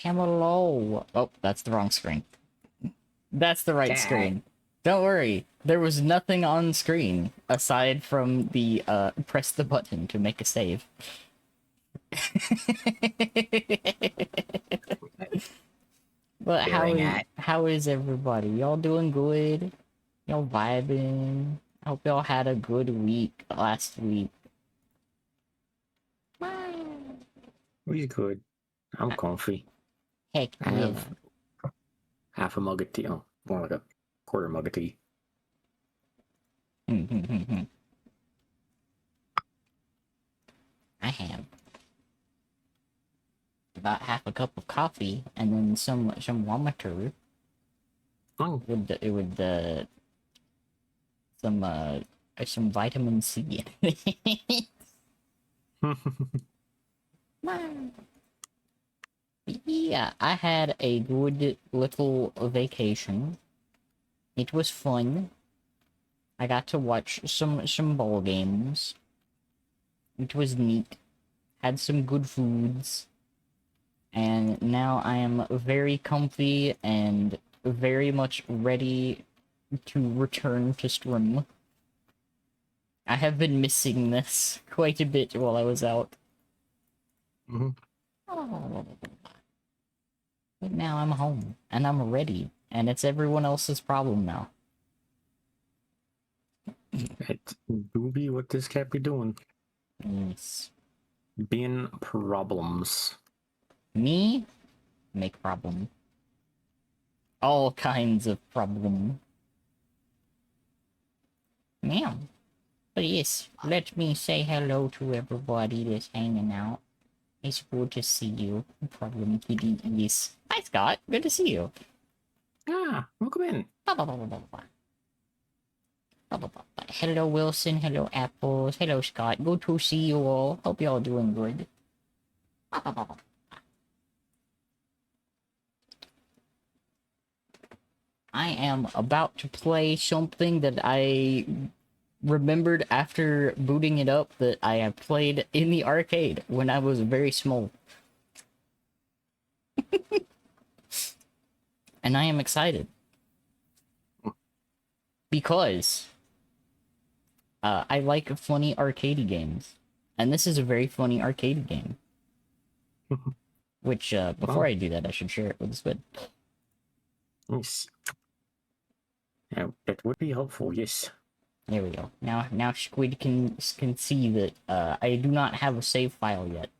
Hello. Oh, that's the wrong screen. That's the right screen. Don't worry. There was nothing on screen aside from the press the button to make a save. But how is everybody? Y'all doing good? Y'all vibing? I hope y'all had a good week last week. We good. I'm comfy. Heck I yeah. have half a mug of tea. Oh, more like a quarter mug of tea. I have about half a cup of coffee and then some water. Oh. With some vitamin C in it. Yeah, I had a good little vacation. It was fun. I got to watch some ball games. It was neat. Had some good foods. And now I am very comfy and very much ready to return to stream. I have been missing this quite a bit while I was out. Oh. But now I'm home, and I'm ready, and it's everyone else's problem now. It do be what this cat be doing. Yes. Being problems. Me? Make problem. All kinds of problem. Meow. But yes, let me say hello to everybody that's hanging out. It's good to see you. Problem kitty. Yes. Hi, Scott. Good to see you. Ah, welcome in. Hello, Wilson. Hello, Apples. Hello, Scott. Good to see you all. Hope you all doing good. I am about to play something that I remembered after booting it up that I have played in the arcade when I was very small. And I am excited. Because I like funny arcade games. And this is a very funny arcade game. Which, before I do that, I should share it with Squid. Yes. Yeah, that would be helpful, yes. There we go. Now Squid can see that I do not have a save file yet.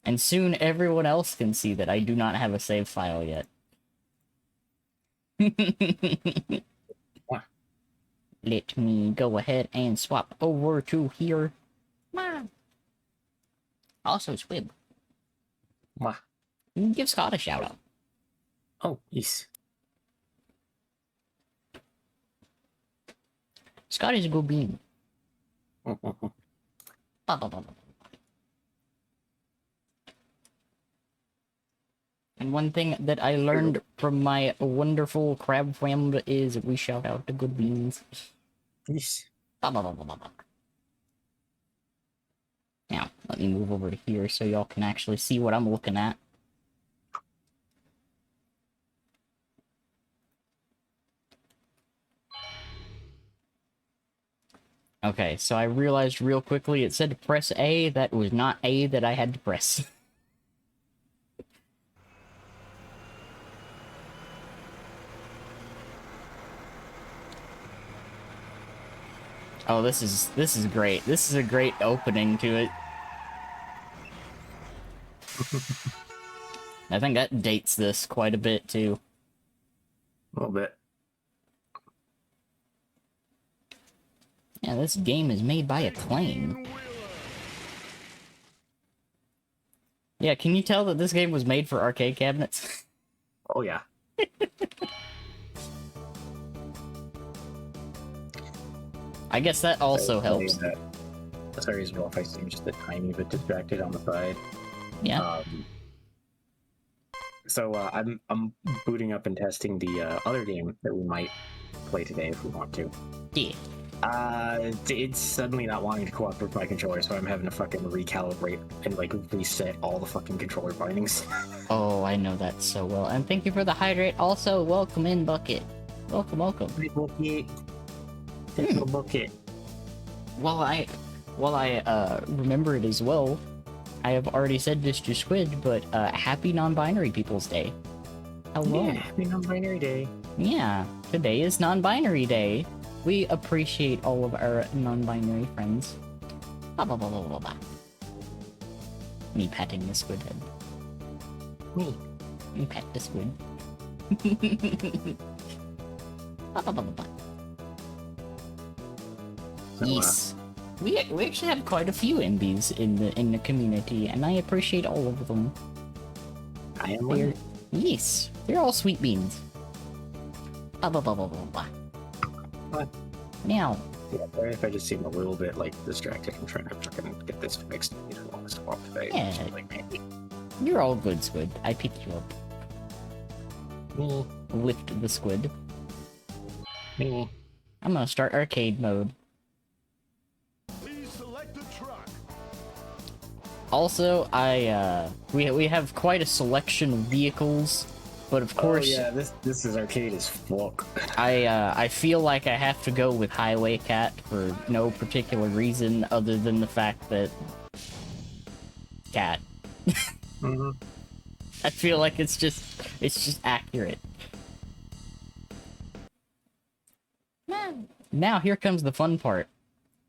And soon everyone else can see that I do not have a save file yet. Let me go ahead and swap over to here. Also, Squib. You can give Scott a shout out. Oh, yes. Scott is a good bean. And one thing that I learned from my wonderful crab friend is we shout out to good beans. Yes. Now, let me move over to here so y'all can actually see what I'm looking at. Okay, so I realized real quickly it said to press A. That was not A that I had to press. Oh, this is great. This is a great opening to it. I think that dates this quite a bit, too. A little bit. Yeah, this game is made by Acclaim. Yeah, can you tell that this game was made for arcade cabinets? Oh, yeah. I guess that also helps. Sorry as well if I seem just a tiny bit distracted on the side. Yeah. So I'm booting up and testing the other game that we might play today if we want to. Yeah. It's suddenly not wanting to cooperate with my controller, so I'm having to fucking recalibrate and like reset all the fucking controller bindings. Oh, I know that so well. And thank you for the hydrate. Also, welcome in, Bucket. Welcome, welcome. Hey, Bucket. Take a bucket. Well, I remember it as well. I have already said this to Squid, but happy non-binary People's Day. Hello. Yeah, happy non-binary day. Yeah, today is non-binary day. We appreciate all of our non-binary friends. Blah, blah, blah, blah, blah, blah. Me patting the squid head. Me pet the squid. Blah, blah, blah, blah, blah. So, Yes. We actually have quite a few MBs in the community, and I appreciate all of them. I am They're, one. yes, they're all sweet beans. Blah, blah, blah, blah, blah, blah. What? Meow. Yeah, sorry if I just seem a little bit like distracted. I'm trying to fucking get this fixed. You know, on this walk today. Yeah. Like, You're all good, Squid. I picked you up. me, Lift the squid. me. I'm gonna start arcade mode. Please select a truck. Also, we have quite a selection of vehicles, but of course, Oh, yeah, this is arcade as fuck. I feel like I have to go with Highway Cat for no particular reason other than the fact that cat. Mm-hmm. I feel like it's just accurate. Now here comes the fun part.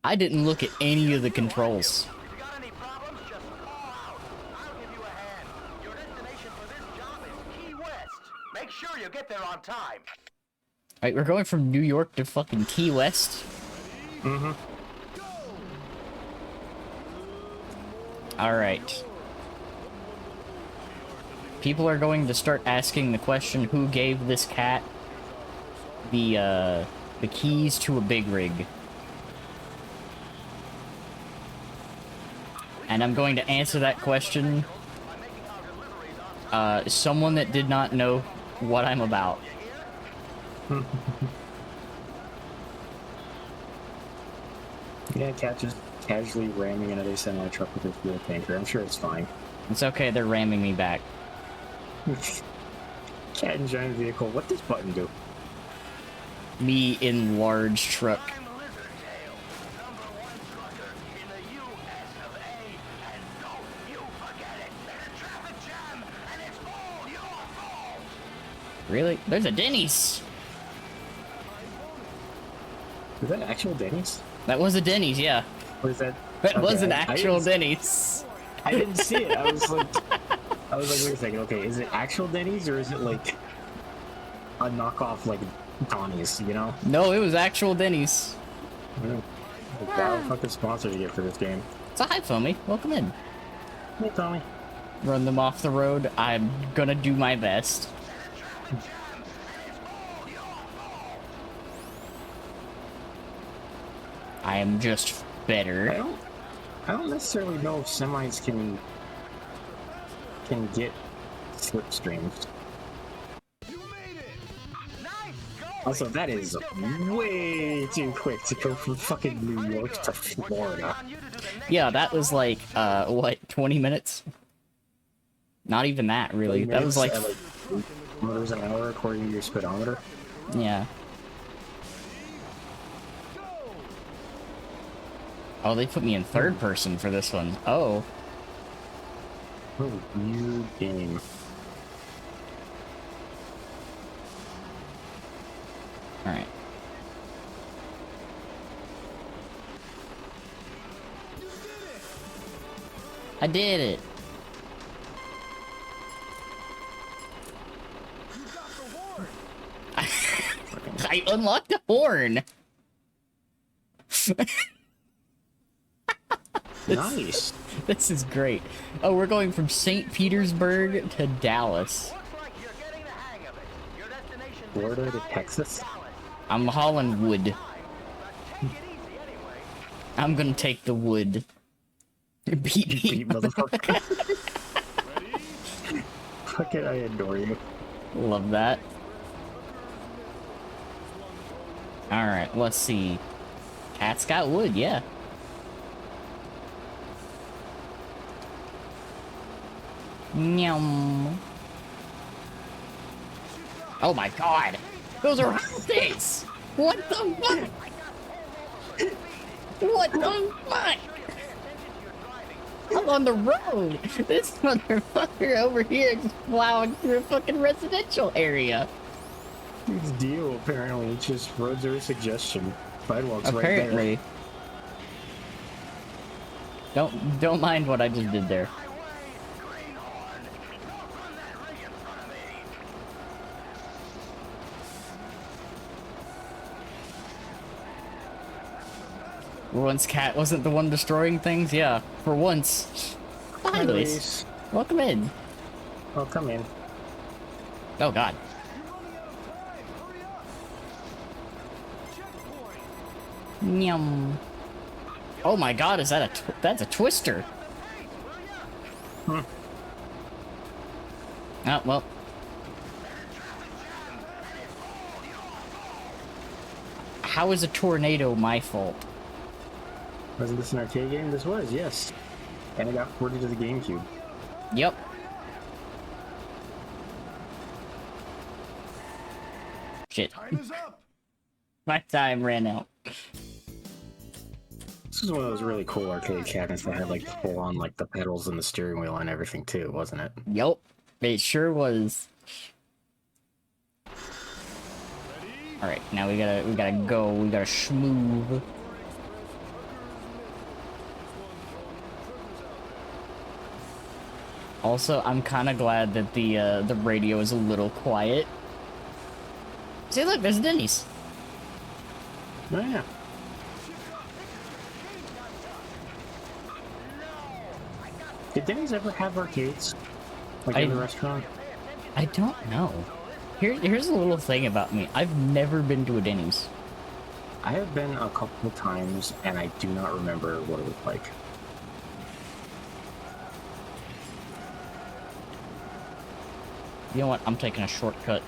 I didn't look at any of the controls. If you got any problems, just call out. I'll give you a hand. Your destination for this job is Key West. Make sure you get there on time. Alright, we're going from New York to fucking Key West. Mm-hmm. Alright. People are going to start asking the question, who gave this cat the keys to a big rig? And I'm going to answer that question, someone that did not know what I'm about. Yeah, cat just casually ramming another semi-truck with his fuel tanker. I'm sure it's fine. It's okay, they're ramming me back. Cat in giant vehicle. What does button do? Me in large truck. I'm Lizardtail, #1 trucker in the US of A. And don't you forget it. There's a traffic jam, and it's all your fault. Really? There's a Denny's! Is that actual Denny's? That was a Denny's, yeah. Or is that... That was an I actual didn't- Denny's. I didn't see it. I was like, wait a second. Okay, is it actual Denny's or is it like a knockoff like Donnie's? You know? No, it was actual Denny's. Wow, fucking sponsor you get for this game. So hi, Foamy. Welcome in. Hey, Tommy. Run them off the road. I'm gonna do my best. I am just better. I don't necessarily know if semis can get slipstreams. You made it. Nice going. Also, that is way too quick to go from fucking New York to Florida. Yeah, that was like, what, 20 minutes? Not even that, really. That was like, At, 8 kilometers an hour according to your speedometer. yeah. Oh, they put me in third person for this one. Oh. Oh, weird game. Alright. I did it! I unlocked the horn! Nice. This is great. Oh, we're going from St. Petersburg to Dallas. Looks like you're getting the hang of it. Your destination Florida to Texas. I'm hauling wood. Take it easy anyway. I'm gonna take the wood. Beat me, Beat motherfucker. Fuck it, I adore you. Love that. Alright, let's see. Cat's got wood, yeah. Nyum. Oh my god! Those are hotties! What the fuck? What the fuck? I'm on the road! This motherfucker over here is plowing through a fucking residential area. It's deal, apparently. It's just roads are a suggestion. Sidewalks Apparently. right there. Don't mind what I just did there. Once Cat wasn't the one destroying things? Yeah, for once. Hi, Luis. Welcome in. Oh, come in. Oh, God. Nyum. Oh my god, is that that's a twister? Hmm. Oh, well. How is a tornado my fault? Wasn't this an arcade game? This was, yes. And it got ported to the GameCube. Yep. Shit. Time is up. My time ran out. This was one of those really cool arcade cabinets that had like full on like the pedals and the steering wheel and everything too, wasn't it? Yup. It sure was. Alright, now we gotta go, we gotta schmoove. Also, I'm kinda glad that the radio is a little quiet. See, look, there's Denny's. Oh yeah. Did Denny's ever have arcades? Like in the restaurant? I don't know. Here's a little thing about me. I've never been to a Denny's. I have been a couple of times and I do not remember what it was like. You know what? I'm taking a shortcut.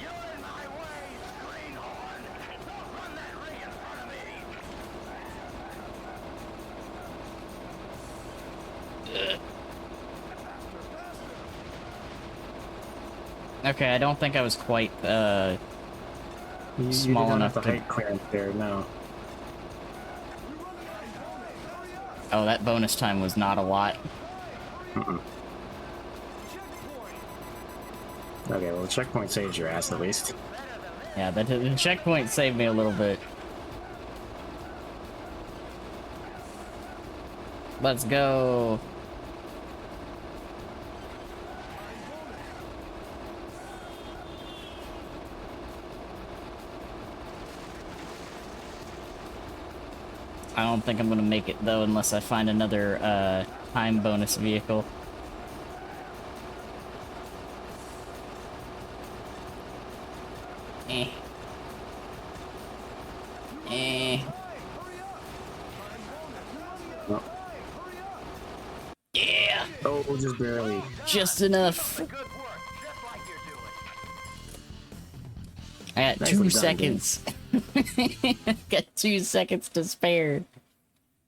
Okay, I don't think I was quite You small didn't enough have the to. height clearance there, no. Oh, that bonus time was not a lot. Mm-mm. Okay, well the checkpoint saves your ass at least. Yeah, the checkpoint saved me a little bit. Let's go. I don't think I'm gonna make it though unless I find another time bonus vehicle. Eh. Eh. Oh. Yeah! Oh, just barely. Just enough. Good work, just like you're doing. I got Nicely 2 done, seconds. Got 2 seconds to spare.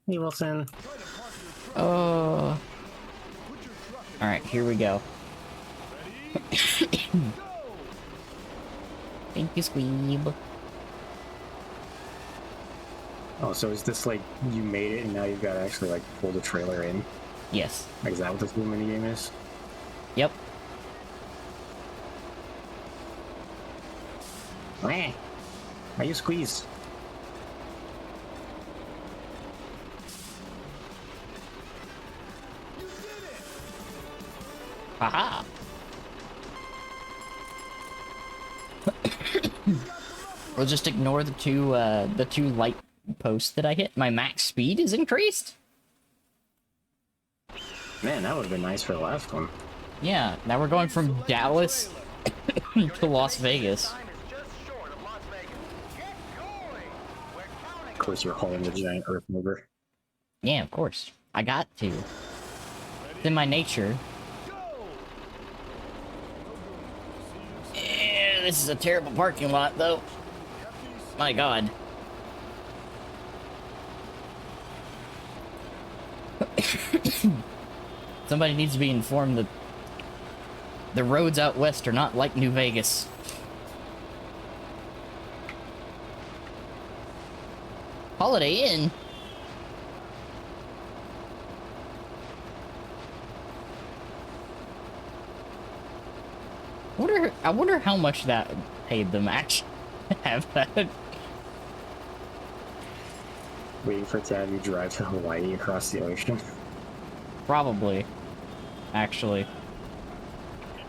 Hey, Wilson. Oh. Alright, here we go. Thank you, Squeeb. Oh, so is this like you made it and now you've got to actually like pull the trailer in? Yes. Like, is that what this new minigame is? Yep. Meh. How you squeeze? Haha. We'll just ignore the two light posts that I hit. My max speed is increased. Man, that would have been nice for the last one. Yeah, now we're going from Dallas to Las Vegas. Time is just short of Las Vegas. Get going. We're counting. Of course, you're hauling the giant earth mover. Yeah, of course. I got to. It's in my nature. Yeah, this is a terrible parking lot, though. My god. Somebody needs to be informed that the roads out west are not like New Vegas. Holiday Inn? I wonder how much that paid them actually to have that. Waiting for it to have you drive to Hawaii across the ocean. Probably. Actually.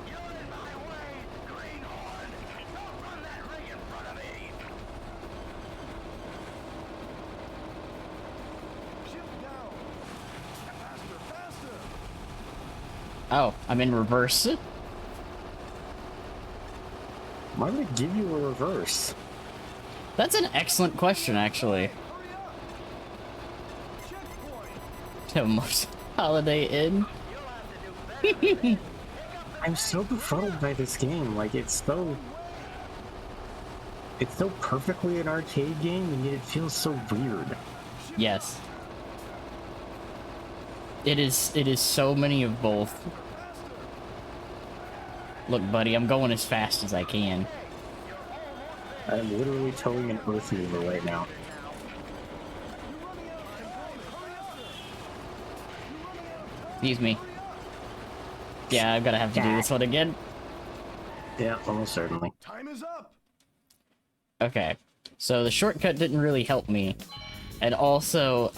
You're in my way, greenhorn. Don't run that ring in front of me. Shift down. Faster, faster. Oh, I'm in reverse. Why would it give you a reverse? That's an excellent question, actually. Hurry up. Checkpoint. To most Holiday Inn. You'll have to do better. I'm so befuddled by this game. Like, it's so perfectly an arcade game, and yet it feels so weird. Yes. It is so many of both. Look, buddy, I'm going as fast as I can. I'm literally towing an earth mover right now. Excuse me. Yeah, I'm gonna have to do this one again. Yeah, almost certainly. Time is up. Okay. So the shortcut didn't really help me. And also,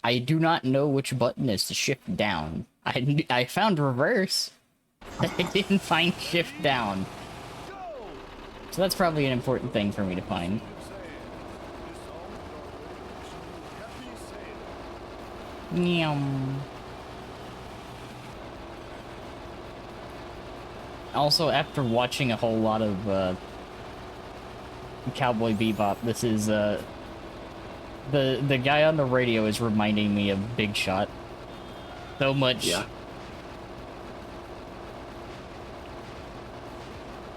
I do not know which button is to shift down. I found reverse. I didn't find shift down. So that's probably an important thing for me to find. Nyum. Also, after watching a whole lot of Cowboy Bebop, this is the guy on the radio is reminding me of Big Shot so much. Yeah.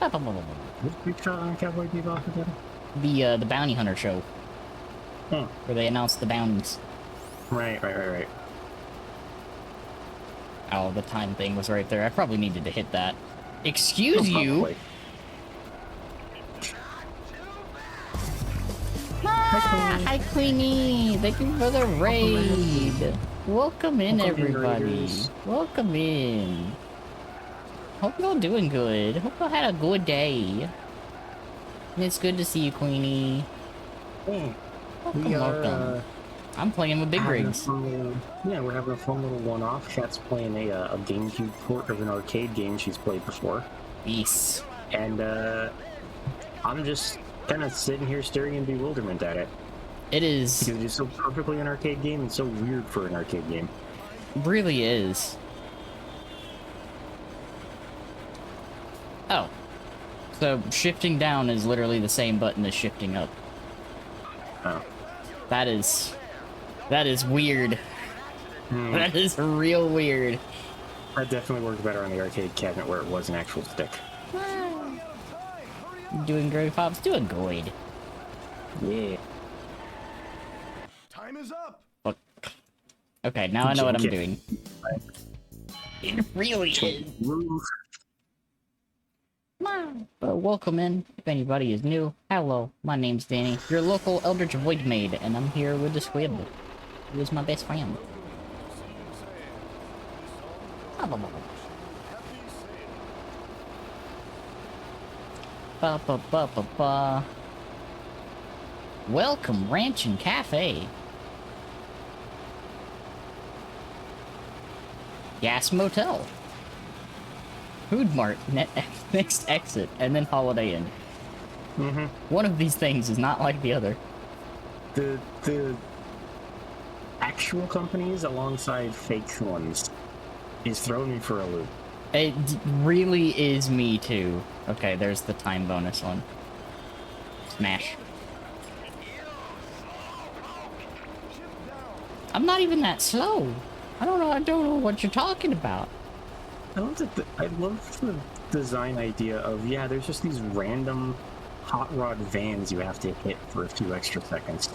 What's Big Shot on Cowboy Bebop again? The Bounty Hunter show, Hmm. where they announced the bounties. Right. Oh, the time thing was right there. I probably needed to hit that. Excuse you. Probably. Hi, Queenie. Thank you for the raid. Welcome in, Welcome in, everybody. raiders. Welcome in. Hope y'all doing good. Hope y'all had a good day. And it's good to see you, Queenie. Hey, Welcome, we are, welcome. I'm playing with big having a rigs. fun little- we're having a fun little one-off. Chat's playing a GameCube port of an arcade game she's played before. Peace. And, I'm just kind of sitting here staring in bewilderment at it. It is. Because it's so perfectly an arcade game and so weird for an arcade game. Really is. Oh. So shifting down is literally the same button as shifting up. Oh. That is weird. Hmm. That is real weird. That definitely worked better on the arcade cabinet where it was an actual stick. Doing great, Pops. Doing good. Yeah. Time is up. Look. Okay, now I know what I'm Okay. doing. It really is. Welcome in. If anybody is new, hello. My name's Danny, your local Eldritch Void Maid, and I'm here with the Squib, who is my best friend. Ba ba ba ba ba. Welcome, Ranch and Cafe. Gas Motel. Food Mart, next exit, and then Holiday Inn. Mm-hmm. One of these things is not like the other. The actual companies alongside fake ones is throwing me for a loop. It really is me too. Okay, there's the time bonus one. Smash. I'm not even that slow. I don't know what you're talking about. I love the design idea of, yeah, there's just these random hot rod vans you have to hit for a few extra seconds.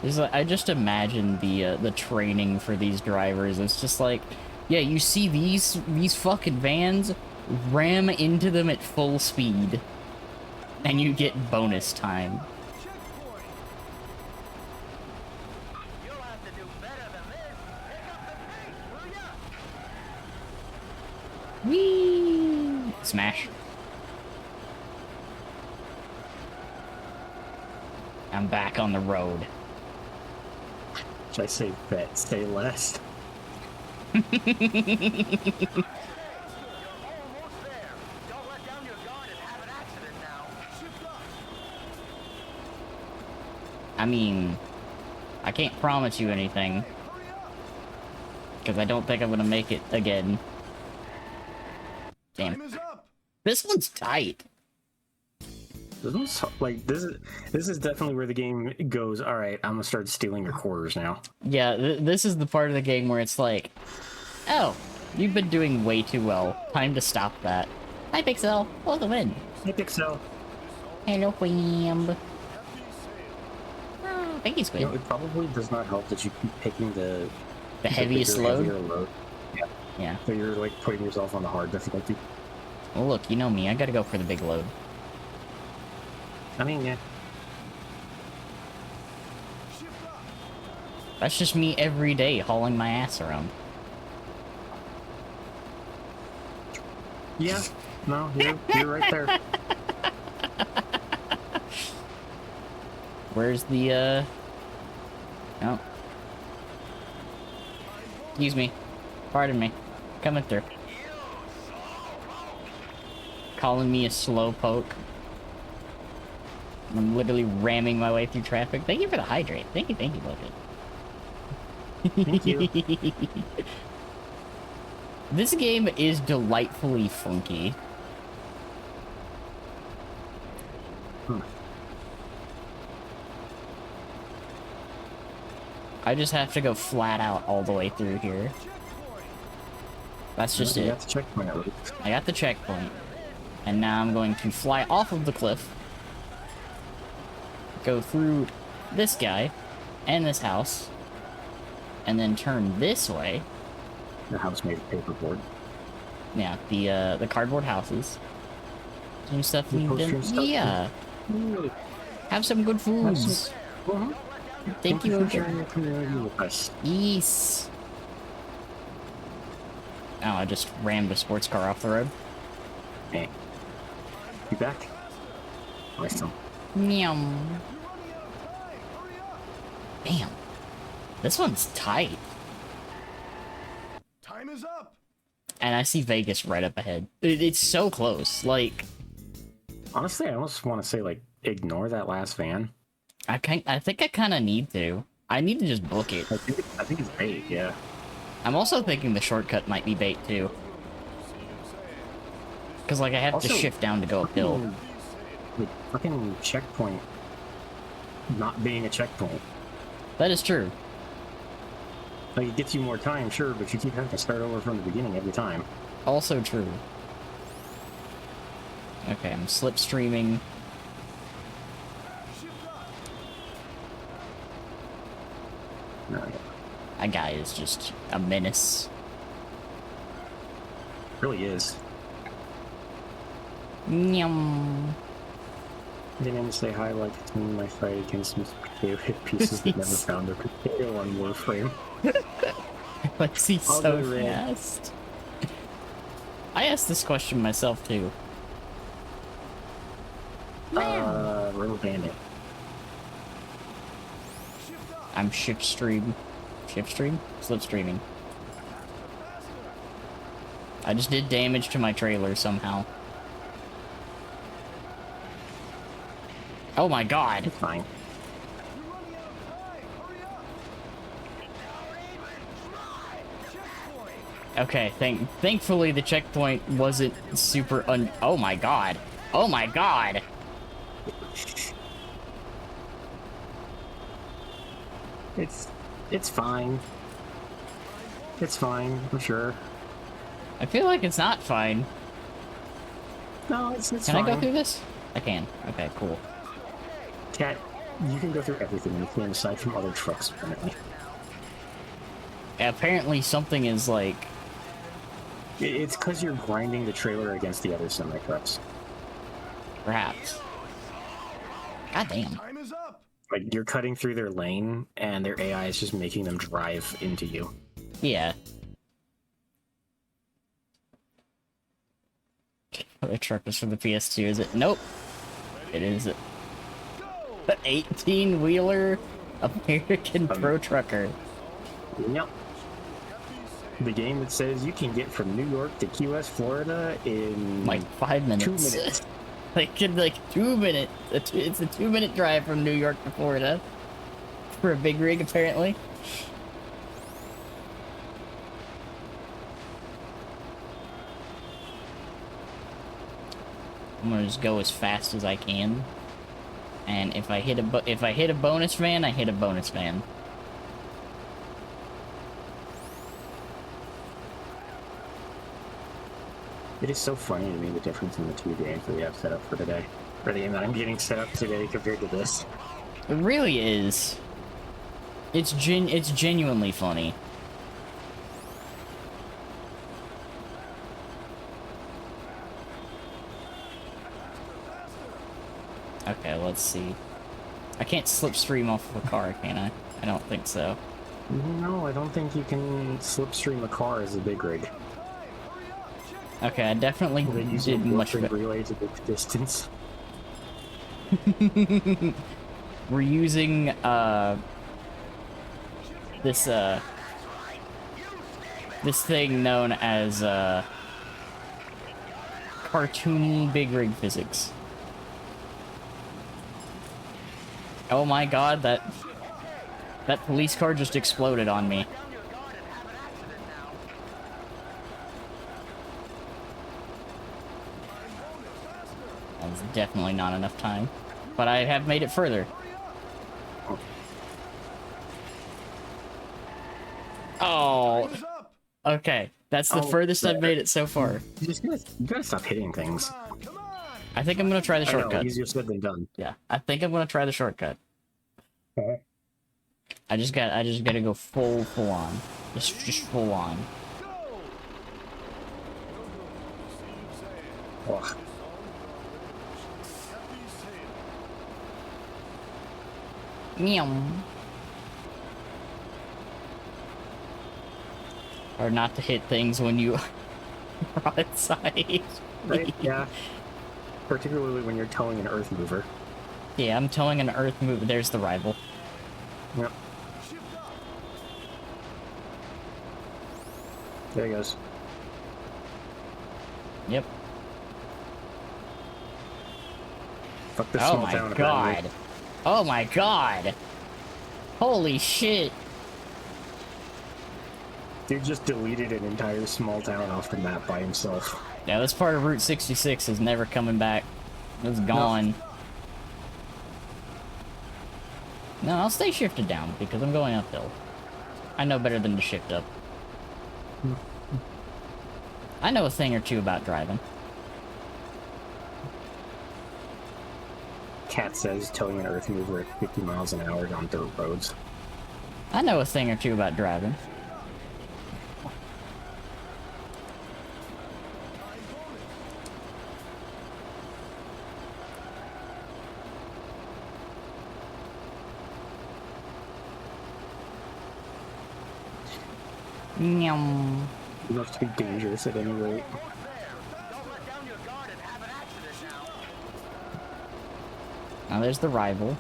I just imagine the training for these drivers. It's just like, yeah, you see these fucking vans, ram into them at full speed, and you get bonus time. You'll have to do better than this. Pick up the pace, will ya? Whee! Smash. I'm back on the road. Should I say bet, say less? You're almost there. Don't let down your guard and have an accident now. Shift up. I mean, I can't promise you anything, because I don't think I'm gonna make it again. Damn. Time is up. This one's tight. This one's like this is definitely where the game goes. All right, I'm gonna start stealing your quarters now. Yeah, this is the part of the game where it's like, oh, you've been doing way too well. Time to stop that. Hi, Pixel. Oh, the win. Hey, Pixel. Hello, Wham. Oh, thank you, You Squid. know, it probably does not help that you keep picking the Heaviest bigger, load? heavier load. Yeah. Yeah. So you're like putting yourself on the hard difficulty. Well, look, you know me. I gotta go for the big load. I mean, yeah. That's just me every day hauling my ass around. Yeah. No, you're right there. Where's the, Oh. Excuse me. Pardon me. Coming through. Calling me a slowpoke. I'm literally ramming my way through traffic. Thank you for the hydrate. Thank you, Logan. Thank you. This game is delightfully funky. I just have to go flat out all the way through here. That's just You it. got the checkpoint at least. I got the checkpoint. And now I'm going to fly off of the cliff. Go through this guy and this house. And then turn this way. The house made of paperboard. Yeah, the cardboard houses. Some stuff You we've post done. your stuff? Yeah. Have some good foods. Thank you, for Ocean. sharing your community with us. Yes. Oh, I just rammed a sports car off the road. Hey. You back? Nice one. Meow. Damn. This one's tight. Time is up. And I see Vegas right up ahead. It's so close. Like, Honestly, I almost want to say, like, ignore that last van. I think I kind of need to. I need to just book it. I think it's bait, yeah. I'm also thinking the shortcut might be bait too. Because, like, I have to Also, shift down to go uphill. Like, fucking checkpoint not being a checkpoint. That is true. Like, it gets you more time, sure, but you keep having to start over from the beginning every time. Also true. Okay, I'm slipstreaming. No, yeah. That guy is just a menace. Really is. Nyum. Didn't say hi like it's me in my fight against Mr. Potato Hit pieces that never found a potato on Warframe. Like, he's I'll so go red. fast. I asked this question myself too. Road Bandit. I'm shiftstream. Shiftstream? Slipstreaming. I just did damage to my trailer somehow. Oh my god. It's fine. Okay, thankfully the checkpoint wasn't super oh my god. Oh my god. It's fine. It's fine, I'm sure. I feel like it's not fine. No, it's Can fine. I go through this? I can. Okay, cool. Cat, You can go through everything in the game aside from other trucks, apparently. Apparently something is like... It's because you're grinding the trailer against the other semi-trucks. Perhaps. God damn. Time is up. Like, you're cutting through their lane, and their AI is just making them drive into you. Yeah. The truck was for the PS2, is it? Nope. It is the 18-wheeler American Pro Trucker. Yep. The game that says you can get from New York to Key West, Florida in Like 5 minutes. 2 minutes. Like in like 2 minutes. It's a 2-minute drive from New York to Florida. For a big rig, apparently. I'm gonna just go as fast as I can. And if I hit a bonus van, I hit a bonus van. It is so funny to me the difference in the two games that we have set up for today. Or the game that I'm getting set up today compared to this. It really is. It's genuinely funny. Okay, let's see. I can't slipstream off of a car, can I? I don't think so. No, I don't think you can slipstream a car as a big rig. Okay, I definitely They use did a much warping better. relay to the distance. We're using this thing known as cartoony big rig physics. Oh my god, that police car just exploded on me. That was definitely not enough time. But I have made it further. Oh. Okay, that's the furthest I've made it so far. You gotta stop hitting things. I think I'm gonna try the I know, shortcut. easier said than done. Yeah, I think I'm gonna try the shortcut. Okay. I just gotta go full on. Just full on. Ugh. Meow. Or not to hit things when you are outside. Right? Yeah. Particularly when you're towing an earth mover. Yeah, I'm towing an earth move. There's the rival. Yep. There he goes. Yep. Fuck this Oh small my town. god. apparently. Oh my god. Holy shit. Dude just deleted an entire small town off the map by himself. Yeah, this part of Route 66 is never coming back. It's gone. No, I'll stay shifted down because I'm going uphill. I know better than to shift up. I know a thing or two about driving. Cat says towing an earth mover at 50 miles an hour on dirt roads. I know a thing or two about driving. Nyum. You have to be dangerous at any rate. Now there's the rival.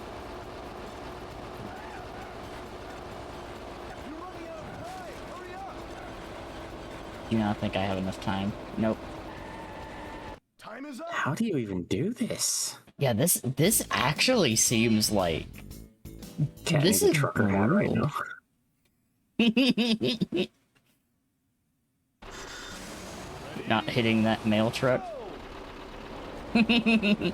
You don't think I have enough time? Nope. Time is up. How do you even do this? Yeah, this actually seems like Cat this needs a is trucker hat right brutal. now. Not hitting that mail truck. Hey,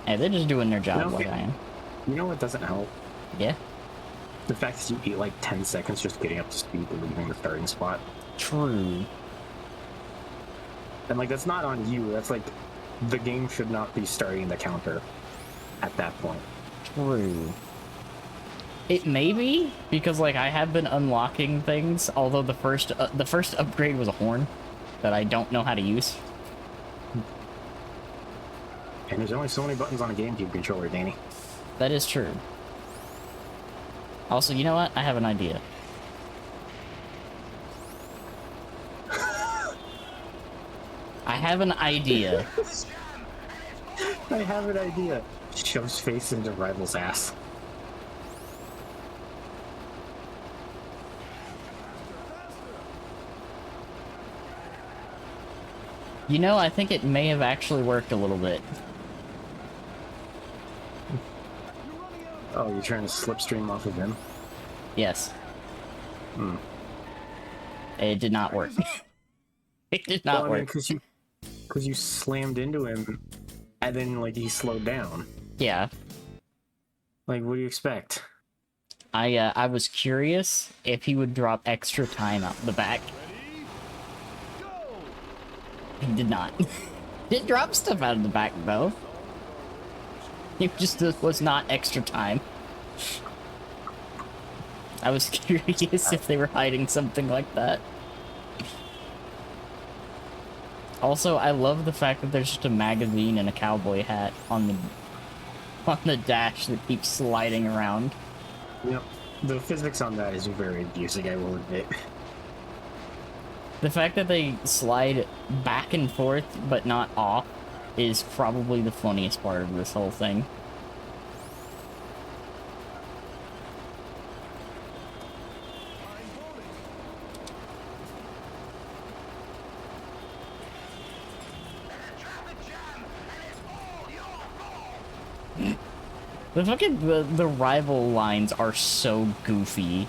they're just doing their job No, like I am. You know what doesn't help? Yeah, The fact that you eat like 10 seconds just getting up to speed and leaving the starting spot. true. And like, that's not on you. That's like, the game should not be starting the counter. at that point. True. It may be, because, like, I have been unlocking things, although the first upgrade was a horn that I don't know how to use. And there's only so many buttons on a GameCube controller, Danny. That is true. Also, you know what? I have an idea. I have an idea. I have an idea. Shoves face into rival's ass. You know, I think it may have actually worked a little bit. Oh, you're trying to slipstream off of him? Yes. Hmm. It did not work. It did not work. Because you slammed into him, and then, like, he slowed down. Yeah. Like, what do you expect? I was curious if he would drop extra time out the back. He did not. Did drop stuff out of the back, though. It just was not extra time. I was curious if they were hiding something like that. Also, I love the fact that there's just a magazine and a cowboy hat on the dash that keeps sliding around. Yep. The physics on that is very amusing, I will admit. The fact that they slide back and forth, but not off, is probably the funniest part of this whole thing. The fucking the rival lines are so goofy.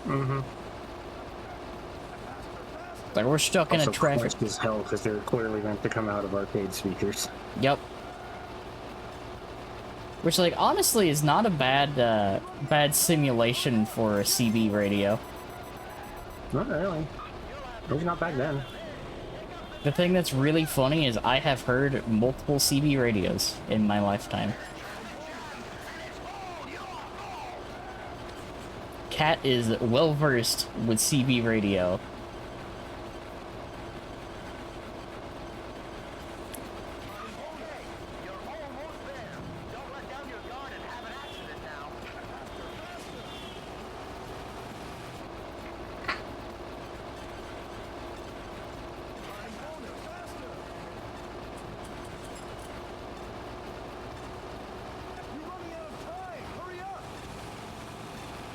Mm-hmm. Like, we're stuck in a traffic. Also as hell, because they're clearly meant to come out of arcade speakers. Yep. Which, like, honestly is not a bad simulation for a CB radio. Not really. Maybe not back then. The thing that's really funny is I have heard multiple CB radios in my lifetime. Kat is well versed with CB radio.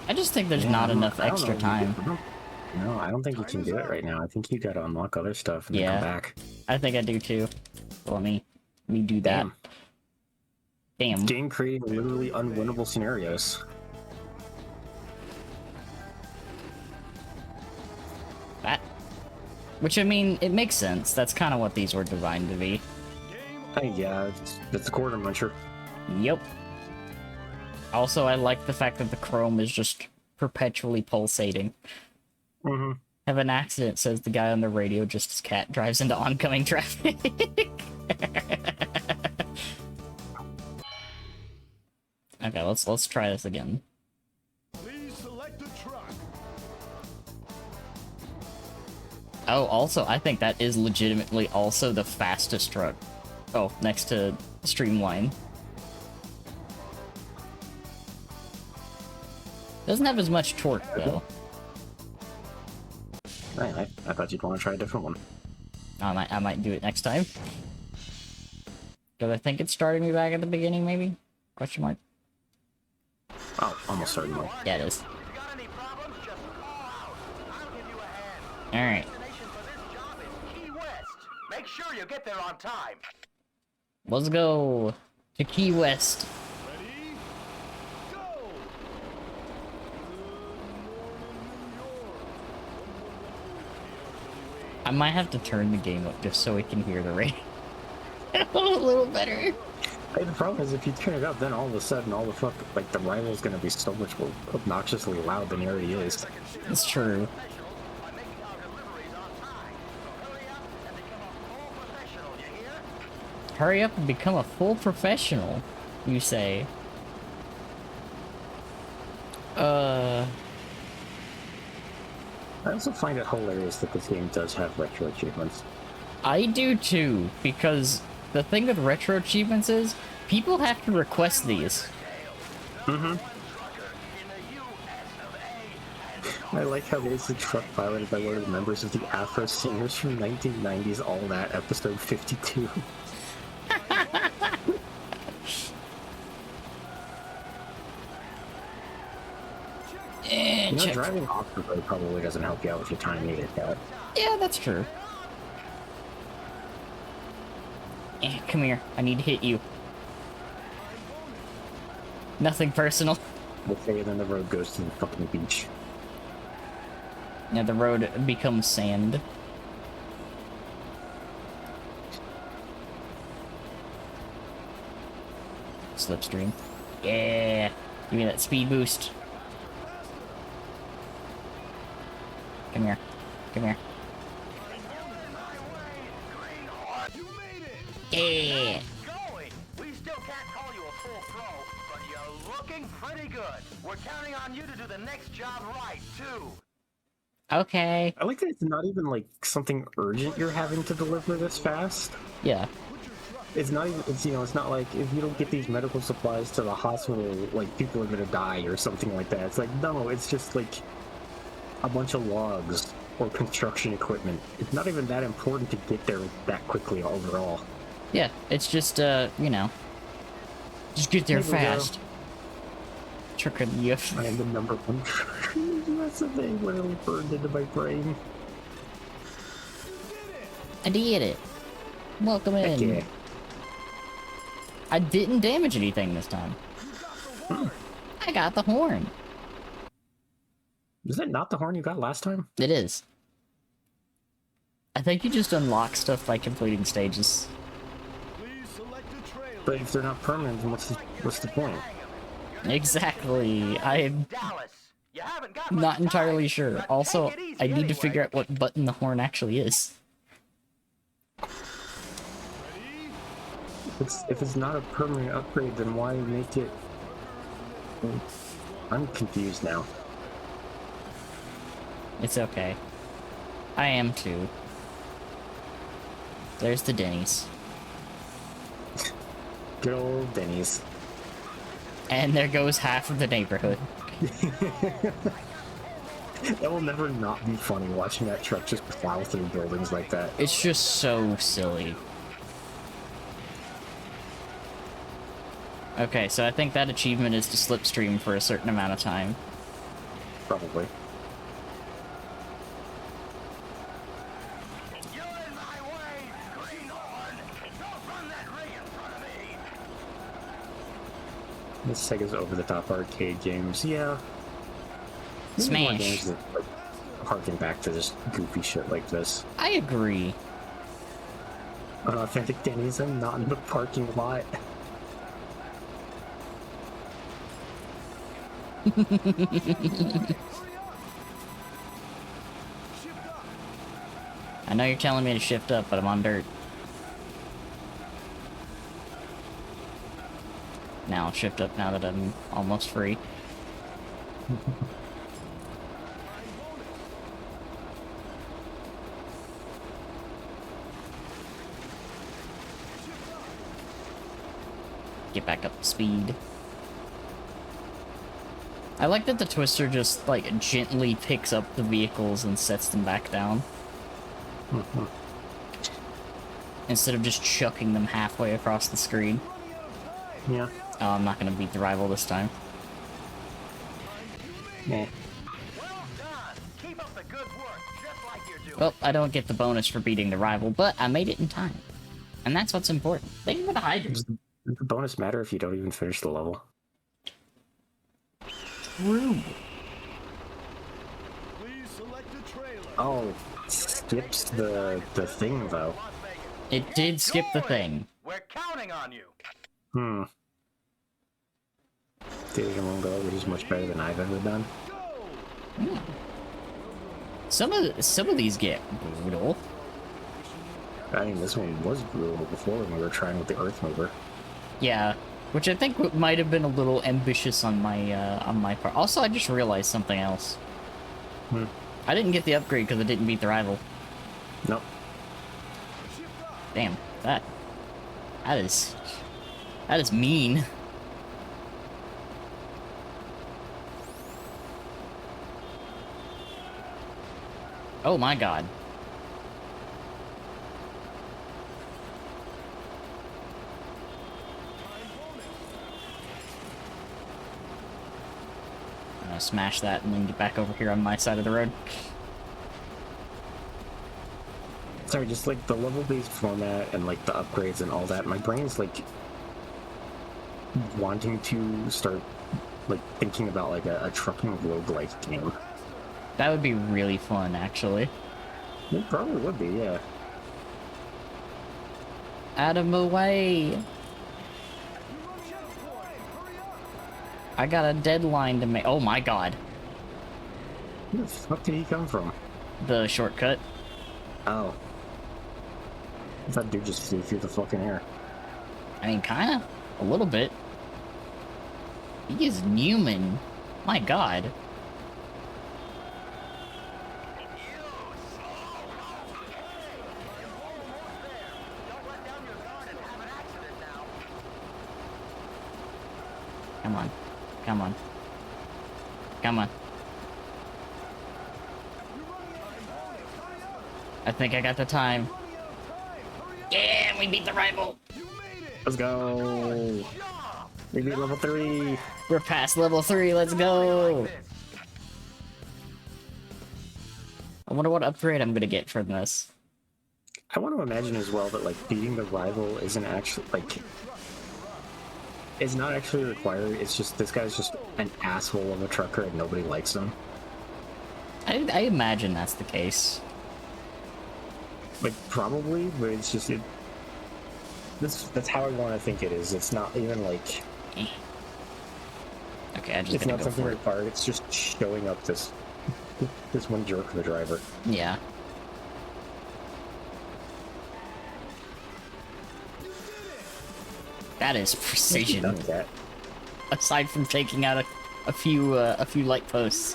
I just think there's not enough extra time. No, I don't think you can do it right now. I think you gotta unlock other stuff and then come back. I think I do too. Let me do that. Damn. Game creating literally unwinnable scenarios. That. Which, I mean, it makes sense. That's kind of what these were designed to be. Yeah, it's a quarter muncher. Yep. Also, I like the fact that the chrome is just perpetually pulsating. Mm-hmm. Have an accident, says the guy on the radio just as Cat drives into oncoming traffic. Okay, let's try this again. Please select a truck. Oh, also, I think that is legitimately also the fastest truck. Oh, next to Streamline. Doesn't have as much torque, though. I thought you'd want to try a different one. I might do it next time. Because I think it started me back at the beginning, maybe? Question mark? Oh, almost started me. Yeah, it is. If you got any problems, just call out. I'll give you a hand. Alright. Destination for this job is Key West. Make sure you get there on time. Let's go to Key West. Ready? Go! I might have to turn the game up just so we can hear the radio a little better. Hey, the problem is if you turn it up, then all of a sudden, the rival's gonna be so much more obnoxiously loud than he already is. It's true. By making our deliveries on time. So hurry up and become a full professional, you hear? hurry up and become a full professional, you say. I also find it hilarious that this game does have retro achievements. I do too, because the thing with retro achievements is, people have to request these. Mm-hmm. I like how there's a truck piloted by one of the members of the Afro Singers from 1990's All That, episode 52. You know, Check. driving off the road probably doesn't help you out with your time either, Cat. Yeah, that's true. Come here. I need to hit you. Nothing personal. Okay, then the road goes to the fucking beach. Now the road becomes sand. Slipstream. Yeah! Give me that speed boost. Come here. Come here. Yeah! We still can't call you a full pro, but you're looking pretty good. We're counting on you to do the next job right, too. Okay. I like that it's not even like something urgent you're having to deliver this fast. Yeah. It's not even, it's, you know, it's not like if you don't get these medical supplies to the hospital, like people are gonna die or something like that. It's like, no, it's just like a bunch of logs or construction equipment. It's not even that important to get there that quickly overall. Yeah, it's just, you know, just get there Here we go. fast. Trick of the I am the number one. That's the thing literally burned into my brain. I did it. Welcome in. Heck yeah. I didn't damage anything this time. I got the horn. Is that not the horn you got last time? It is. I think you just unlock stuff by completing stages. But if they're not permanent, then what's the point? Exactly. I'm Dallas, you haven't got not much time, entirely sure. but Also, take it easy I need to anyway. figure out what button the horn actually is. If it's not a permanent upgrade, then why make it? I'm confused now. It's okay. I am too. There's the Denny's. Good old Denny's. And there goes half of the neighborhood. That will never not be funny watching that truck just plow through buildings like that. It's just so silly. Okay, so I think that achievement is to slipstream for a certain amount of time. Probably. You're in my way, greenhorn. Don't run that ring in front of me. This Sega's over-the-top arcade games, yeah. We need more Smash. games that like, harken back to this goofy shit like this. I agree. Unauthentic Denny's and not in the parking lot. I know you're telling me to shift up, but I'm on dirt. Now I'll shift up now that I'm almost free. Get back up to speed. I like that the twister just, like, gently picks up the vehicles and sets them back down. Instead of just chucking them halfway across the screen. Yeah. Oh, I'm not gonna beat the rival this time. Yeah. Well done. Keep up the good work, just like you're doing. Well, I don't get the bonus for beating the rival, but I made it in time. And that's what's important. Thank you for the hydrant. Does the bonus matter if you don't even finish the level? True. Please select a trailer. Oh, it skips the thing though. Las Vegas. It did skip the thing. We're counting on you. Hmm. Division 1 Go is much better than I've ever done. Some of these get brutal. I mean, this one was brutal before when we were trying with the Earth Mover. Yeah, which I think might have been a little ambitious on my part. Also, I just realized something else. Hmm. I didn't get the upgrade because I didn't beat the rival. Nope. Damn, that is mean. Oh my god. I'm gonna smash that and then get back over here on my side of the road. Sorry, just like the level-based format and like the upgrades and all that, my brain's like wanting to start like thinking about like a trucking roguelike game. That would be really fun, actually. It probably would be, yeah. Out of my way! I got a deadline to make. Oh my god. Where the fuck did he come from? The shortcut. Oh. That dude just flew through the fucking air. I mean, kinda. A little bit. He is Newman. My god. Come on. Come on. Come on. I think I got the time. Yeah, we beat the rival. Let's go! We beat level 3! We're past level 3, let's go! I wonder what upgrade I'm gonna get from this. I want to imagine as well that like beating the rival isn't actually like it's not actually required. It's just this guy's just an asshole of a trucker and nobody likes him. I imagine that's the case. Like probably, but it's just that's how I want to think it is. It's not even like Okay, I just it's gonna not go something for it. required. It's just showing up this one jerk of a driver. Yeah. That is precision. Done that. Aside from taking out a few light posts.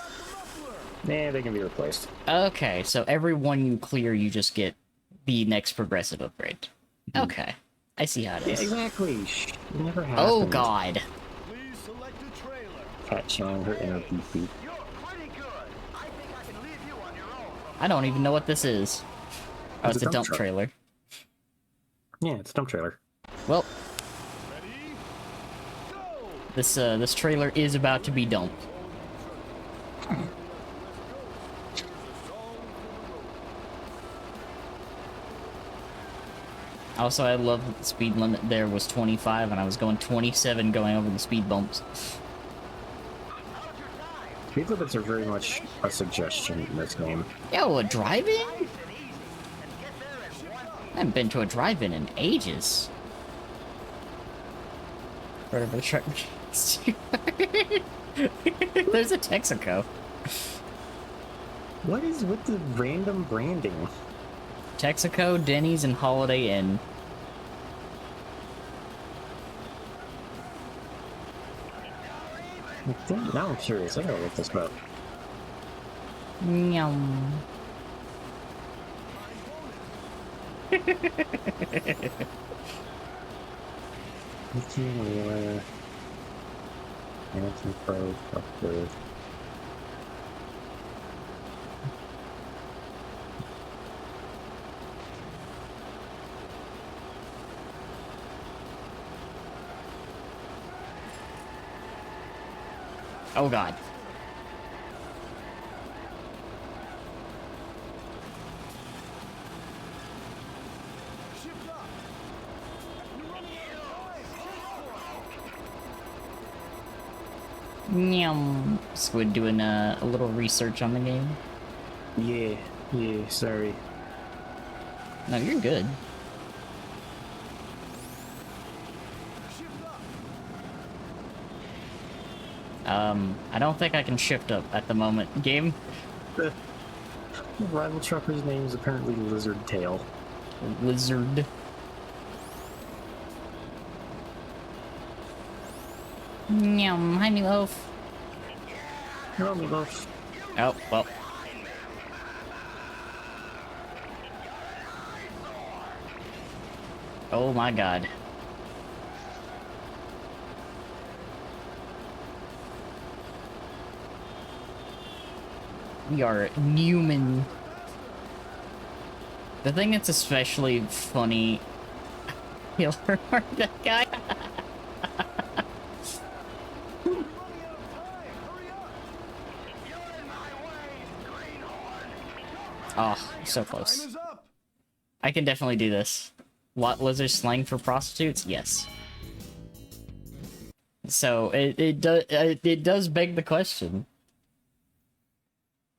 Nah, they can be replaced. Okay, so every one you clear, you just get the next progressive upgrade. Okay, I see how it Yeah, is. exactly. It never happened. Oh god. Please select a trailer. Cat showing her inner beat. You're pretty good. I think I can leave you on your own. I don't even know what this is. Oh, It's it's a a dump dump truck. trailer. Yeah, it's a dump trailer. Well, Ready? Go! this trailer is about to be dumped. Also, I love that the speed limit there was 25 and I was going 27 going over the speed bumps. Speed limits are very much a suggestion in this game. Yo, a drive-in? I haven't been to a drive-in in ages. Right over the truck. There's a Texaco. What is with the random branding? Texaco, Denny's, and Holiday Inn. Now I'm curious. I gotta look this up. Meow. Anti-pro upgrade. Oh god. Shift up. You're running out of time. Meow. Squid doing a little research on the game. Yeah, sorry. No, you're good. I don't think I can shift up at the moment. Game? The rival trucker's name is apparently Lizard Tail. lizard. Yum, hi meatloaf. No, Meatloaf. Oh, well. Oh my god. We are Newman. The thing that's especially funny... He'll hurt that guy. Running out of time. Hurry up. You're in my way, greenhorn. Oh, so Time close. is up. I can definitely do this. What was there slang for prostitutes? Yes. So it does beg the question.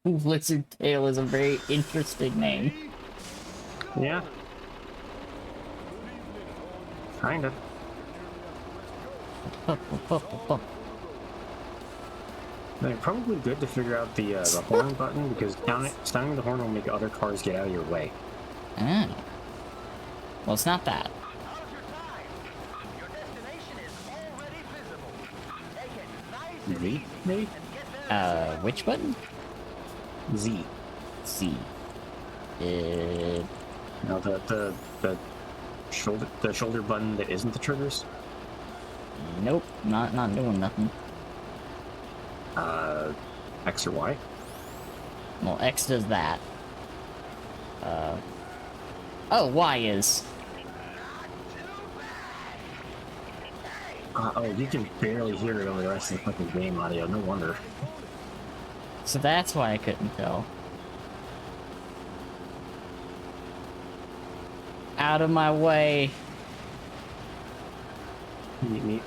Lizard Tail is a very interesting name. Yeah, kinda. They're probably good to figure out the horn button, because sounding the horn will make other cars get out of your way. Oh. Well, it's not that. How's your time? Your destination is already visible. Take it nice and Z, easy maybe? and get there. Which button? Z. C. No, the shoulder button that isn't the triggers. Nope, not doing nothing. X or Y. Well, X does that. Oh, Y is. Oh, you can barely hear it over the rest of the fucking game audio. No wonder. So that's why I couldn't tell. Out of my way. Neat.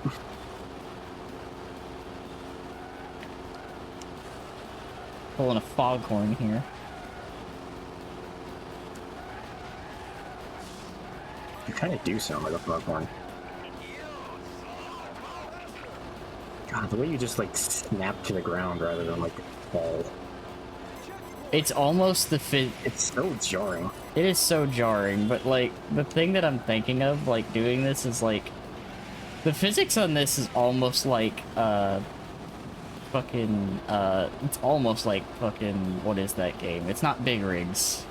Pulling a foghorn here. You kind of do sound like a foghorn. God, the way you just like snap to the ground rather than like fall. It's almost the It's so jarring. It is so jarring, but like the thing that I'm thinking of like doing this is like the physics on this is almost like it's almost like fucking what is that game? It's not Big Rigs.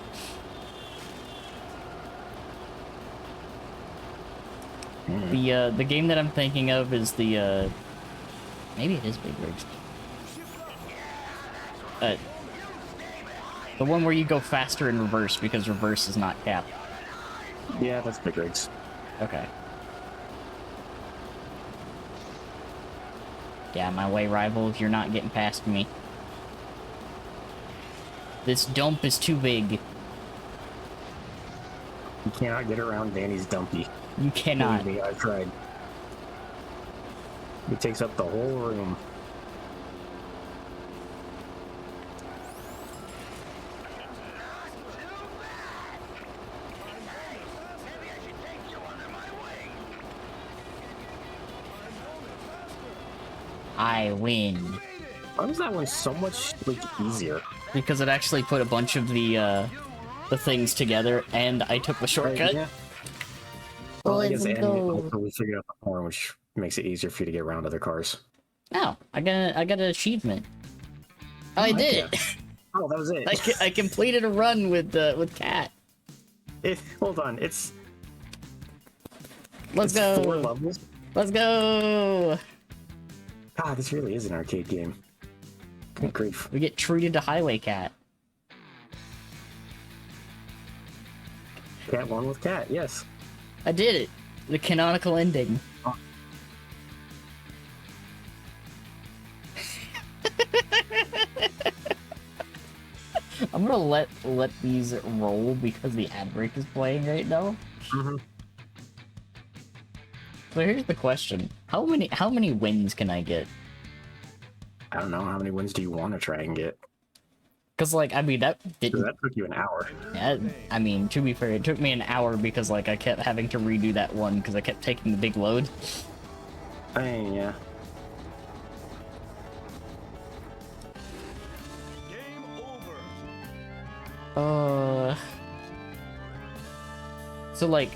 The game that I'm thinking of is the maybe it is Big Rigs. The one where you go faster in reverse because reverse is not capped. Yeah, that's Big Rigs. Okay. Yeah, my way, rival, you're not getting past me. This dump is too big. You cannot get around Danny's dumpy. You cannot. Believe me, I've tried. It takes up the whole room. I win. Why was that one so much like easier? Because it actually put a bunch of the things together, and I took the shortcut. Yeah. Well, I guess and also we figured out the horn, which makes it easier for you to get around other cars. Oh, I got an achievement. Oh, I did it! Oh, that was it. I completed a run with Cat. Hold on, it's Let's go. 4 levels. Let's go. God, this really is an arcade game. Good grief. We get treated to Highway Cat. Cat won with Cat, yes. I did it. The canonical ending. Oh. I'm gonna let these roll because the ad break is playing right now. Mm-hmm. So here's the question: how many wins can I get? I don't know, how many wins do you want to try and get? Because like I mean that 'Cause didn't. that took you an hour. I mean, to be fair, it took me an hour because like I kept having to redo that one because I kept taking the big load. I mean, yeah. Game over. So, like,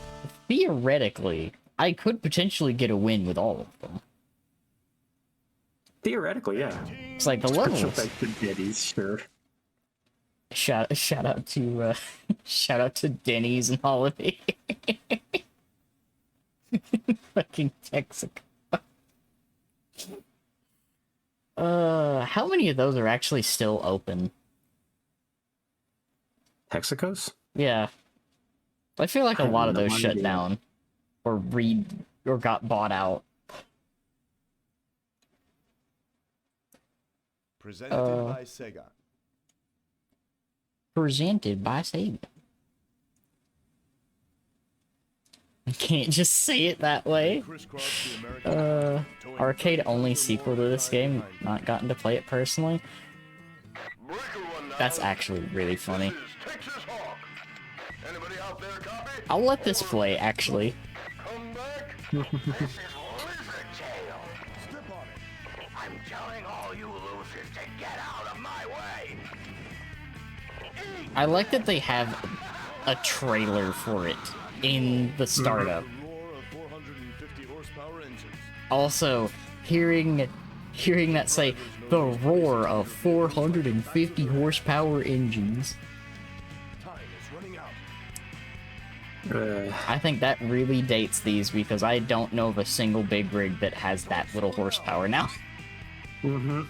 theoretically, I could potentially get a win with all of them. Theoretically, yeah. It's like the Special levels. thanks to Diddy's, sure. Shout out to shout out to Denny's and Holiday. Fucking Texaco. How many of those are actually still open? Texacos? Yeah. I feel like a I have lot of no those shut idea. down. Or got bought out. Presented by Sega. Presented by Sega. I can't just say it that way. Crisscross the American Arcade-only sequel to this game. Not gotten to play it personally. That's actually really funny. Texas Hawk. Anybody out there copy? I'll let this play, actually. Come back. This is Lizard Tail. Step on it. I'm telling all you losers to get out of my way. I like that they have a trailer for it in the startup. The roar of 450 horsepower engines. Also, hearing that say, the roar of 450 horsepower engines. Time is running out. I think that really dates these because I don't know of a single big rig that has that little horsepower now. Mm-hmm.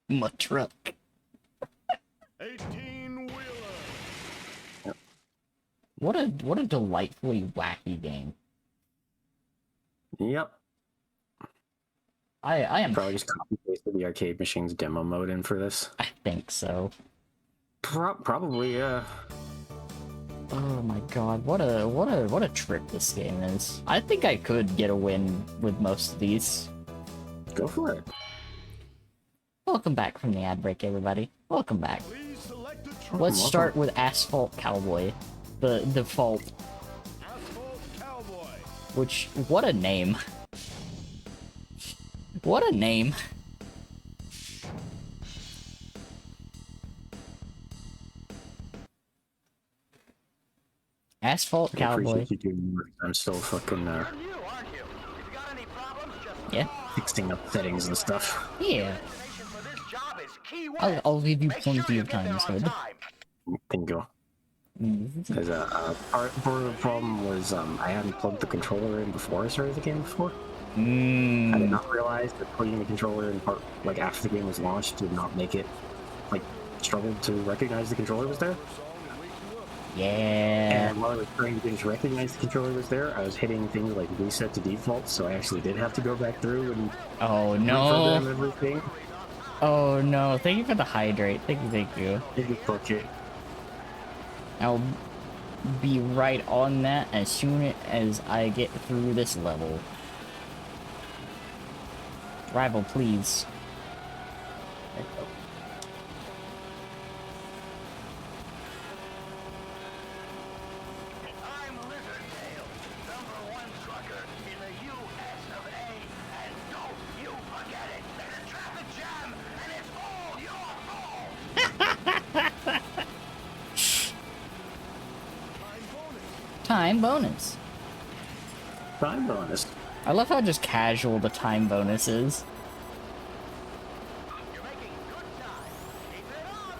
My truck. 18-wheeler. What a delightfully wacky game. Yep. I am. Probably just copy pasted the arcade machine's demo mode in for this. I think so. Probably, yeah. Oh my god, what a trip this game is. I think I could get a win with most of these. Go for it. Welcome back from the ad break, everybody. Welcome back. Please select a truck. Let's Welcome. start with Asphalt Cowboy, the default. Asphalt Cowboy. Which, what a name. What a name. Asphalt I Cowboy. appreciate you doing work. I'm still fucking You, aren't you? If you got any problems, just Yeah, fixing up settings and stuff. yeah. information for this job is Key West. I'll give you Make sure plenty you of get there time, on Squid. time. Bingo. Mm. Because part of the problem was I hadn't plugged the controller in before I started the game before. I did not realize that plugging the controller in like after the game was launched did not make it like struggled to recognize the controller was there. Yeah. And while I was trying to just recognize the controller was there, I was hitting things like reset to default, so I actually did have to go back through and Oh reprogram no. everything. Oh no. Thank you for the hydrate. Thank you. Maybe book it. I'll be right on that as soon as I get through this level. Rival, please. I'm Lizard Tail, #1 trucker in the U.S. of A. And don't you forget it. There's a traffic jam, and it's all your fault. Time bonus. Time bonus. I love how just casual the time bonus is. You're making good time. Keep it up.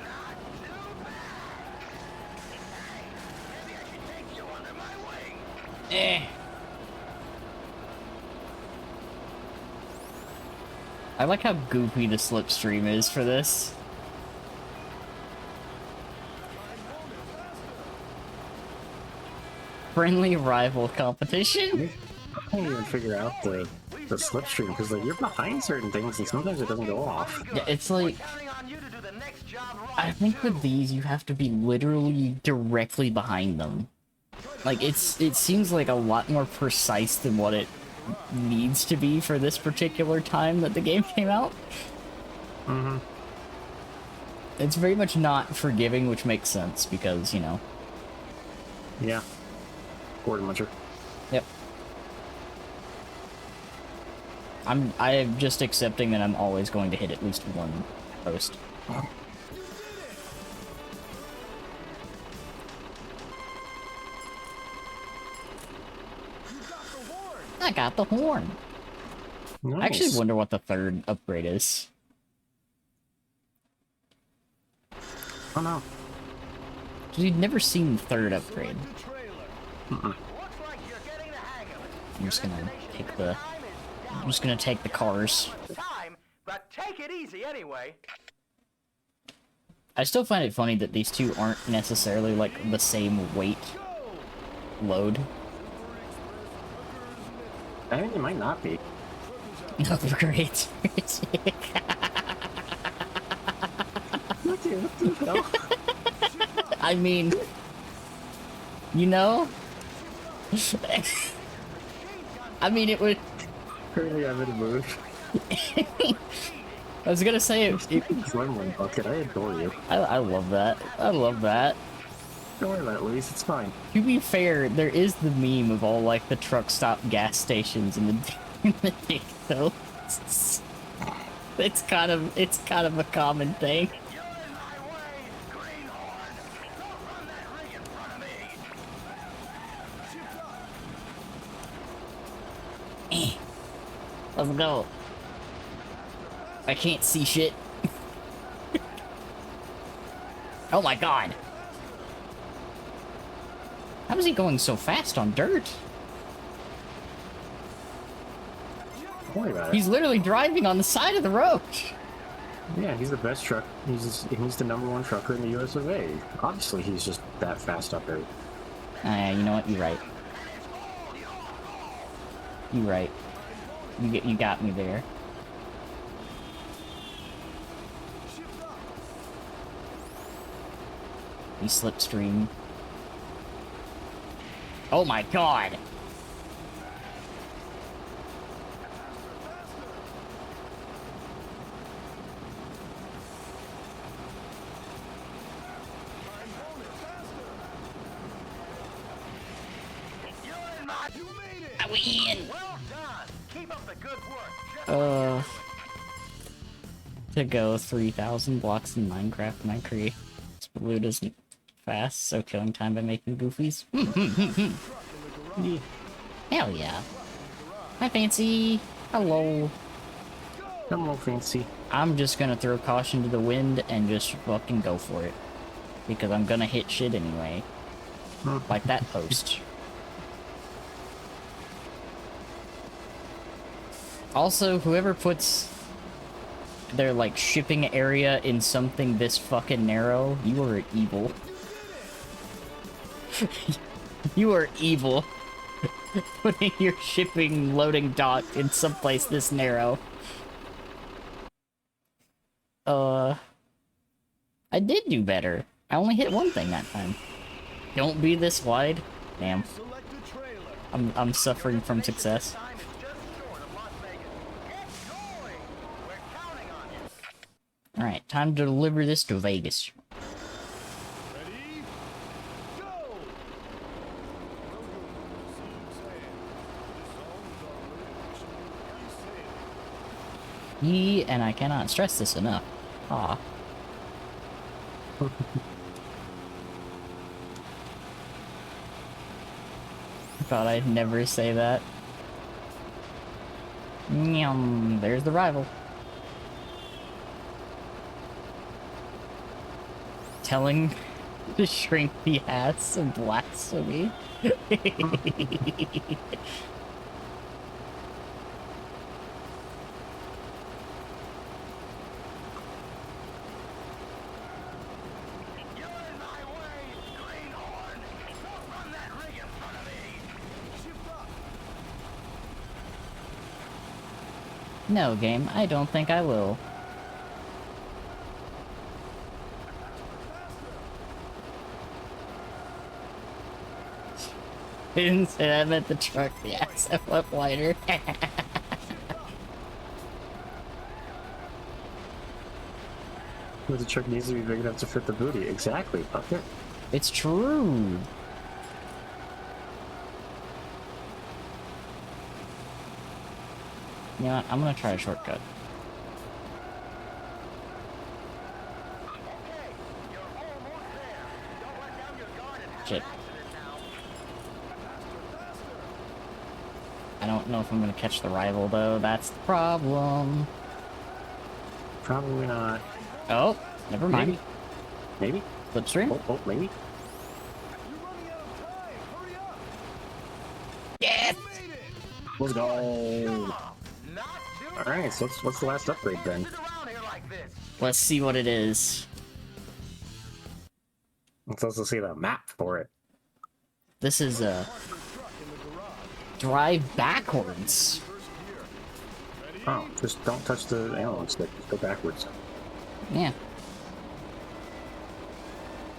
Not too bad. Hey, maybe I should take you under my wing. Eh. I like how goofy the slipstream is for this. Friendly rival competition? I can't even figure out the slipstream because like you're behind certain things and sometimes it doesn't go off. Yeah, it's like, Counting on you to do the next job I right. think with these you have to be literally directly behind them. Like, it seems like a lot more precise than what it needs to be for this particular time that the game came out. Mm-hmm. It's very much not forgiving, which makes sense because, you know. Yeah. Gordon Muncher. Yep. I'm just accepting that I'm always going to hit at least one post. I got the horn. Nice. I actually wonder what the third upgrade is. Oh no. You've never seen the third upgrade. Looks like you're getting the hang of it. I'm just gonna take the. I'm just gonna take the cars. Time, but take it easy anyway. I still find it funny that these two aren't necessarily like the same weight load. I mean, it might not be. Upgrades. What the hell? I mean, you know? I mean, it would. Currently, I'm in a mood. I was gonna say it. Gremlin bucket, I adore you. I love that. I love that. Don't worry about it, Luis. It's fine. To be fair, there is the meme of all like the truck stop gas stations in the in the though. It's kind of a common thing. You're in my way, greenhorn. Don't run that rig in front of me. Let's go. I can't see shit. Oh my god. How is he going so fast on dirt? Don't worry about it. He's literally driving on the side of the road. Yeah, he's the best truck. He's the #1 trucker in the US of A. Obviously, he's just that fast up there. You know what? You're right. You're right. You got me there. He slipstream. Oh my god! You're in my. You made it. I win! Well done. Keep up the good work. To go 3,000 blocks in Minecraft, and I create Spaloot isn't fast, so killing time by making goofies. Yeah. Hell yeah. Hi, Fancy. Hello. I'm all fancy. I'm just gonna throw caution to the wind and just fucking go for it. Because I'm gonna hit shit anyway. Like that post. Also, whoever puts their, like, shipping area in something this fucking narrow, you are evil. You are evil. Putting your shipping loading dock in someplace this narrow. I did do better. I only hit one thing that time. Don't be this wide. Damn. Select a trailer. I'm suffering from success. Time is just short of Las Vegas. Get going. We're counting on you. Alright, time to deliver this to Vegas. Ready? Go! And I cannot stress this enough. Ah. Thought I'd never say that. Nyum, there's the rival. Telling to shrink the ass of blasphemy. You're in my way, greenhorn. Don't run that rig in front of me. Shift up. No, game, I don't think I will. I didn't say that, I meant the truck, the ass went wider. But the truck needs to be big enough to fit the booty. Exactly, Bucket. It's true. You know what? I'm gonna try a shortcut. Okay, you're almost there. Don't let down your guard and have Shit. an accident now. I don't know if I'm gonna catch the rival though. That's the problem. Probably not. Oh, never mind. Maybe. Slipstream. Oh, maybe. You're running out of time. Hurry up. Yes. You made it. Let's go. Not too All right, so what's the last upgrade then? sit around here like this. Let's see what it is. Let's also see the map for it. This is a drive backwards. Oh, just don't touch the analog stick. Just go backwards. Yeah.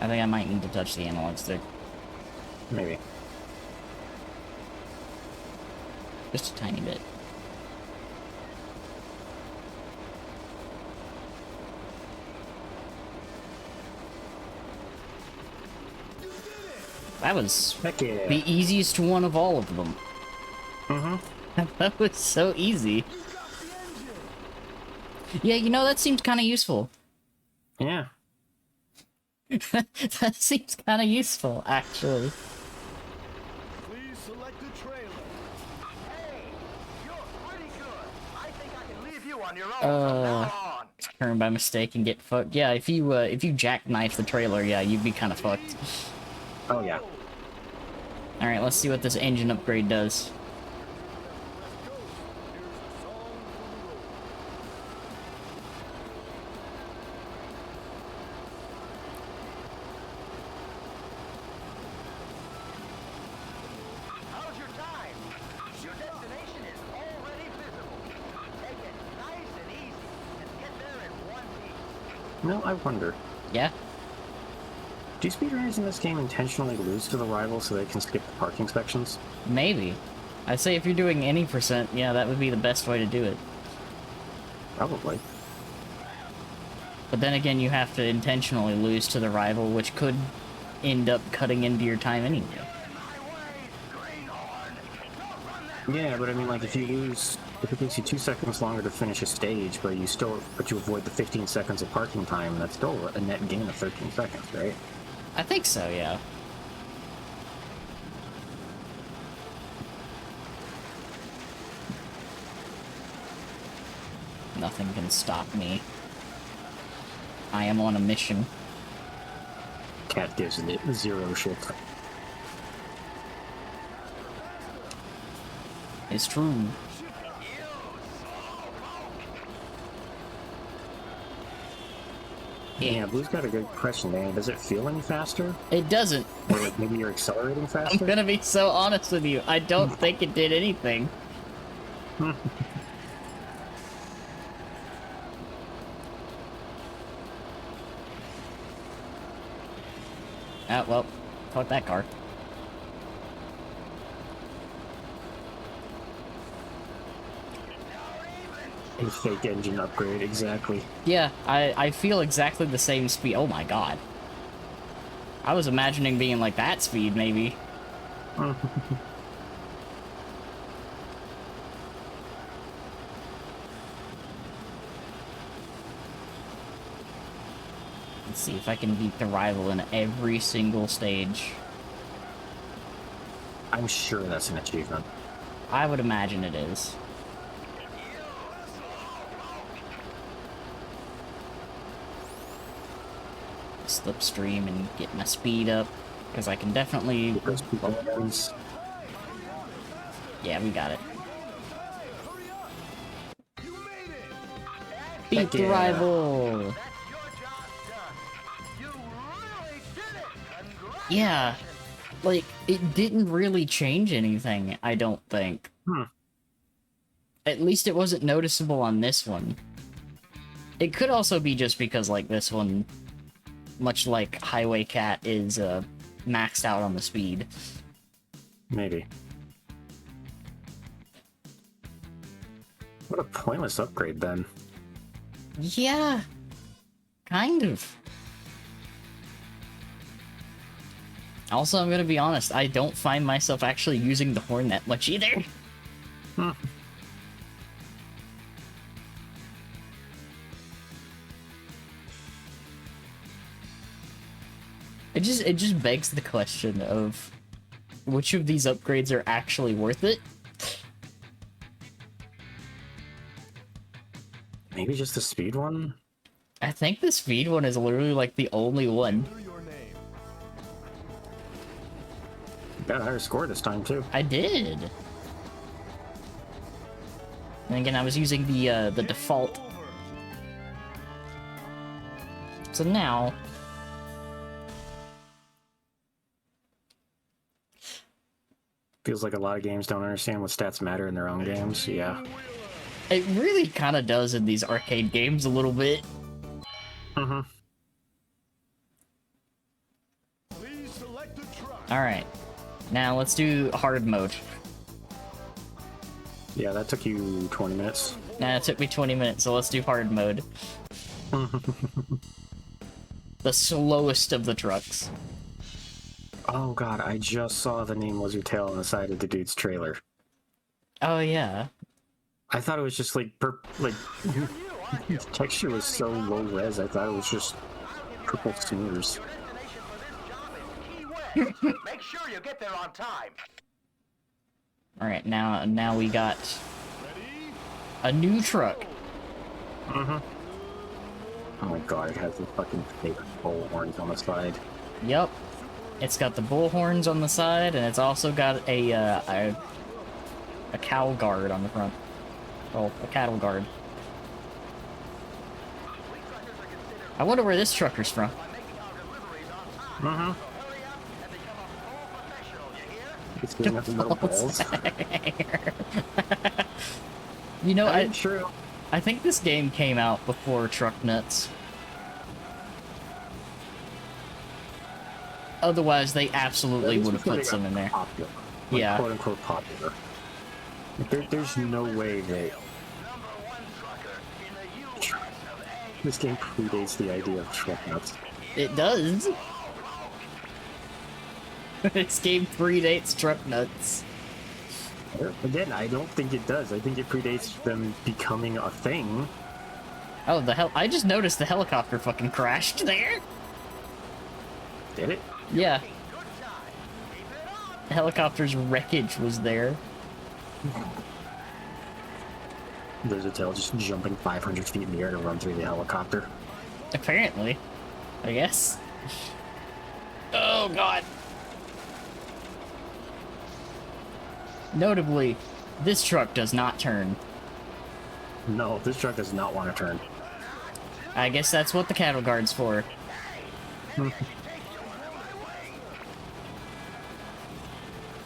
I think I might need to touch the analog stick. Maybe. Just a tiny bit. That was Heck yeah. the easiest one of all of them. Mm-hmm. That was so easy. Yeah, you know, that seems kind of useful. Yeah. That seems kind of useful, actually. Please select a trailer. Hey, you're pretty good. I think I can leave you on your own from now on. Turn by mistake and get fucked. Yeah, if you jackknife the trailer, yeah, you'd be kind of fucked. Oh, yeah. All right, let's see what this engine upgrade does. How's your time? Your destination is already visible. Take it nice and easy and get there in one piece. No, I wonder. Yeah. Do speedrunners in this game intentionally lose to the rival so they can skip the parking sections? Maybe. I'd say if you're doing any percent, yeah, that would be the best way to do it. Probably. But then again, you have to intentionally lose to the rival, which could end up cutting into your time anyway. Yeah, but I mean, like, if it takes you 2 seconds longer to finish a stage, but you avoid the 15 seconds of parking time, that's still a net gain of 13 seconds, right? I think so, yeah. Nothing can stop me. I am on a mission. Cat gives it zero shit. It's true. Yeah, Blue's got a good question, man. Does it feel any faster? It doesn't. Or like maybe you're accelerating I'm faster? gonna be so honest with you. I don't think it did anything. Ah, well, fuck that car. A fake engine upgrade, exactly. Yeah, I feel exactly the same speed. Oh my god. I was imagining being like that speed, maybe. Let's see if I can beat the rival in every single stage. I'm sure that's an achievement. I would imagine it is. Slipstream and get my speed up, because I can definitely... Those people guns. Yeah, we got it. You made it. Beat Heck the yeah. rival! That's your job done. You really did it. Congratulations. Yeah, like, it didn't really change anything, I don't think. At least it wasn't noticeable on this one. It could also be just because, like, this one, much like Highway Cat, is maxed out on the speed. Maybe. What a pointless upgrade, then. Yeah. Kind of. Also, I'm gonna be honest, I don't find myself actually using the horn that much either. Hmm. It just begs the question of which of these upgrades are actually worth it. Maybe just the speed one? I think the speed one is literally like the only one. Enter your name. Got a higher score this time, too. I did. And again, I was using the default. Over. So now, Feels like a lot of games don't understand what stats matter in their own games. Yeah. it really kind of does in these arcade games a little bit. Mm-hmm. Please select a truck. Alright. Now let's do hard mode. Yeah, that took you 20 minutes. Nah, it took me 20 minutes, so let's do hard mode. The slowest of the trucks. Oh god, I just saw the name was Tail on the side of the dude's trailer. Oh yeah. I thought it was just like the texture was so low res, I thought it was just purple smears. Destination for this job is Key West. Make sure you get there on time. Alright, now we got Ready? a new truck. Mm-hmm. Oh my god, it has the fucking fake bull horns on the side. Yup. It's got the bull horns on the side, and it's also got a cow guard on the front. Well, a cattle guard. I wonder where this trucker's from. Mm-hmm. It's getting up the metal balls. You know, That's true. I think this game came out before Truck Nuts. Otherwise, they absolutely would have put some in there. Popular. Like, Yeah. quote unquote popular. There's no way that this game predates the idea of truck nuts. It does. This game predates Truck Nuts. Again, I don't think it does. I think it predates them becoming a thing. Oh, the hell! I just noticed the helicopter fucking crashed there. Did it? Yeah. The helicopter's wreckage was there. There's a tail just jumping 500 feet in the air to run through the helicopter. Apparently. I guess. Oh, God. Notably, this truck does not turn. No, this truck does not want to turn. I guess that's what the cattle guard's for.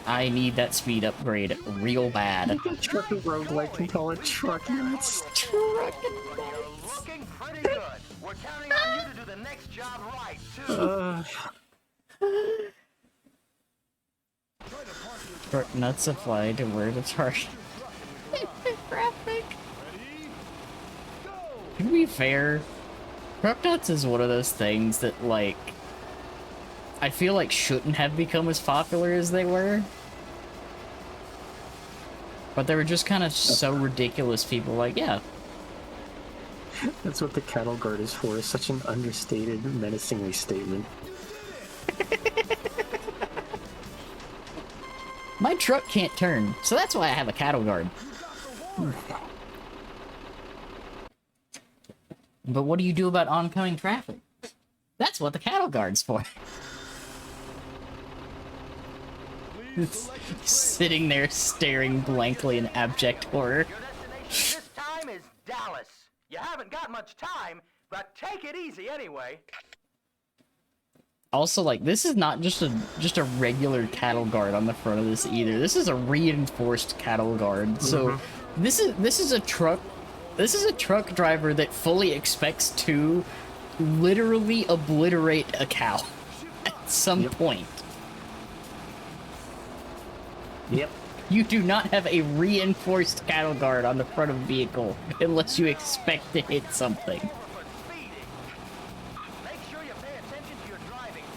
I need that speed upgrade real bad. Truck and roguelike can call it truck nuts. Truck Looking pretty good. We're counting on you to do the next job right, too. Truck nuts apply to where to charge. Graphic. To be fair, Truck Nuts is one of those things that, like, I feel like shouldn't have become as popular as they were. But they were just kind of so ridiculous, people were like, yeah. That's what the cattle guard is for. Such an understated, menacingly statement. My truck can't turn, so that's why I have a cattle guard. But what do you do about oncoming traffic? That's what the cattle guard's for. Sitting there staring blankly in abject horror. Your destination this time is Dallas. You haven't got much time, but take it easy anyway. Also, like, this is not just a regular cattle guard on the front of this either. This is a reinforced cattle guard. So this is a truck driver that fully expects to literally obliterate a cow at some point. Yep. You do not have a reinforced cattle guard on the front of a vehicle unless you expect to hit something.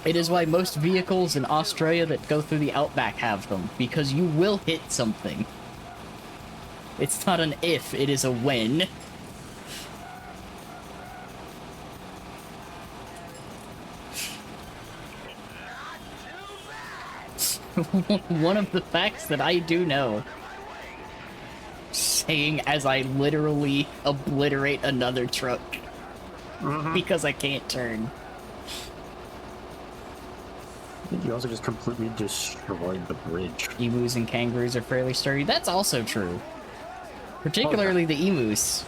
It is why most vehicles in Australia that go through the outback have them, because you will hit something. It's not an if, it is a when. One of the facts that I do know, saying as I literally obliterate another truck because I can't turn. I think you also just completely destroyed the bridge. Emus and kangaroos are fairly sturdy. That's also true. Particularly the emus.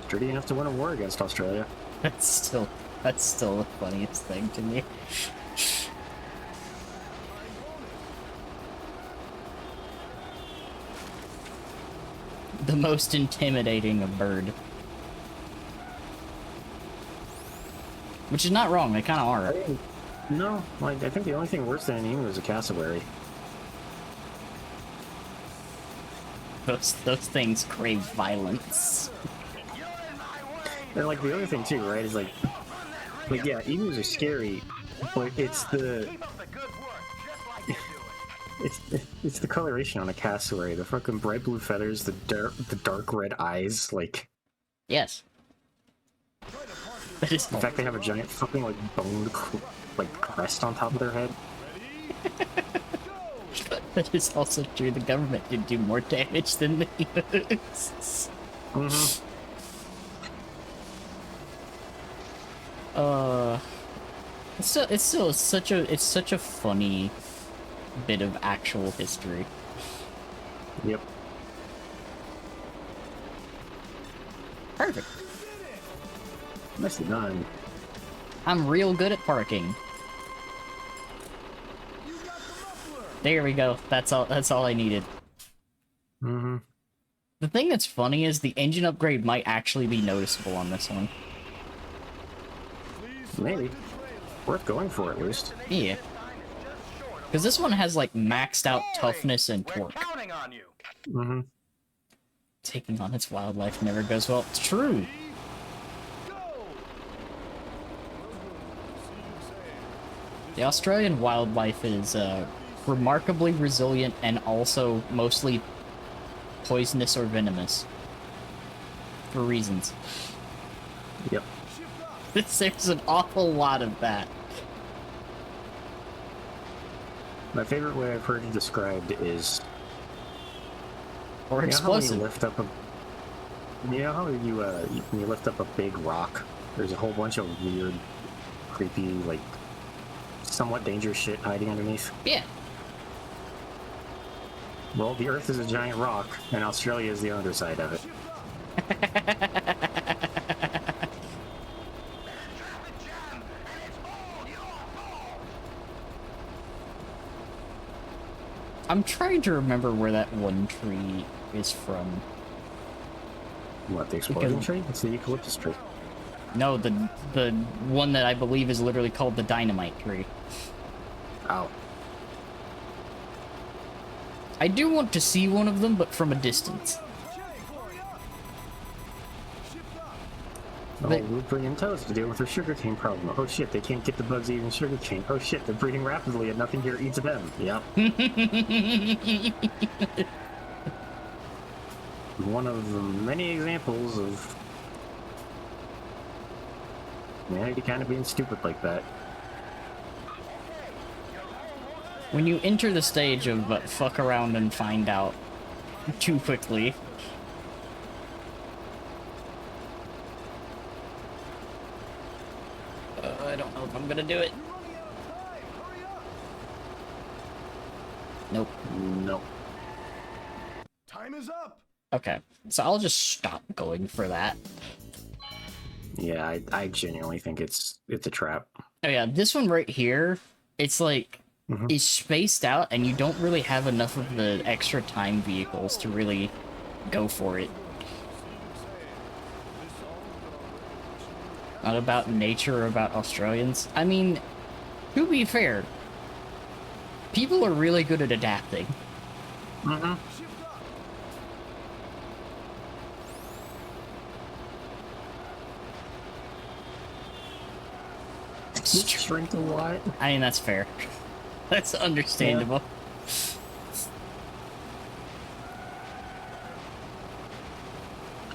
Sturdy enough to win a war against Australia. That's still the funniest thing to me. The most intimidating of bird. Which is not wrong, they kind of are. No, like, I think the only thing worse than an emu is a cassowary. Those things crave violence. And like the other thing too, right, is like yeah, emus are scary, but it's the it's the coloration on a cassowary, the fucking bright blue feathers, the dark red eyes, like. Yes. That is. In fact, they have a giant fucking like boned like crest on top of their head. That is also true. The government did do more damage than the emus. It's still such a funny bit of actual history. Yep. Perfect. Nicely done. I'm real good at parking. There we go. That's all I needed. The thing that's funny is the engine upgrade might actually be noticeable on this one. Maybe. Worth going for at least. Yeah. Because this one has like maxed out toughness and torque. Counting on you. Taking on its wildlife never goes well. It's true. The Australian wildlife is remarkably resilient and also mostly poisonous or venomous. For reasons. Yep. There's an awful lot of that. My favorite way I've heard it described is... Or explosive. You know how you lift up a big rock, there's a whole bunch of weird, creepy, like, somewhat dangerous shit hiding underneath? Yeah. Well, the Earth is a giant rock, and Australia is the underside of it. I'm trying to remember where that one tree is from. What, the explosion tree? It's the eucalyptus tree. No, the one that I believe is literally called the dynamite tree. Oh. I do want to see one of them, but from a distance. Oh, we're bringing toast to deal with their sugarcane problem. Oh shit, they can't get the bugs eating sugarcane. Oh shit, they're breeding rapidly and nothing here eats them. Yep. One of the many examples of humanity kind of being stupid like that. When you enter the stage of fuck around and find out too quickly. I don't know if I'm gonna do it. Nope. Nope. Time is up. Okay, so I'll just stop going for that. Yeah, I genuinely think it's a trap. Oh yeah, this one right here, it's like, is spaced out and you don't really have enough of the extra time vehicles to really go for it. Not about nature or about Australians. I mean, to be fair, people are really good at adapting. Strength of what? I mean, that's fair. That's understandable.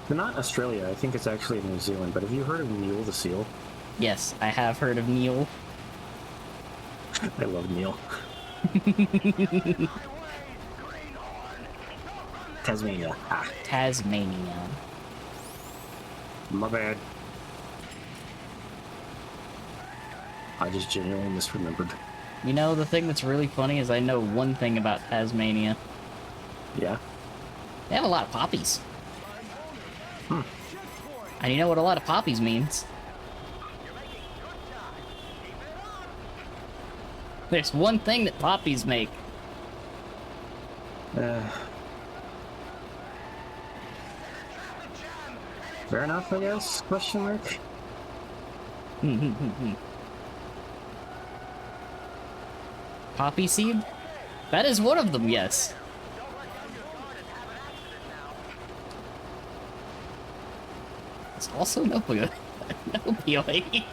They're not Australia. I think it's actually New Zealand. But have you heard of Neil the seal? Yes, I have heard of Neil. I love Neil. Tasmania. Ah, Tasmania. my bad. I just genuinely misremembered. You know, the thing that's really funny is I know one thing about Tasmania. Yeah. They have a lot of poppies. Hmm. And you know what a lot of poppies means? There's one thing that poppies make. Fair enough, I guess? Question mark? Poppy seed? That is one of them, yes. It's also an opioid. An opioid.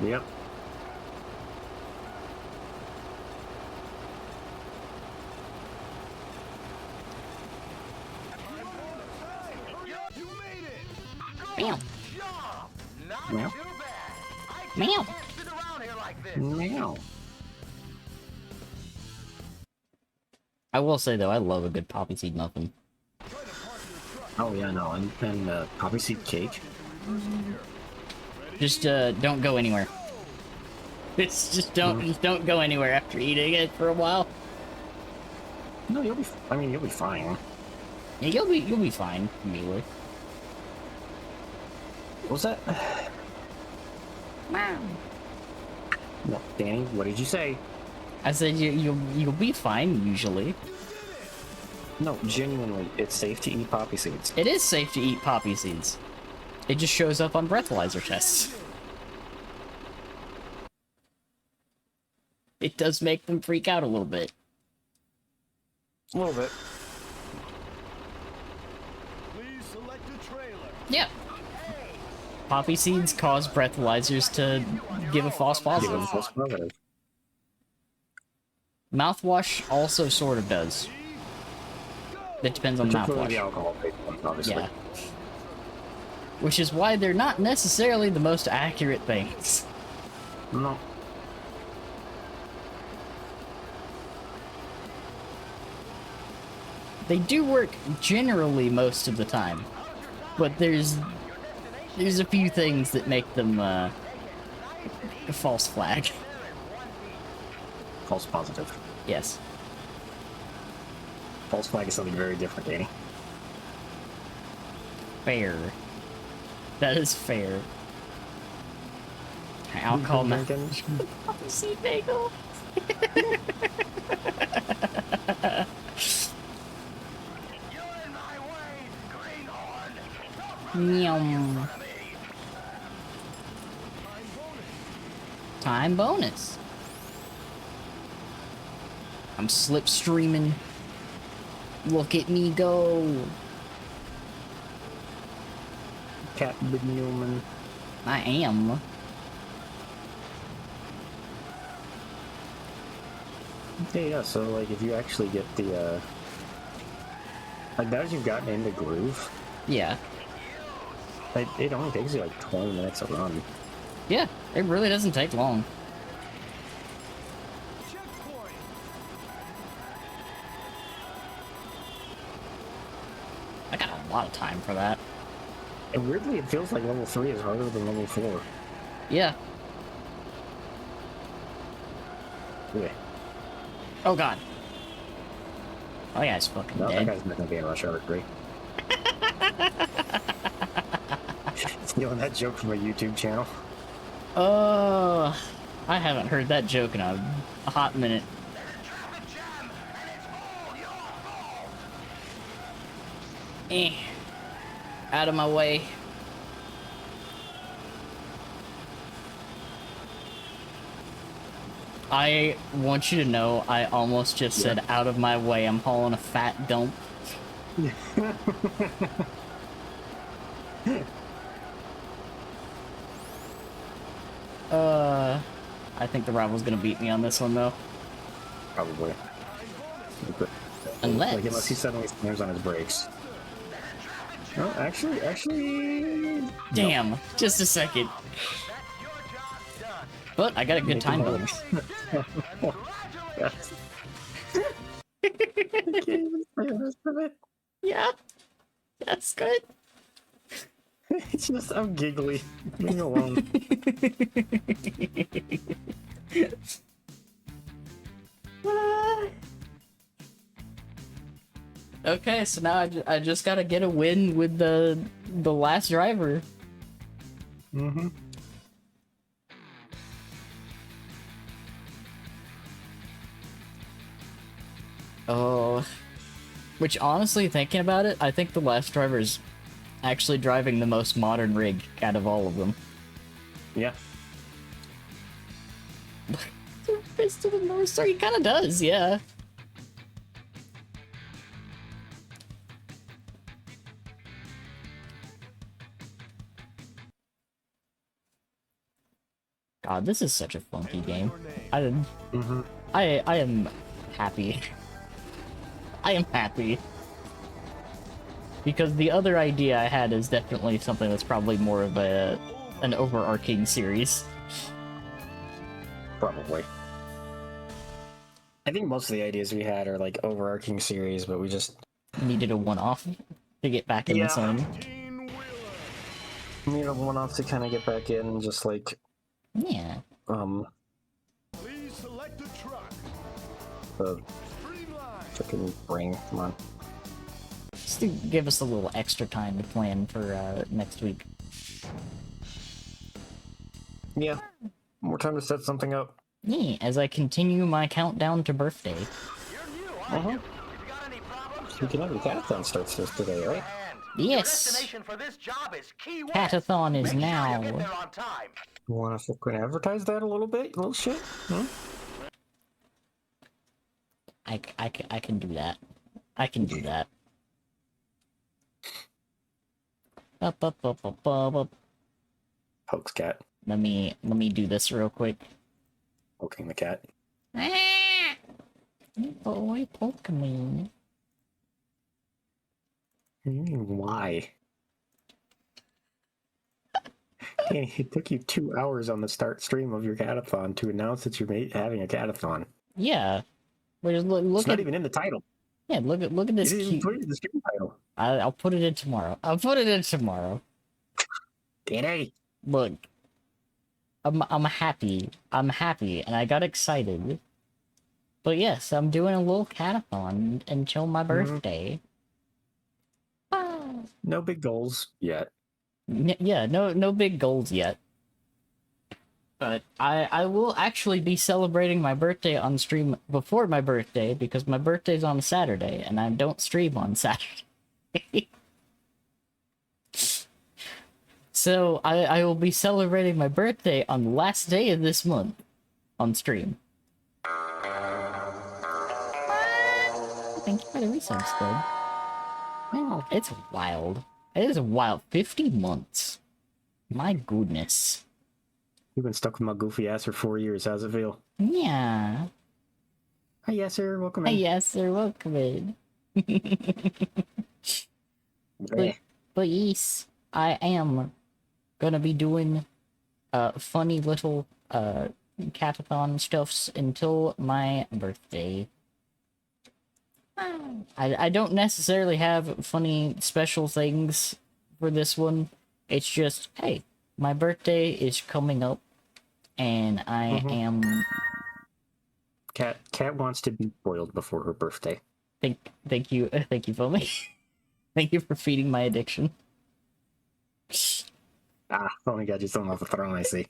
Yep. You made it! Meow. Job! Not Meow. too bad. I Meow. can't sit around here like this. Meow. I will say though, I love a good poppy seed muffin. Oh yeah, no, and poppy seed cake. Just don't go anywhere. It's just don't go anywhere after eating it for a while. No, you'll be. I mean, you'll be fine. Yeah, you'll be fine, Mila. What was that? No, Danny, what did you say? I said you'll be fine usually. No, genuinely, it's safe to eat poppy seeds. It is safe to eat poppy seeds. It just shows up on breathalyzer tests. It does make them freak out a little bit. A little bit. Please select a trailer. Yeah. Poppy seeds cause breathalyzers to give a false positive. False positive. Mouthwash also sort of does. It depends on the Particularly the mouthwash. alcohol, obviously. Yeah. Which is why they're not necessarily the most accurate things. No. They do work generally most of the time, but there's a few things that make them a false flag. False positive. Yes. False flag is something very different, Danny. Fair. That is fair. I'll call my seed bagel. Yum. Time bonus. I'm slipstreaming. Look at me go. Captain Newman. I am. Yeah, so like if you actually get the like now that you've gotten into groove, Yeah. it only takes you like 20 minutes to run. Yeah, it really doesn't take long. Checkpoint. I got a lot of time for that. And weirdly, it feels like level 3 is harder than level 4. Yeah. Yeah. Oh god. Oh yeah, it's fucking No, that dead. guy's not gonna be in Rush Hour 3. Stealing that joke from a YouTube channel. I haven't heard that joke in a hot minute. Eh. Out of my way. I want you to know I almost just said out of my way. I'm hauling a fat dump. think the rival's gonna beat me on this one though. Probably. Unless... Like, unless he suddenly slams on his brakes. No, actually... Damn, just a second. But I got a good time bonus. Yes. I can't even say the rest of it. Yeah, that's good. It's just, I'm giggly. Leave me alone. Okay, so now I just gotta get a win with the last driver. Mm-hmm. Oh, which honestly, thinking about it, I think the last driver is actually driving the most modern rig out of all of them. Yeah. Fist of the North Star, he kind of does, yeah. God, this is such a funky game. I am happy. I am happy. Because the other idea I had is definitely something that's probably more of an overarching series. Probably. I think most of the ideas we had are like overarching series, but we just Needed a one-off to get back in the swing. need a one-off to kind of get back in, just like Yeah. Please select a truck. the Streamline. freaking ring. Come on. Just to give us a little extra time to plan for next week. Yeah. More time to set something up. Yeah, as I continue my countdown to birthday. You're new, aren't you? If you got any problems, Speaking of, the Catathon starts this today, right? Yes! destination for this job is Key West. Catathon is Make sure now. you get there on time. You want to fucking advertise that a little bit? A little shit? Hmm? I can do that. I can do that. Up. Hoax cat. Let me do this real quick. Poking the cat. Boy, poke me. Why? Hey, it took you 2 hours on the start stream of your catathon to announce that you're having a catathon. Yeah. Wait, look It's not at even in the title. yeah. Look at You this didn't even cute. put it in the stream title. I'll put it in tomorrow. I'll put it in tomorrow. Danny! Look, I'm happy. I'm happy, and I got excited. But yes, I'm doing a little catathon until my birthday. Ah. No big goals yet. Yeah, no big goals yet. But I will actually be celebrating my birthday on stream before my birthday because my birthday's on Saturday and I don't stream on Saturday. So I will be celebrating my birthday on the last day of this month on stream. Thank you for the resubs, Squid. Wow, it's wild. It is wild. 50 months. My goodness. You've been stuck with my goofy ass for 4 years. How's it feel? Yeah. Hi, yes, sir. Welcome in. Yes, sir. Welcome in. Bleh. But yes, I am gonna be doing funny little catathon stuffs until my birthday. I don't necessarily have funny special things for this one. It's just, hey, my birthday is coming up, and I am... Cat wants to be boiled before her birthday. Thank you, Foamy. Thank you for feeding my addiction. Oh my god, you're throwing off the throne, I see.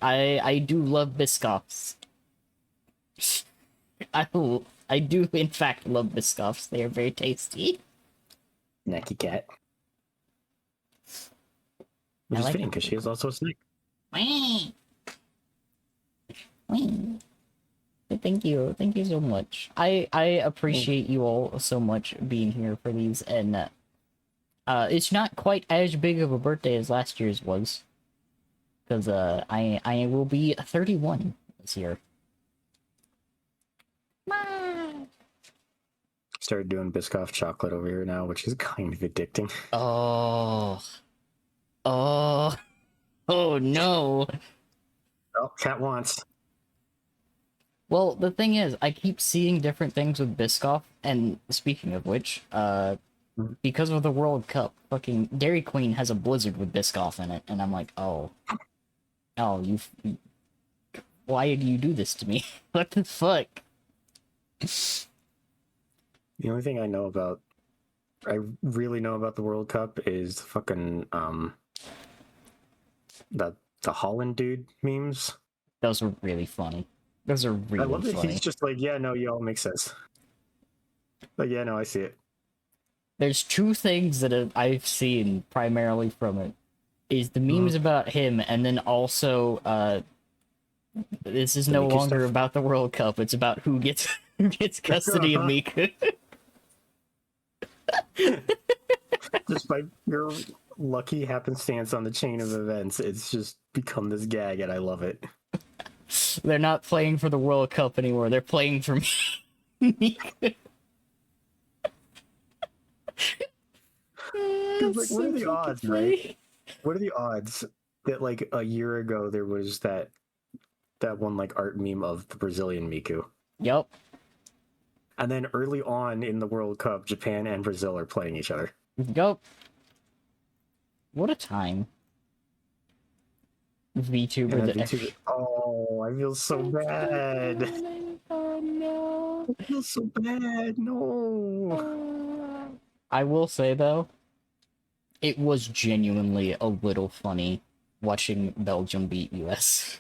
I do love Biscoffs. I do in fact love Biscoffs. They are very tasty. Snacky cat. Which I is like fitting them. because she is also a snake. Wee. Thank you so much. I appreciate you all so much being here for these, and it's not quite as big of a birthday as last year's was. because I will be 31 this year. Started doing Biscoff chocolate over here now, which is kind of addicting. Oh, oh, oh no. Oh, cat wants. Well, the thing is, I keep seeing different things with Biscoff, and speaking of which, because of the World Cup, fucking Dairy Queen has a blizzard with Biscoff in it, and I'm like, oh, why did you do this to me? What the fuck? The only thing I really know about the World Cup is fucking the Holland dude memes. Those were really funny. Those are really I love that funny. he's just like, yeah, no, y'all make sense. Like, yeah, no, I see it. There's two things that I've seen primarily from it. Is the memes about him, and then also, this is The no Miku longer stuff? about the World Cup. It's about who gets custody of Miku. Despite your lucky happenstance on the chain of events, it's just become this gag, and I love it. They're not playing for the World Cup anymore. They're playing for Miku. Like, what are the odds, right? What are the odds that like a year ago there was that one like art meme of the Brazilian Miku, Yep. and then early on in the World Cup, Japan and Brazil are playing each other. Yep. What a time. VTuber And the then VTuber, oh, I feel so bad. Oh no. I feel so bad. No. I will say though, it was genuinely a little funny watching Belgium beat US.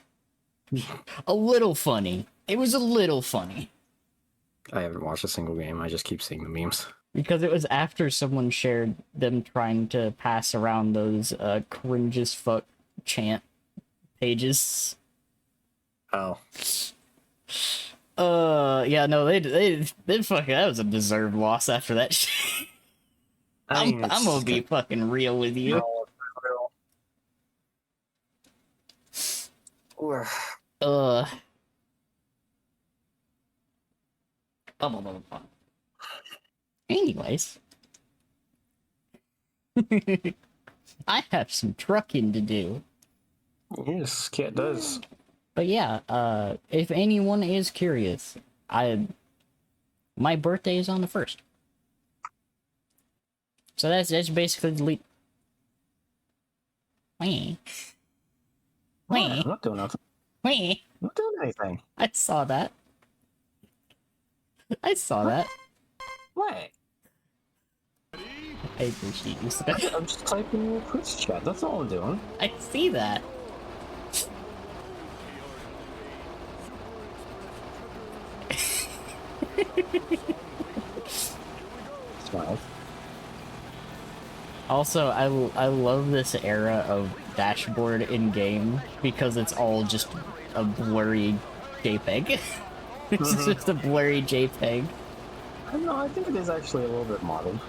A little funny. It was a little funny. I haven't watched a single game. I just keep seeing the memes. Because it was after someone shared them trying to pass around those cringe as fuck chant pages. Oh. Yeah, no, they fucking, that was a deserved loss after that shit. I mean, I'm gonna be fucking real with you. No, real. Uh. Anyways. I have some trucking to do. Yes, cat does. But yeah, if anyone is curious, my birthday is on the 1st. So that's basically the lead. Wait. I'm not doing nothing. Wait. I'm not doing anything. I saw that. I saw that. What? I appreciate you, sir. I'm just typing in your Twitch chat. That's all I'm doing. I see that. Smile. Also, I love this era of dashboard in game because it's all just a blurry JPEG. It's just a blurry JPEG. I don't know. I think it is actually a little bit modeled.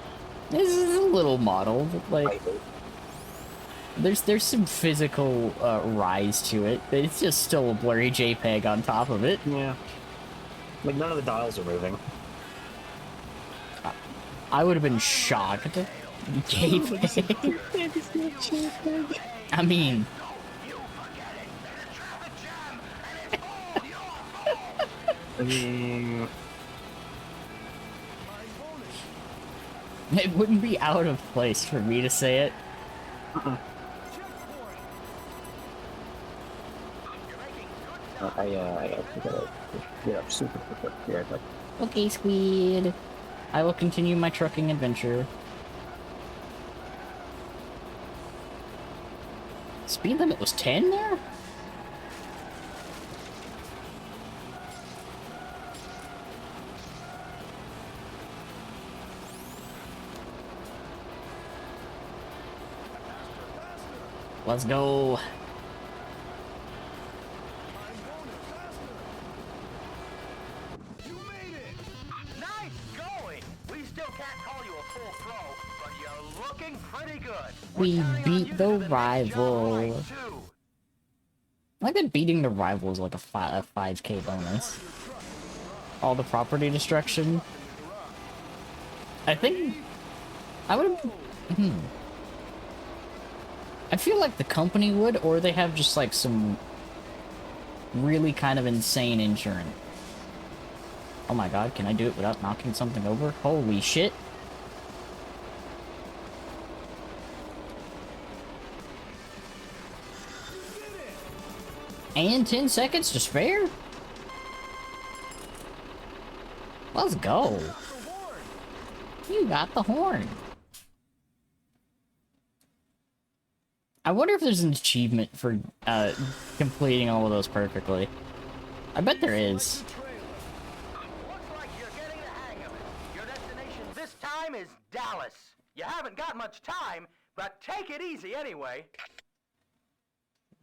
This is a little modeled, like I there's some physical rise to it, but it's just still a blurry JPEG on top of it. Yeah. Like none of the dials are moving. I would have been shocked. JPEG. I mean, I mean, it wouldn't be out of place for me to say it. I actually gotta get up super quick here. But Okay, Squid. I will continue my trucking adventure. Speed limit was 10 there? Let's go. You made it! Nice going! We still can't call you a full pro, but you're looking pretty good. We We're counting on beat you the to do next job rival. right, too. Like that beating the rival is like a 5K bonus. All the property destruction. I think I would. I feel like the company would, or they have just like some really kind of insane insurance. Oh my god, can I do it without knocking something over? Holy shit. And 10 seconds to spare? Let's go. You got the horn. I wonder if there's an achievement for completing all of those perfectly. I bet there is. Looks like you're getting the hang of it. Your destination this time is Dallas. You haven't got much time, but take it easy anyway.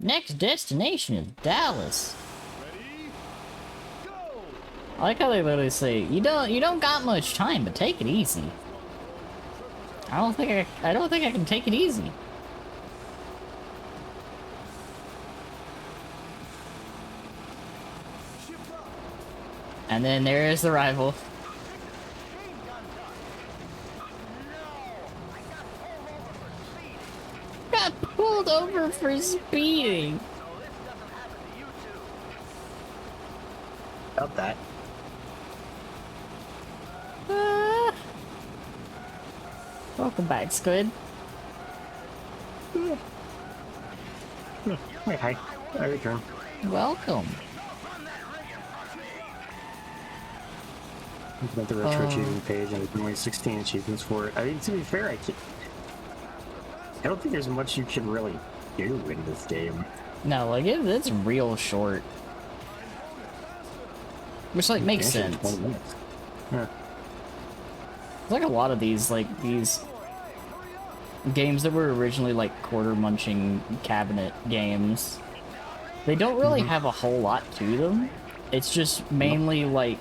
Next destination is Dallas. Ready? Go! I like how they literally say, you don't got much time, but take it easy. I don't think I can take it easy. Ship up! And then there is the rival. Machine gun done. No, I got pulled over for speeding. Got pulled over for speeding. So this doesn't happen to you two. About that. Welcome back, Squid. Wait, hi. I return. Welcome. Looking at the retro achievement page, and there's only 16 achievements for it. I mean, to be fair, I don't think there's much you can really do in this game. No, like it's real short. Which like makes Actually, sense. 20 minutes. Yeah. It's like a lot of these games that were originally like quarter munching cabinet games. They don't really have a whole lot to them. It's just mainly like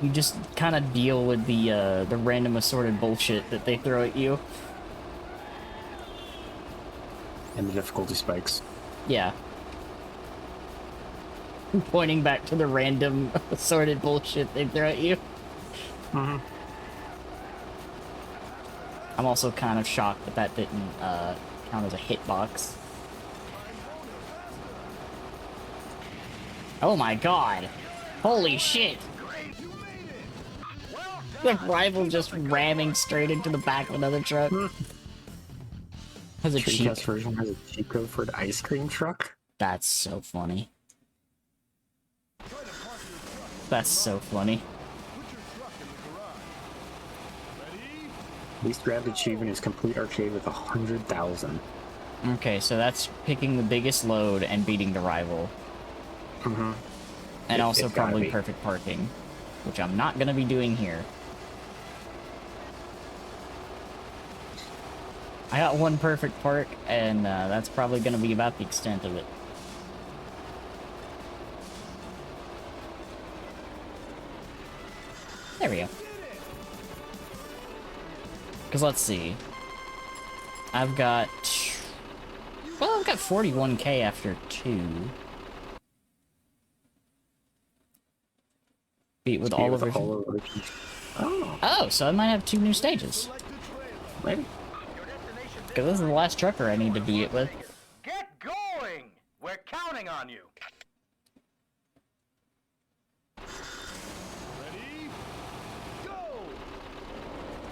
you just kind of deal with the random assorted bullshit that they throw at you. And the difficulty spikes. Yeah. Pointing back to the random assorted bullshit they throw at you. Mm-hmm. I'm also kind of shocked that that didn't count as a hitbox. Oh my god! Holy shit! The rival just ramming straight into the back of another truck. Has a cheat. Dreamcast version has a cheat code for an ice cream truck. That's so funny. That's so funny. Least grabbed achievement is complete arcade with 100,000. Okay, so that's picking the biggest load and beating the rival. Mm-hmm. And also It's gotta probably be. perfect parking. Which I'm not gonna be doing here. I got one perfect park, and that's probably gonna be about the extent of it. There we go. Because let's see. I've got 41k after 2. Beat with all of it. Oh, so I might have 2 new stages. Maybe. Your destination Because this is the last trucker I need to beat it with. Get going! We're counting on you. Ready? Go!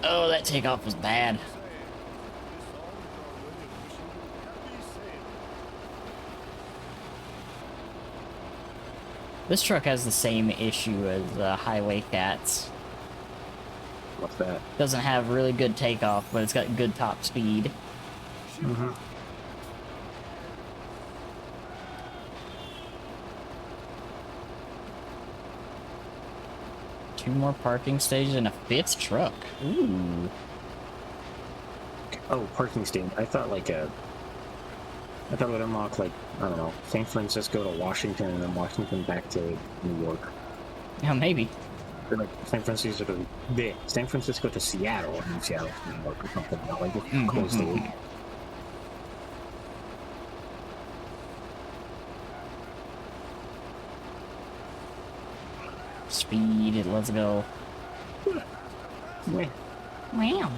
Oh, that takeoff was bad. This truck has the same issue as Highway Cats. What's that? Doesn't have really good takeoff, but it's got good top speed. Mm-hmm. Two more parking stages and a 5th truck. Ooh. Oh, parking stand. I thought it would unlock, like, I don't know, San Francisco to Washington and then Washington back to New York. Yeah, maybe. Or like San Francisco to Seattle and then Seattle to New York or something. Not like just close to it. Speed, let's go. Meh. Wow.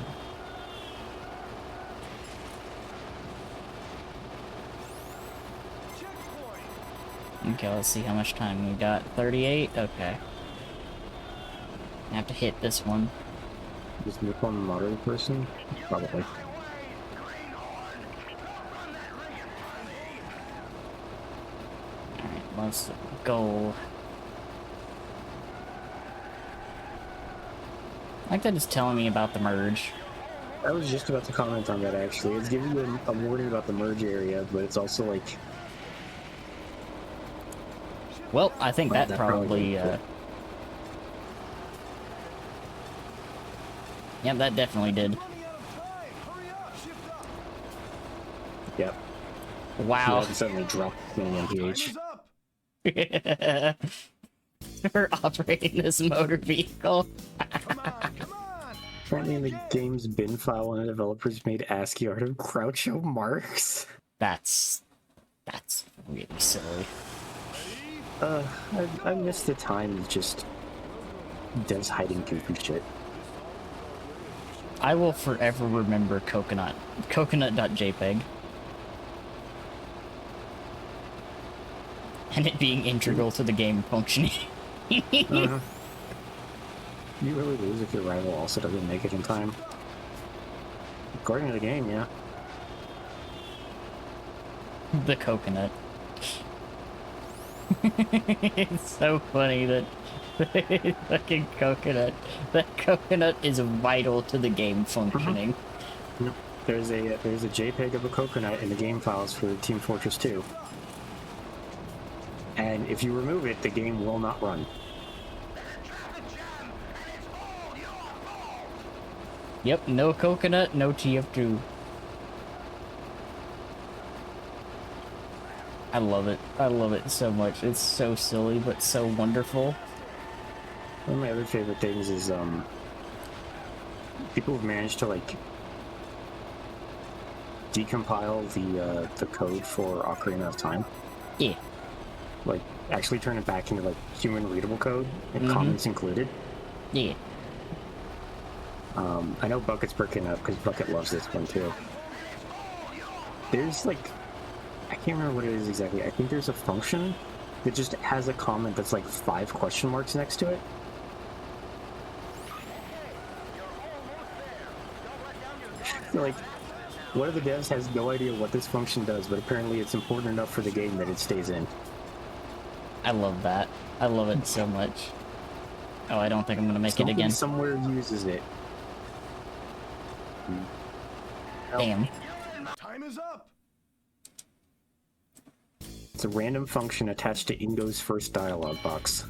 Checkpoint. Okay, let's see how much time we got. 38? Okay. I have to hit this one. Just look on moderate person? Probably. Alright, let's go. I like that it's telling me about the merge. I was just about to comment on that actually. It's giving you a warning about the merge area, but it's also like... Well, I think Well, that that probably, probably- yeah, that definitely did. Running out of time. Hurry up. Shift up. Yep. Wow. Yeah, suddenly dropped the Time MPH. is up. For operating this motor vehicle. Come on. Come on. Apparently in the game's bin file, one of the developers made ASCII art of Groucho Marx. That's really silly. I miss the time of just devs hiding goofy shit. I will forever remember coconut.jpg. And it being integral to the game functioning. You really lose if your rival also doesn't make it in time. According to the game, yeah. The coconut. It's so funny that fucking coconut. That coconut is vital to the game functioning. Yep. There's a JPEG of a coconut in the game files for Team Fortress 2. And if you remove it, the game will not run. Yep, no coconut, no TF2. I love it. I love it so much. It's so silly, but so wonderful. One of my other favorite things is people have managed to like decompile the code for Ocarina of Time. Yeah. Like actually turn it back into like human readable code and comments included. Yeah. I know Bucket's perking up because Bucket loves this one too. There's like, I can't remember what it is exactly. I think there's a function that just has a comment that's like 5 question marks next to it. Like, one of the devs has no idea what this function does, but apparently it's important enough for the game that it stays in. I love that. I love it so much. Oh, I don't think I'm gonna make Something it again. somewhere uses it. Damn. Time is up. It's a random function attached to Ingo's first dialogue box.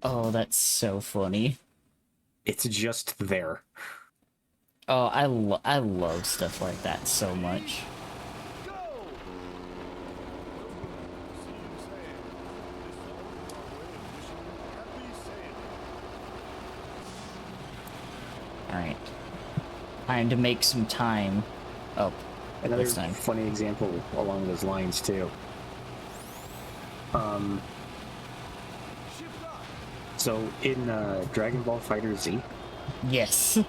Oh, that's so funny. It's just there. Oh, I love stuff like that so much. Go. Alright. Time to make some time. Oh, Another this time. funny example along those lines too. Shift up. So in Dragon Ball Fighter Z, Yes.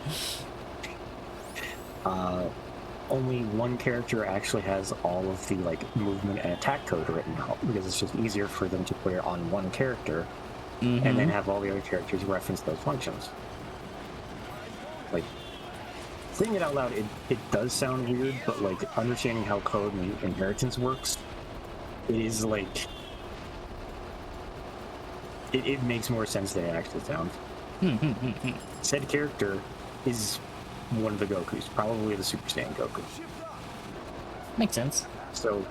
only one character actually has all of the like movement and attack code written out because it's just easier for them to put it on one character and then have all the other characters reference those functions. Like, saying it out loud, it does sound weird, but like understanding how code and inheritance works, it is like it makes more sense than it actually sounds. Said character is one of the Gokus, probably the Super Saiyan Goku. Makes sense. So,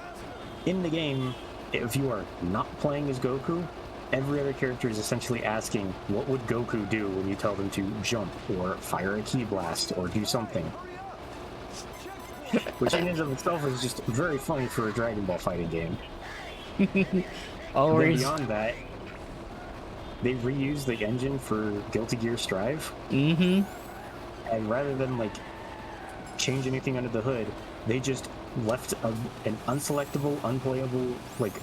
in the game, if you are not playing as Goku, every other character is essentially asking, what would Goku do when you tell them to jump, or fire a ki blast, or do something? Which in and of itself is just very funny for a Dragon Ball fighting game. Then Always. beyond that, they reused the engine for Guilty Gear Strive, and rather than like change anything under the hood, they just left an unselectable, unplayable, like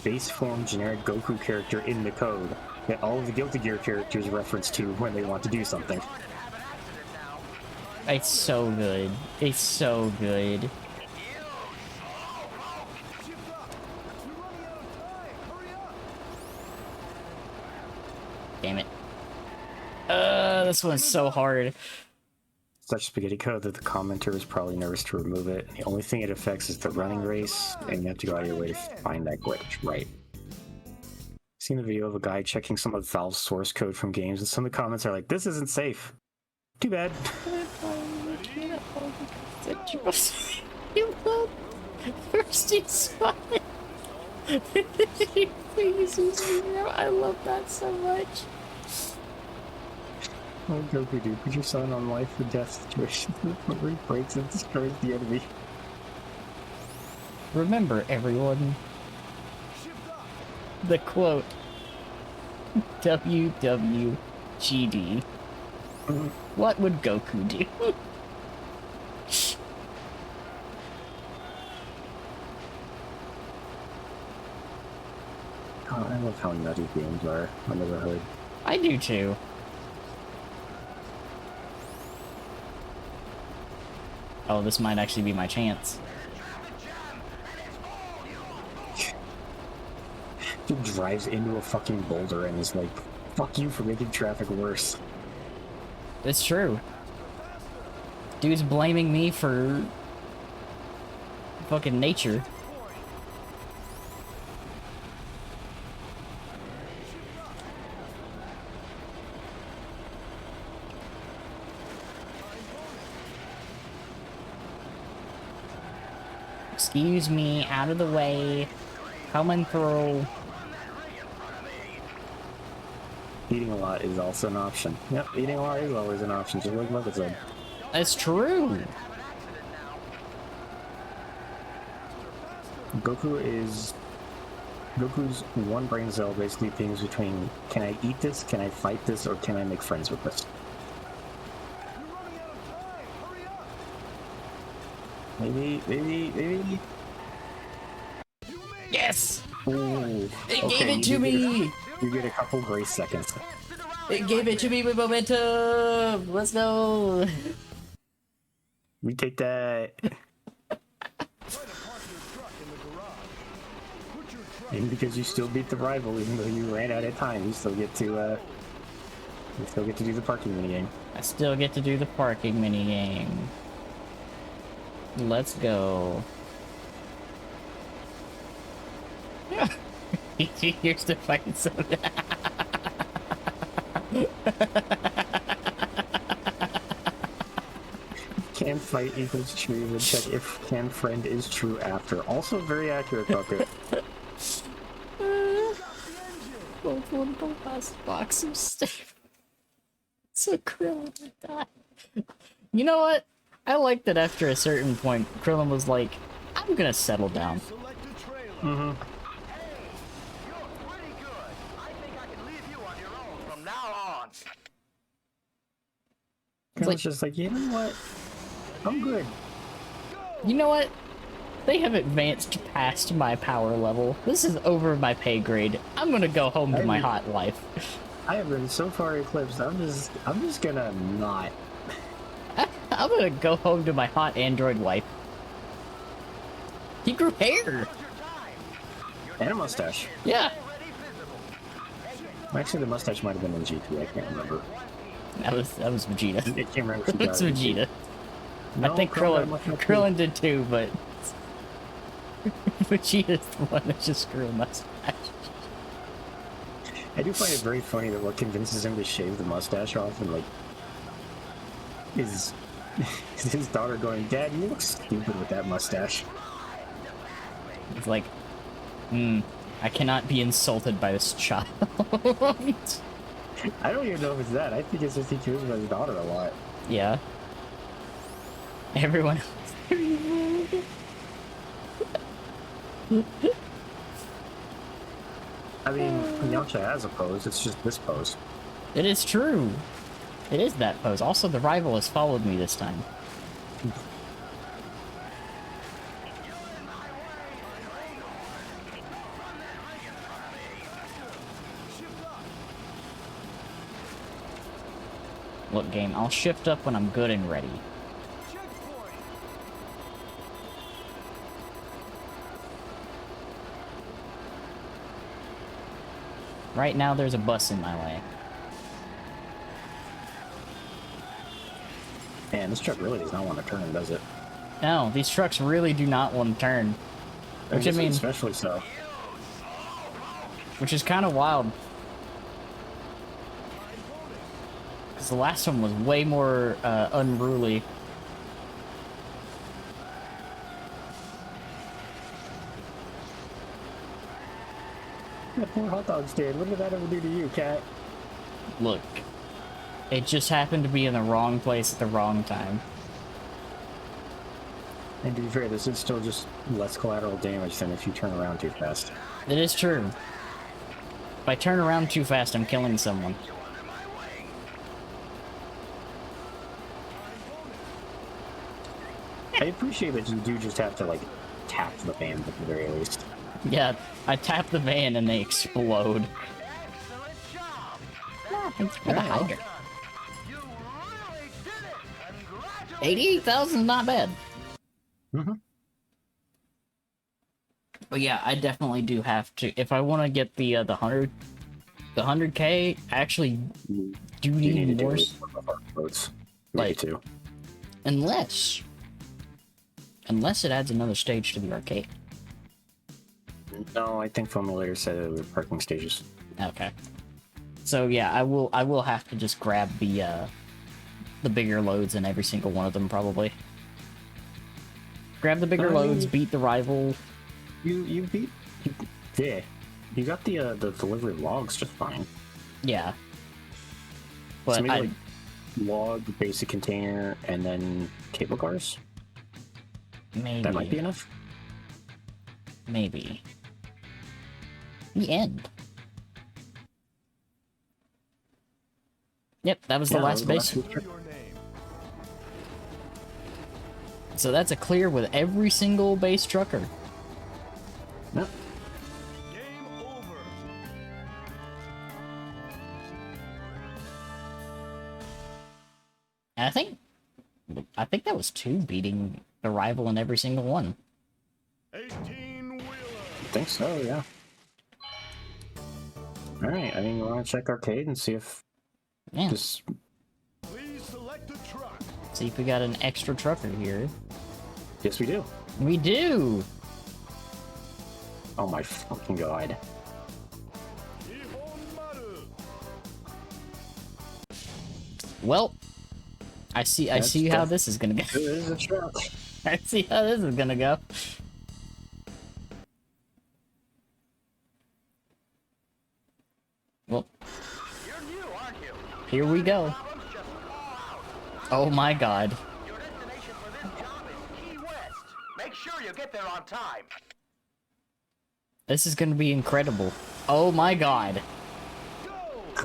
base form generic Goku character in the code that all of the Guilty Gear characters reference to when they want to do something. It's so good. It's so good. Shift up. We're running out of time. Hurry up. Damn it. This one's so hard. Such spaghetti code that the commenter is probably nervous to remove it. And the only thing it affects is the running race, and you have to go out of your way to find that glitch. Right. Seen a video of a guy checking some of Valve's source code from games, and some of the comments are like, "This isn't safe." Too bad. You will first spot. Please use me. I love that so much. Oh, Goku, dude, put your son on life or death situation where he breaks and destroys the enemy. Remember, everyone, Shift up. the quote WWGD. What would Goku do? Oh, I love how nutty games are under the hood. I do too. Oh, this might actually be my chance. He drives into a fucking boulder and is like, "Fuck you for making traffic worse." It's true. Dude's blaming me for fucking nature. Excuse me, out of the way. Coming through. Eating a lot is also an option. Yep, eating a lot is always an option, just like Muppet said. That's true. Goku's one brain cell basically pings between, can I eat this, can I fight this, or can I make friends with this? You're running out of time. Hurry up. Maybe. You made Yes! Ooh. It Okay, gave it to you me! You get a couple grace seconds. It gave it to me with momentum! Let's go! We take that. Try to park your truck in the garage. Put your truck. And because you still beat the rival, even though you ran out of time, you still get to do the parking minigame. I still get to do the parking minigame. Let's go. Here's the fight zone. Can fight equals true, then check if can friend is true after. Also very accurate, Bucket. Both one the last box of stuff. So Krillin would die. You know what? I like that after a certain point, Krillin was like, I'm gonna settle down. Select a trailer. Mm-hmm. Hey, you're pretty good. I think I can leave you on your own from now on. It's like- just like, you know what? I'm good. You know what? They have advanced past my power level. This is over my pay grade. I'm gonna go home to my hot life. I have been so far eclipsed. I'm just gonna not. I'm gonna go home to my hot android wife. He grew hair! And a mustache. Yeah, Actually, the mustache might have been in GT. I can't remember. that was Vegeta. It came around. It's Vegeta. No, I think Krillin had mustache too. Krillin did too, but Vegeta's the one that just grew a mustache. I do find it very funny that what convinces him to shave the mustache off and like is his daughter going, "Dad, you look stupid with that mustache." It's like, I cannot be insulted by this child. I don't even know if it's that. I think it's just he cares about his daughter a lot. Yeah. Everyone else. I mean, Yamcha has a pose. It's just this pose. It is true. It is that pose. Also, the rival has followed me this time. Look, game, I'll shift up when I'm good and ready. Checkpoint. Right now, there's a bus in my way. Man, this truck really does not want to turn, does it? No, these trucks really do not want to turn. Which, I mean, especially so. which is kind of wild. Because the last one was way more unruly. That poor hot dog stand. What did that ever do to you, cat? Look, it just happened to be in the wrong place at the wrong time. And to be fair, this is still just less collateral damage than if you turn around too fast. It is true. If I turn around too fast, I'm killing someone. I appreciate that you do just have to, like, tap the van at the very least. Yeah, I tap the van and they explode. Excellent job. Ah, thanks for the Yeah. hydrant. You really did it. Congratulations. 88,000 is not bad. Mm-hmm. But yeah, I definitely do have to. If I want to get the 100K, I actually You do need to need do more. it with our boats. Like- too. Unless it adds another stage to the arcade. No, I think Formulator said it were parking stages. Okay. So yeah, I will have to just grab the bigger loads in every single one of them probably. Grab the bigger loads, beat the rival. You beat. Yeah. You got the delivery logs just fine. Yeah. So But maybe I like log, basic container, and then cable cars. maybe That might be enough. maybe. The end. Yep, that was the Yeah, that last was the base. last Enter your name. So that's a clear with every single base trucker. Yep. Game over. And I think that was 2 beating the rival in every single one. 18-wheeler. I think so, yeah. Alright, I mean, we want to check arcade and see if Yeah. this. Please select a truck. See if we got an extra trucker here. Yes, we do. We do! Oh my fucking god. Ihonmaru. Well, I see That's how def- this is gonna go. It is a truck. I see how this is gonna go. Well, You're new, aren't you? here we go. Problems just fall out. Oh my god. Your destination for this job is Key West. Make sure you get there on time. This is gonna be incredible. Oh my god.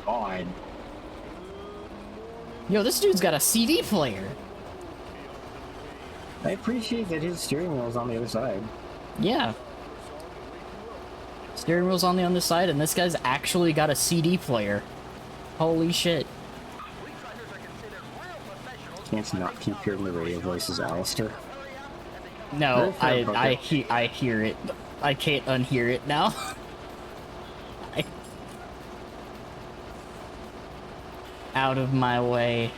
God. Yo, this dude's got a CD player. I appreciate that his steering wheel is on the other side. Yeah. Steering wheel's on the other side, and this guy's actually got a CD player. Holy shit. We truckers are considered real professionals. Can't not keep hearing the radio voices, Alistair. No, Very fair, I hear it. I can't unhear it now. Out of my way.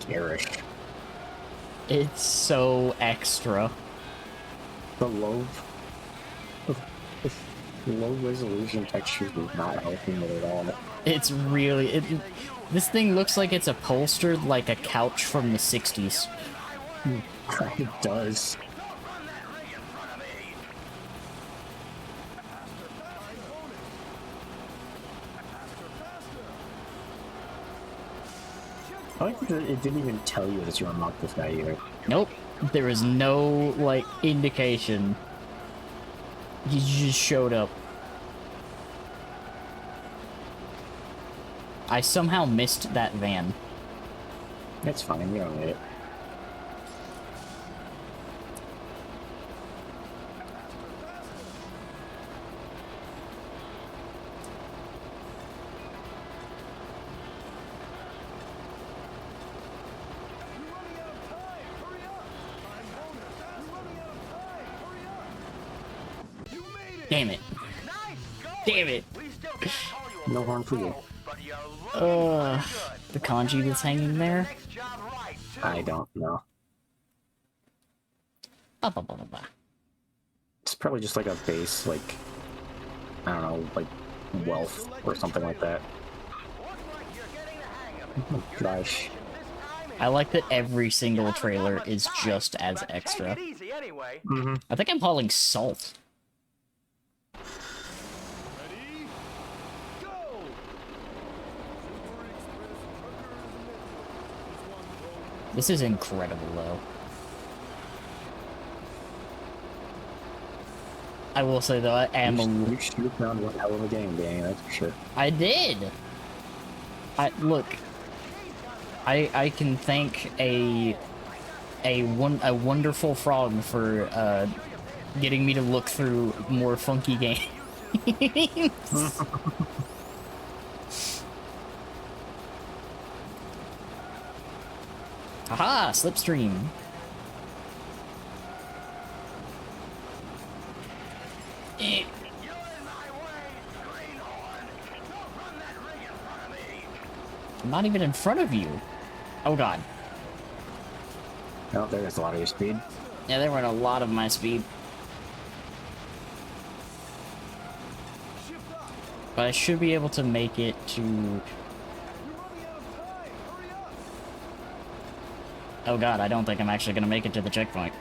Garish. It's so extra. The low resolution textures is not helping it at all. It's really this thing looks like it's upholstered like a couch from the 60s. It does. I like that it didn't even tell you that you unlocked this guy either. Nope. There is no like indication. He just showed up. I somehow missed that van. It's fine, we don't need it. Damn it. Nice going. Damn it. We still can't call you a No harm for you. pro, but you're looking pretty good. The kanji that's hanging there. Next job right, too. I don't know. Ba, ba, ba, ba, ba. It's probably just like a base, like, I don't know, like wealth or something like that. Looks like you're getting the hang of it. Oh, gosh. This time is I like that every single trailer is just as but extra. Take it easy anyway. Mm-hmm. I think I'm hauling salt. Ready? Go! Super Express Truckers Network. This one from This is incredible, though. I will say, though, I am a... You shoot down one hell of a game, Danny, that's for sure. I did! Look. I can thank a wonderful frog for, getting me to look through more funky games. Haha, slipstream. Eh, You're in my way, greenhorn. Don't run that ring in front of me. I'm not even in front of you. Oh god. Oh, there's a lot of your speed. Yeah, they were at a lot of my speed. shift up. But I should be able to make it to... You're running out of time. Hurry up. Oh god, I don't think I'm actually gonna make it to the checkpoint.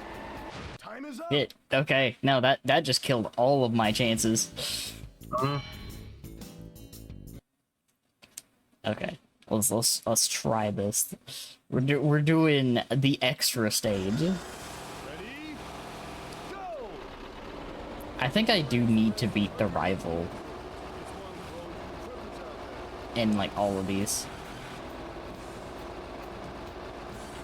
Time is up. It. Okay, no, that just killed all of my chances. Okay, let's try this. We're doing the extra stage. Ready? Go! I think I do need to beat the rival This one from Truckers out there. in like all of these.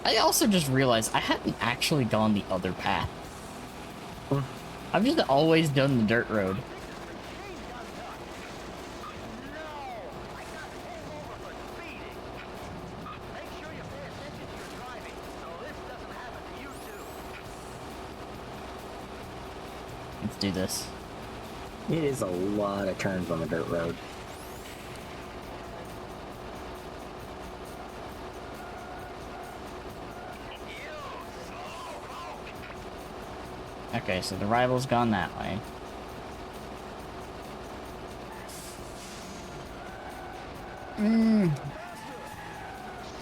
I also just realized I hadn't actually gone the other path. I've just always done the dirt road. Make sure you pay attention to your driving, so this doesn't happen to you too. Let's do this. It is a lot of turns on the dirt road. Okay, so the rival's gone that way.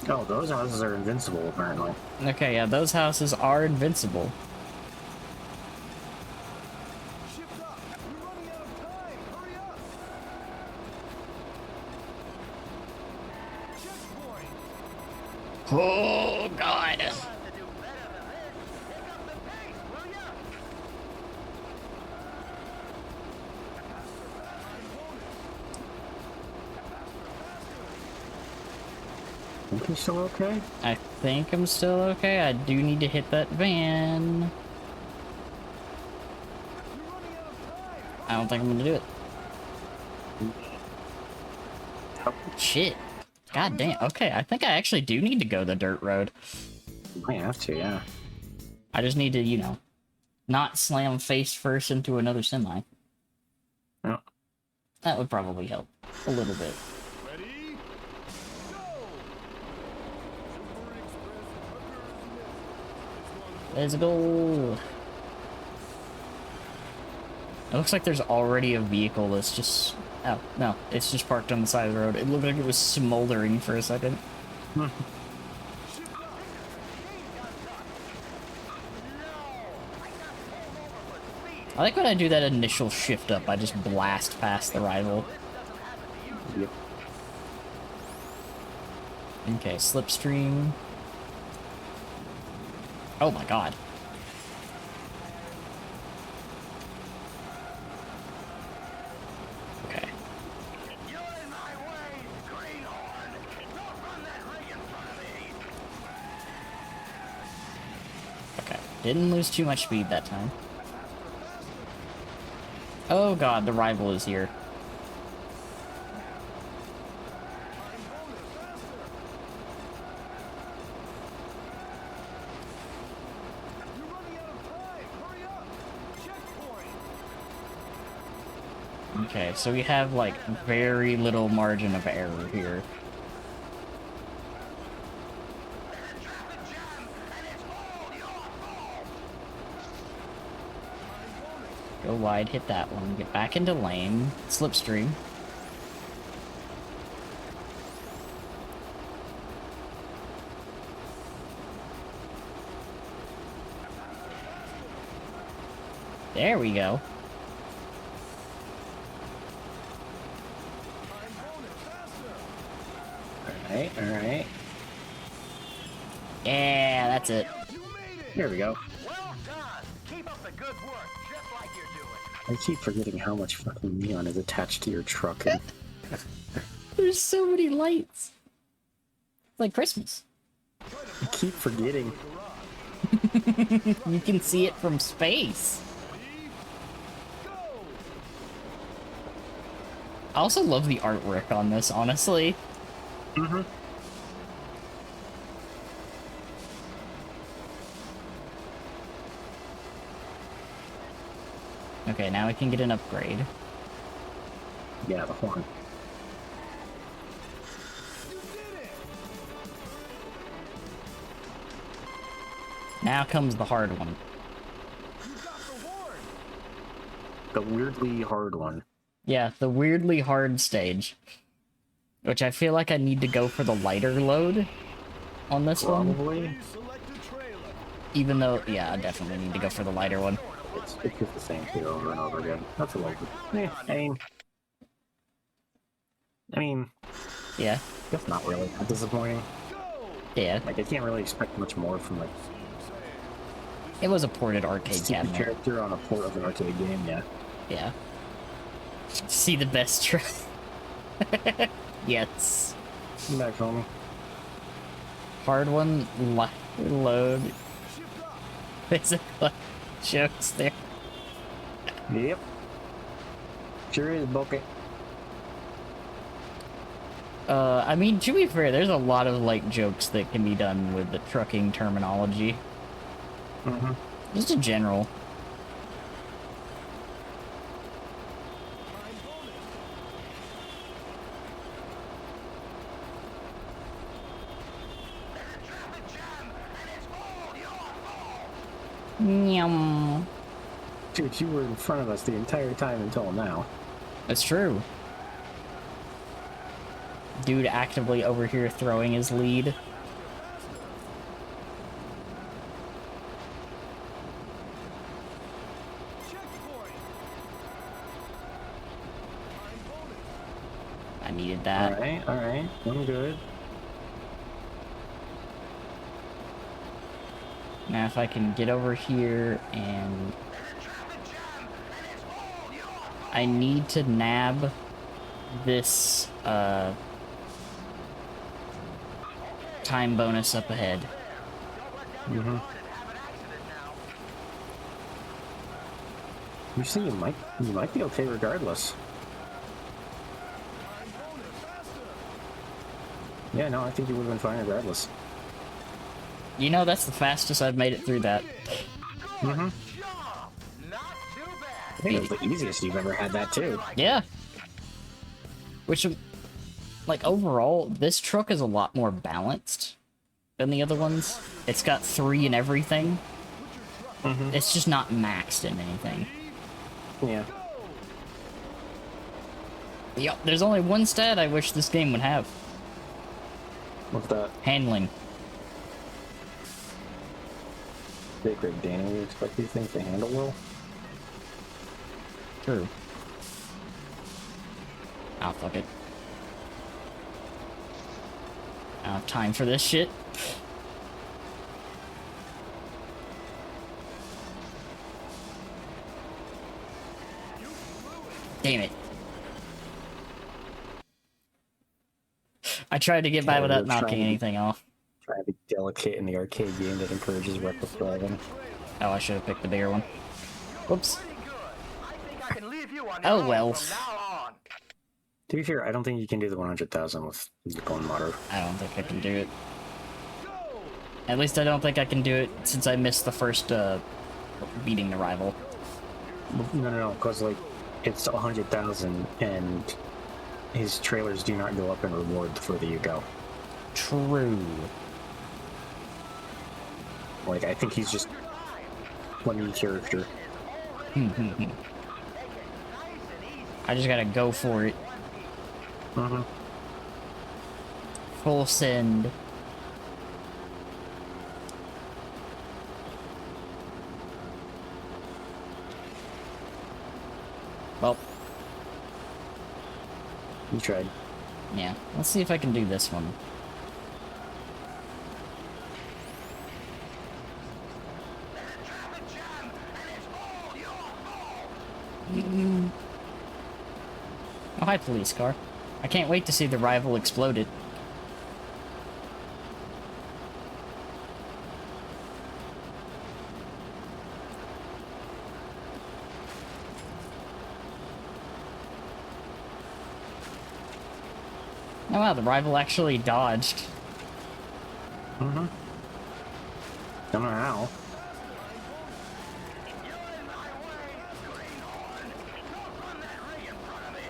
Oh, those houses are invincible, apparently. Okay, yeah, those houses are invincible. Shift up. You're running out of time. Hurry up. Checkpoint. Oh god. To do better than this, pick up the pace, will ya? Think you're still okay? I think I'm still okay. I do need to hit that van. You're running out of time. I don't think I'm gonna do it. Shit. God damn. Okay, I think I actually do need to go the dirt road. You might have to, yeah. I just need to, you know, not slam face first into another semi. Yeah. That would probably help a little bit. Ready? Go! Super Express Truckers Network. This one from Let's go. It looks like there's already a vehicle that's just... Oh, no. It's just parked on the side of the road. It looked like it was smoldering for a second. shift up. I like when I do that initial shift up, I just blast past the rival. Yep. Okay, slipstream. Oh my god. Okay. You're in my way, greenhorn. Don't run that ring in front of me. Okay. Didn't lose too much speed that time. Oh god, the rival is here. You're running out of time. Hurry up. Checkpoint. Okay, so we have, like, very little margin of error here. Go wide, hit that one, get back into lane, slipstream. There we go. Alright, alright. Yeah, that's it. There we go. Well done. Keep up the good work, just like you're doing. I keep forgetting how much fucking neon is attached to your truck. And There's so many lights. It's like Christmas. I keep forgetting. You can see it from space. I also love the artwork on this, honestly. Mm-hmm. Okay, now we can get an upgrade. Yeah, the horn. Now comes the hard one. The weirdly hard one. Yeah, the weirdly hard stage. Which I feel like I need to go for the lighter load on this one. Probably. Even though, yeah, I definitely need to go for the lighter one. It's just the same thing over and over again. That's a little bit. I mean, Yeah, that's not really that disappointing. yeah. Like, I can't really expect much more from, like, It was a ported arcade stupid cabinet. character on a port of an arcade game, yeah. Yeah. See the best try. Yes. Come back, homie. Hard one, load. Basically, jokes there. Yep. Sure is, Bokeh. I mean, to be fair, there's a lot of, like, jokes that can be done with the trucking terminology. Mm-hmm. Just in general. Yum. Dude, you were in front of us the entire time until now. That's true. Dude actively over here throwing his lead. I needed that. Alright. I'm good. Now if I can get over here and... I need to nab this, time bonus up ahead. Mm-hmm. You see, you might be okay regardless. Yeah, no, I think you would have been fine regardless. You know, that's the fastest I've made it through that. Mm-hmm. Not too bad. I think it was the easiest you've ever had that, too. Yeah. Which, like, overall, this truck is a lot more balanced than the other ones. It's got 3 in everything. Mm-hmm. It's just not maxed in anything. Yeah. Yep, there's only one stat I wish this game would have. What's that? Handling. Big Rig Danny, you expect these things to handle well? True. Ah, fuck it. I don't have time for this shit. Damn it. I tried to get by Yeah, without we're knocking trying to- anything off. Try to be delicate in the arcade game that encourages reckless driving. Oh, I should have picked the bigger one. Whoops. Pretty good. I think I can leave you on Oh, your own well. from now on. To be fair, I don't think you can do the 100,000 with Nippon Motor. I don't think I can do it. At least I don't think I can do it since I missed the first, beating the rival. No, because, like, it's 100,000, and his trailers do not go up in reward the further you go. True. Like, I think he's just funny character. I just gotta go for it. Mm-hmm. Full send. Well, You tried. yeah. Let's see if I can do this one. Traffic jam, and it's all your fault. Oh, hi, police car. I can't wait to see the rival exploded. Oh wow, the rival actually dodged. Mm-hmm. Don't know how. You're in my way, greenhorn. Don't run that ring in front of me.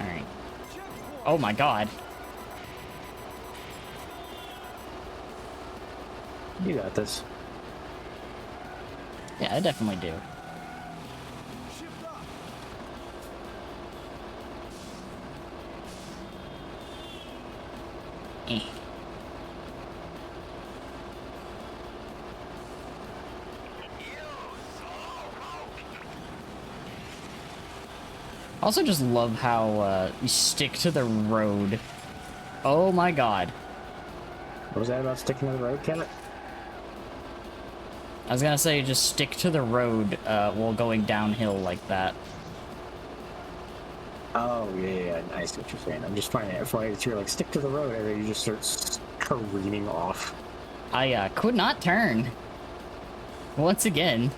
Alright. Oh my god. You got this. Yeah, I definitely do. Shift up. Eh. Also just love how you stick to the road. Oh my god. What was that about sticking to the road, Kenneth? I was gonna say just stick to the road while going downhill like that. Oh, yeah, I see what you're saying. I'm just finding it funny that you're like, stick to the road, and then you just start careening off. I could not turn. Once again.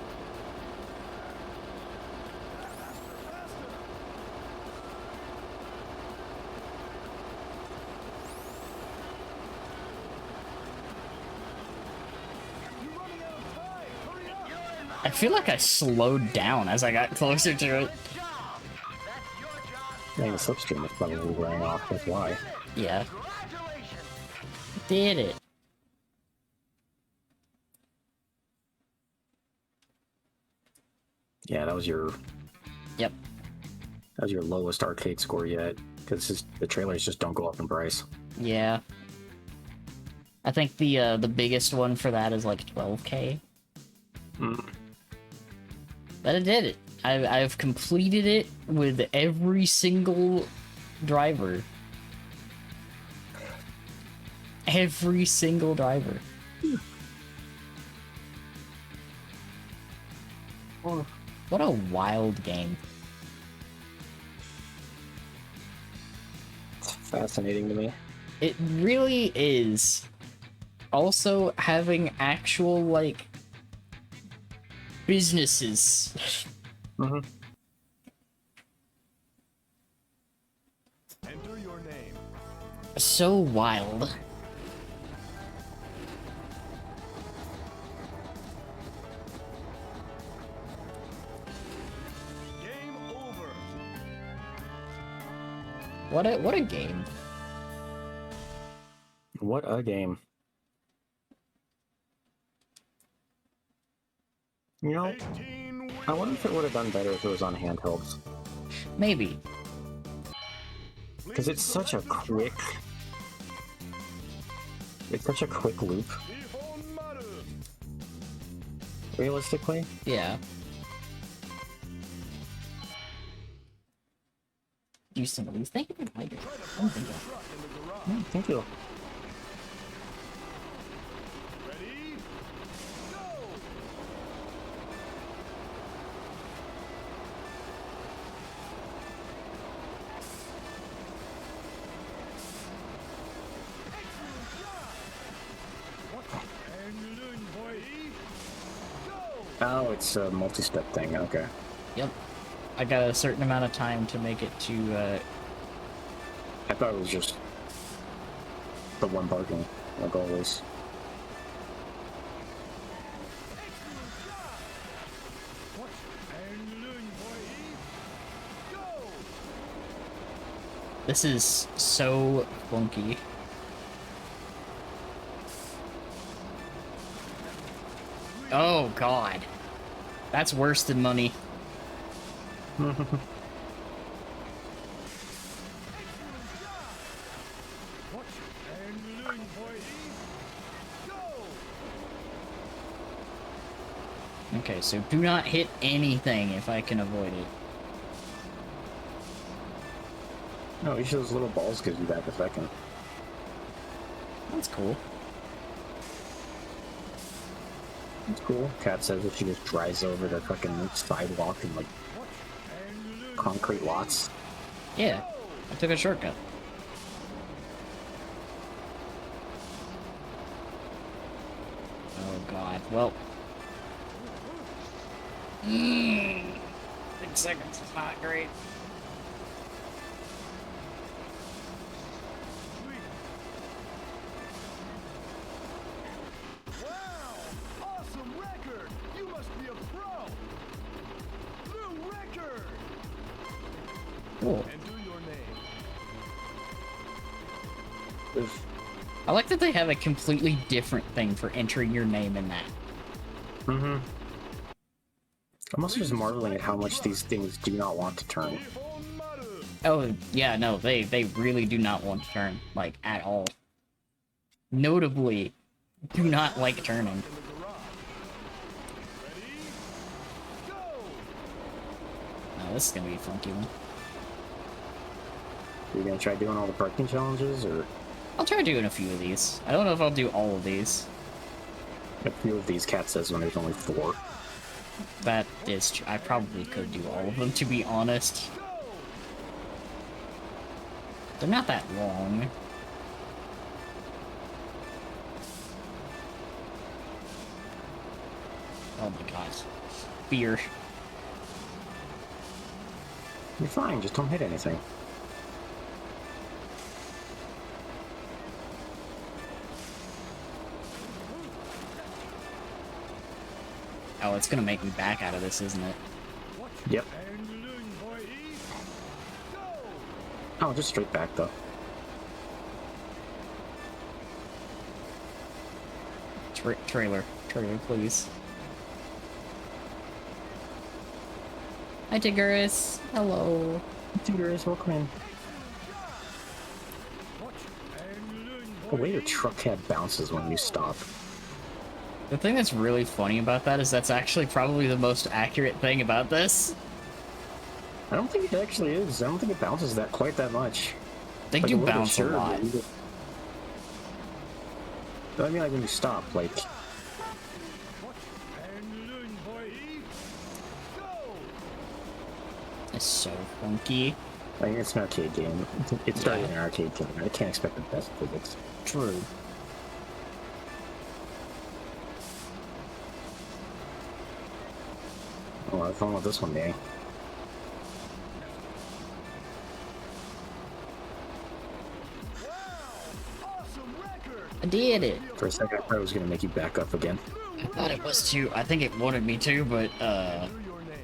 You're running out of time. Hurry up. I feel like I slowed down as I got closer to it. Job. That's your job. I think the slipstream is probably wearing off, that's why. Yeah, Congratulations. did it. Yeah, that was your Yep. lowest arcade score yet, because the trailers just don't go up in price. Yeah. I think the biggest one for that is like 12K. Mm. But I did it. I've completed it with every single driver. Every single driver. What a wild game. It's fascinating to me. It really is. Also, having actual, like, businesses. Mm-hmm. Enter your name. So wild. Game over. What a game. What a game. You know, 18 I wonder if it would have done better if it was on handhelds. Maybe. Because it's such a quick... It's such a quick loop, realistically. Yeah. Do some of these. Thank you for the lighter. Oh, thank you. truck in the garage. Thank you. Ready? Go! Excellent job! What the hang boy? Go! Oh, it's a multi-step thing, okay. Yep. I got a certain amount of time to make it to, I thought it was just the one barking, like always. Excellent job! What's This is so funky. Oh god. That's worse than money. Watch and learn, boy. Go! Okay, so do not hit anything if I can avoid it. No, each of those little balls gives you back a second. That's cool. It's cool. Cat says if she just drives over the fucking sidewalk and like Watch and learn. concrete lots. Yeah, I took a shortcut. Oh god, well. 6 seconds is not great. Wow! Awesome record! You must be a pro! New record! Cool. And do your name. There's- I like that they have a completely different thing for entering your name in that. I'm also just marveling at how much these things do not want to turn. Oh, yeah, no, they really do not want to turn, like, at all. Notably, do not like turning. In the garage. Ready? Go! Oh, this is gonna be a funky one. Are you gonna try doing all the parking challenges, or I'll try doing a few of these. I don't know if I'll do all of these. a few of these? Cat says when there's only 4. That is true. I probably could do all of them, to be honest. They're not that long. Oh my god. Fear. You're fine. Just don't hit anything. Oh, it's gonna make me back out of this, isn't it? Yep. And learn, boy. Go! Oh, just straight back though. Trailer, please. Hi, Tigris. Hello. Tigers, welcome in. Watch and learn, The boy. way your truck head bounces when you stop. The thing that's really funny about that is that's actually probably the most accurate thing about this. I don't think it actually is. I don't think it bounces that quite that much. They Like, do little bit bounce a sure, lot. but But I mean, like when you stop, like Watch and learn, boy. Go! It's so funky. I mean, it's an arcade game. It started in an arcade game. I can't expect the best physics. True. Oh, I found out this one, Danny. Wow! Awesome record! I did it. For a second, I thought it was gonna make you back up again. I thought it was too. I think it wanted me to, but Do your name.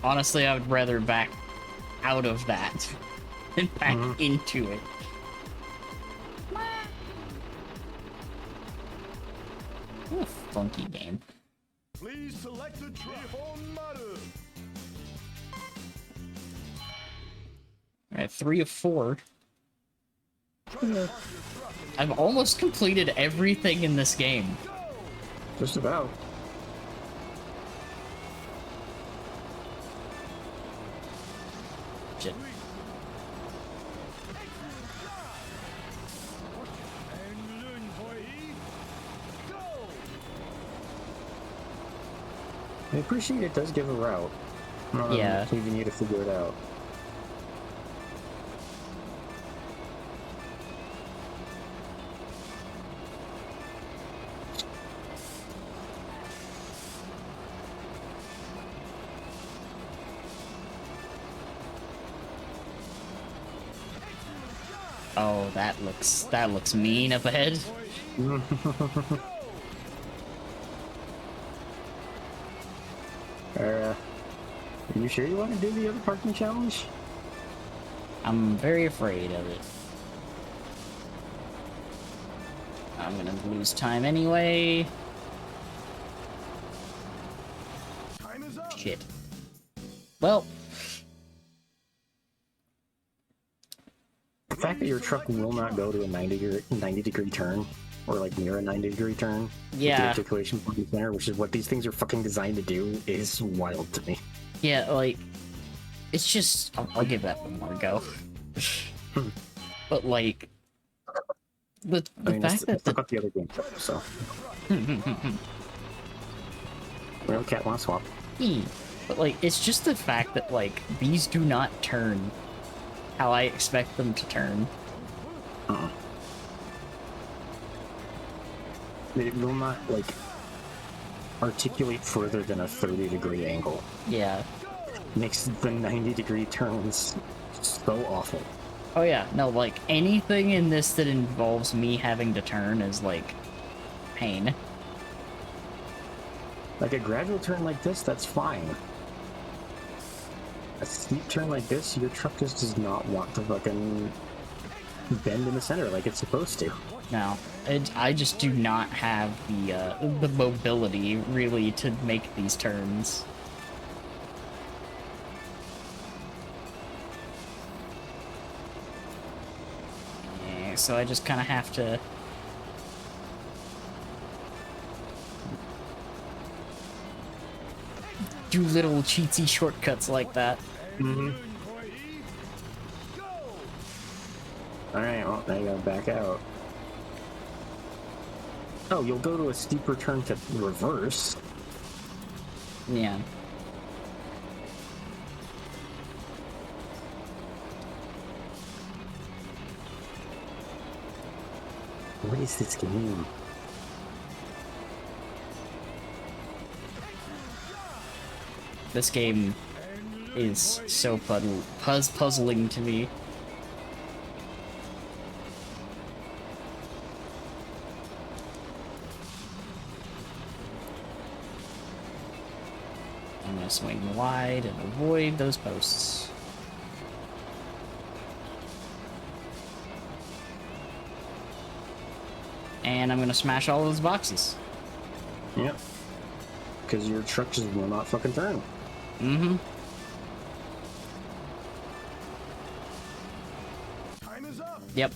honestly, I would rather back out of that than back into it. What a funky game. Please select a truck. Alright, 3 of 4. I've almost completed everything in this game. Just about. Shit. And learn, boy. Go! I appreciate it does give a route. Yeah. Leaving you to figure it out. Oh, that looks mean up ahead. Are you sure you want to do the other parking challenge? I'm very afraid of it. I'm gonna lose time anyway. Time is up. Shit. Well, The fact that your truck will not go to a 90 degree turn, or like near a 90-degree turn, with the yeah. articulation point center, which is what these things are fucking designed to do, is wild to me. Yeah, like, it's just... I'll give that one more go. But, like... The fact I that still got the other game, so. Well, cat want to swap. But, like, it's just the fact that, like, these do not turn how I expect them to turn. It will not, like, articulate further than a 30-degree angle. Yeah. Makes the 90-degree turns so awful. Oh yeah, no, like, anything in this that involves me having to turn is, like, pain. Like, a gradual turn like this, that's fine. A steep turn like this, your truck just does not want to fucking bend in the center like it's supposed to. No, I just do not have the mobility, really, to make these turns. Yeah, so I just kind of have to... do little cheatsy shortcuts like that. Alright, well, now you gotta back out. Oh, you'll go to a steeper turn to reverse. Yeah. What is this game? This game is so puzzling to me. I'm gonna swing wide and avoid those posts. And I'm gonna smash all those boxes. Yep. Because your truck just will not fucking turn. Mm-hmm. Time is up. Yep.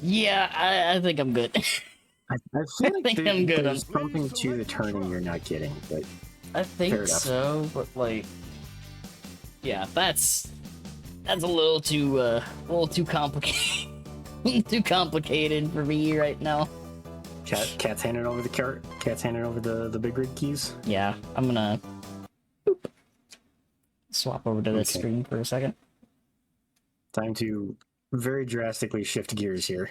Yeah, I think I'm good. I feel like think I'm good there's on- something to the turning you're not getting, but I Fair think enough. so, but like, yeah, that's a little too complicated, too complicated for me right now. Cat's handing over the cart. Cat's handing over the big rig keys. Yeah, I'm gonna boop, swap over to this Okay. screen for a second. Time to very drastically shift gears here.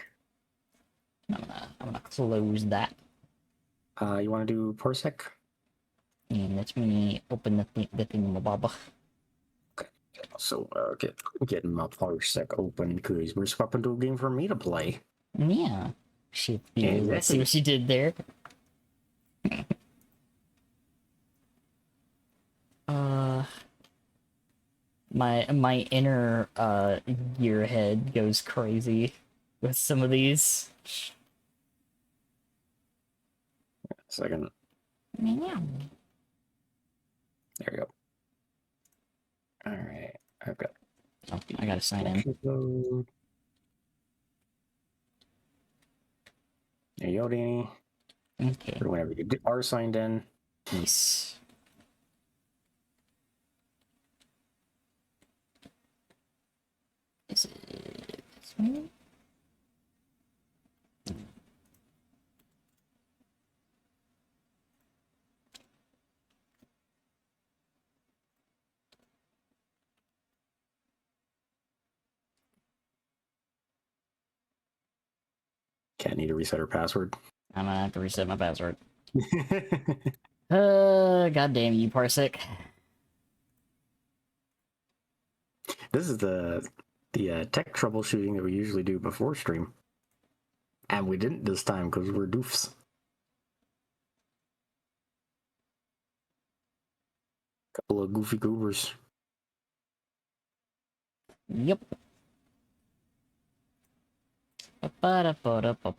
I'm gonna close that, You want to do Parsec? and let me open the thingamabob. So getting my Parsec open because we're swapping to a game for me to play. Yeah, let's see Exactly. what she did there. My inner gearhead goes crazy with some of these. Second. Yeah. There we go. All right, I've got. Oh, I gotta sign in. Load. There you go, Danny. Okay. Or whenever you are signed in. Peace. Is it this one? Can't need to reset her password. I'm gonna have to reset my password. Goddamn you, Parsec. This is the tech troubleshooting that we usually do before stream, and we didn't this time because we're doofs. Couple of goofy goobers. Yep. Ba-da-ba-da-ba.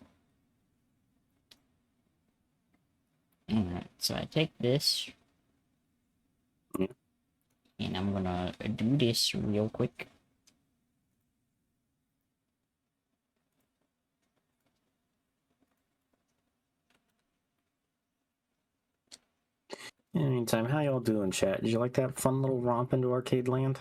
Alright, so I take this. Yeah. And I'm gonna do this real quick. In the meantime, how y'all doing, chat? Did you like that fun little romp into arcade land?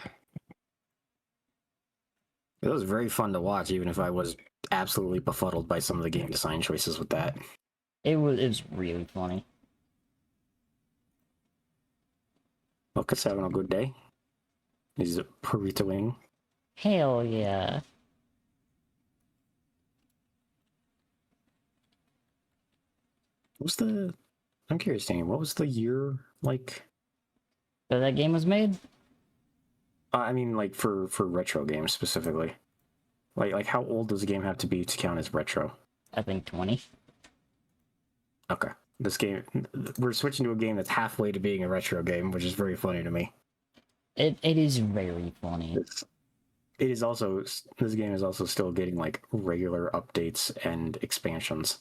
It was very fun to watch, even if I was absolutely befuddled by some of the game design choices with that. It was really funny. Lucas having a good day. He's burritoing. Hell yeah. What's the? I'm curious, Danny. What was the year like? So that game was made? I mean, like for retro games specifically. Like how old does a game have to be to count as retro? I think 20. Okay, this game we're switching to a game that's halfway to being a retro game, which is very funny to me. It is very funny. It is also this game is also still getting like regular updates and expansions.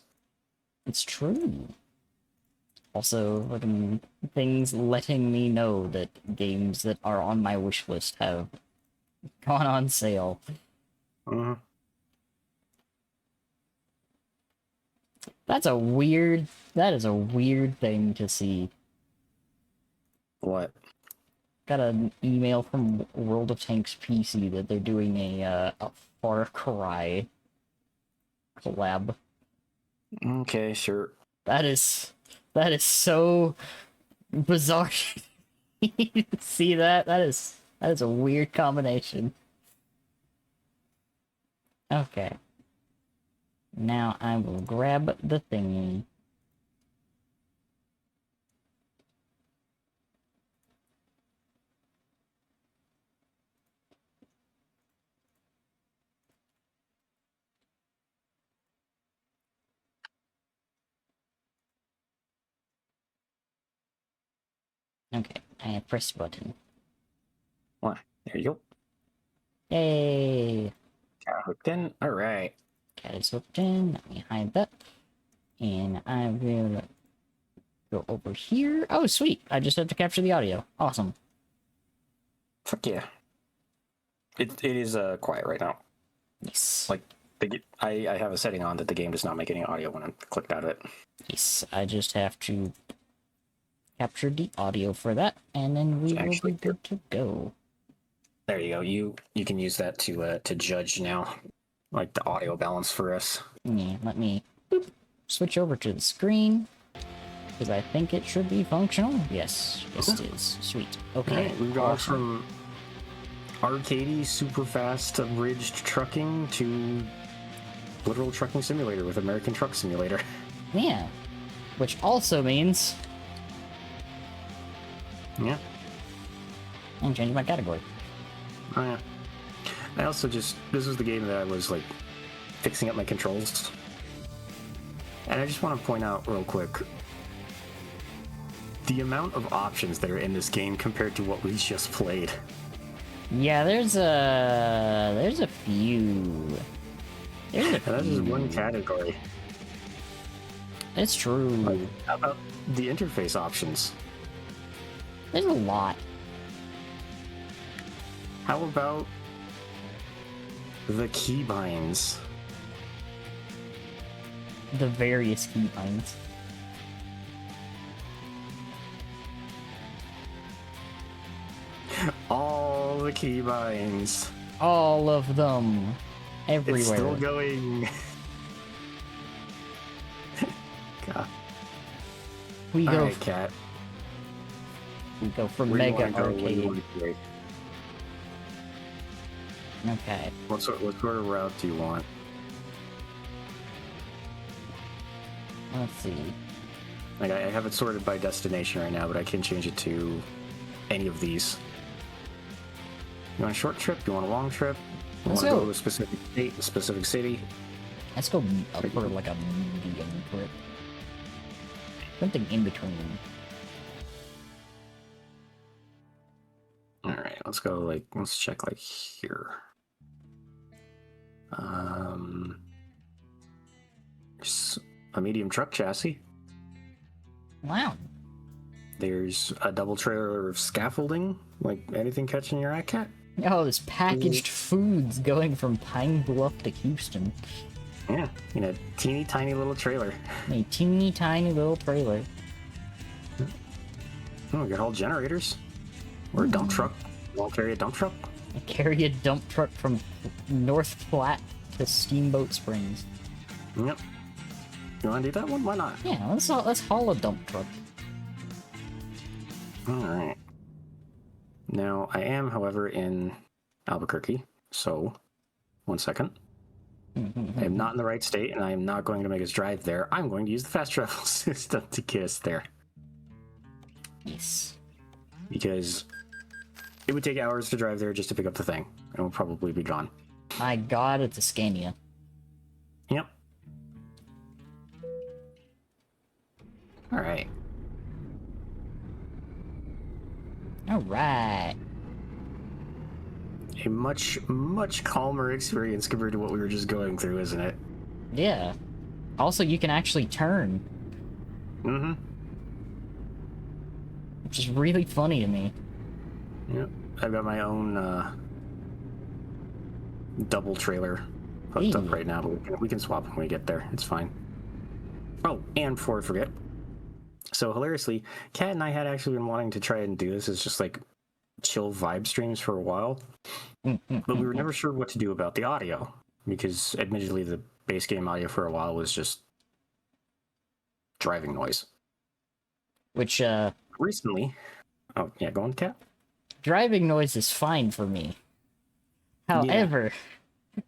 It's true. Also, fucking things letting me know that games that are on my wish list have gone on sale. Uh-huh. That is a weird thing to see. What? Got an email from World of Tanks PC that they're doing a Far Cry collab. Okay, sure. That is so bizarre. See that? That is a weird combination. Okay. Now I will grab the thingy. Okay, I have pressed button. What? There you go. Yay! Got hooked in. All right. Cat is hooked in. Let me hide that. And I will go over here. Oh, sweet! I just have to capture the audio. Awesome. Fuck yeah. It is quiet right now. Yes. Like I have a setting on that the game does not make any audio when I clicked out of it. Yes, I just have to capture the audio for that, and then we will be good to go. There you go. You can use that to judge now, like the audio balance for us. Yeah, let me switch over to the screen, because I think it should be functional. Yes, it is. Sweet. Okay. Right, we've gone from arcadey, super fast, abridged trucking to literal trucking simulator with American Truck Simulator. Yeah. Which also means Yeah. I'm changing my category. Oh yeah. I also this was the game that I was like fixing up my controls. And I just want to point out real quick the amount of options that are in this game compared to what we just played. Yeah, there's a few. And that's just one category. It's true. Like, how about the interface options? There's a lot. How about the keybinds? The various keybinds. All the keybinds. All of them. Everywhere. It's still going. God. We All go. right, Cat. We go from Where do you Mega wanna go? What do you Arcade. wanna play? Okay. What sort of route do you want? Let's see. Like I have it sorted by destination right now, but I can change it to any of these. You want a short trip? You want a long trip? You Let's want to go. go to a specific state, a specific city? Let's go up for like a medium trip. Something in between. All right, let's go. Let's check here. There's a medium truck chassis. Wow. There's a double trailer of scaffolding, like anything catching your eye, Cat? Oh, there's packaged foods going from Pine Bluff to Houston. Yeah, in a teeny tiny little trailer. A teeny tiny little trailer. Oh, we got all generators. Or a dump truck. Won't carry a dump truck? I carry a dump truck from North Platte to Steamboat Springs. Yep. You want to do that one? Why not? Yeah, let's haul a dump truck. Alright. Now, I am, however, in Albuquerque, so 1 second. I am not in the right state, and I am not going to make us drive there. I'm going to use the fast travel system to get us there. Yes. Because it would take hours to drive there just to pick up the thing, and we'll probably be gone. My god, it's a Scania. Yep. Alright. Alright. A much, much calmer experience compared to what we were just going through, isn't it? Yeah. Also, you can actually turn, Mm-hmm. which is really funny to me. Yep. I've got my own, double trailer hooked up right now, but we can swap when we get there. It's fine. Oh, and before I forget, so hilariously, Kat and I had actually been wanting to try and do this as just like chill vibe streams for a while, but we were never sure what to do about the audio, because admittedly the base game audio for a while was just driving noise. Which, Recently, oh yeah, go on, Kat. driving noise is fine for me. However,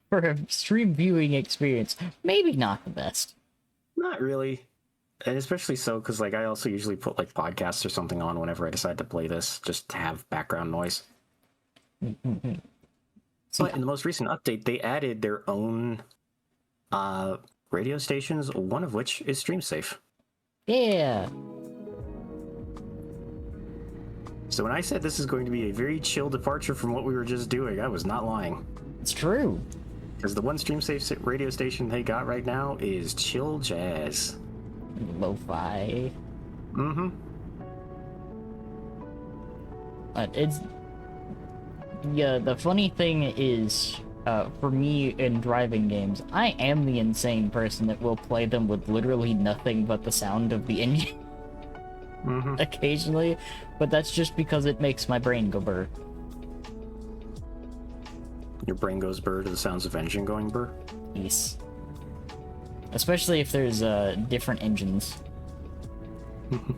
for a stream viewing experience, maybe not the best. Not really. And especially so because, like, I also usually put, like, podcasts or something on whenever I decide to play this, just to have background noise. But in the most recent update, they added their own radio stations, one of which is stream safe. Yeah. So when I said this is going to be a very chill departure from what we were just doing, I was not lying. It's true. Because the one stream safe radio station they got right now is Chill Jazz. Lo-fi. Mm-hmm. It's... Yeah, the funny thing is, for me in driving games, I am the insane person that will play them with literally nothing but the sound of the engine occasionally, but that's just because it makes my brain go burr. Your brain goes burr to the sounds of engine going burr? Yes. Especially if there's different engines.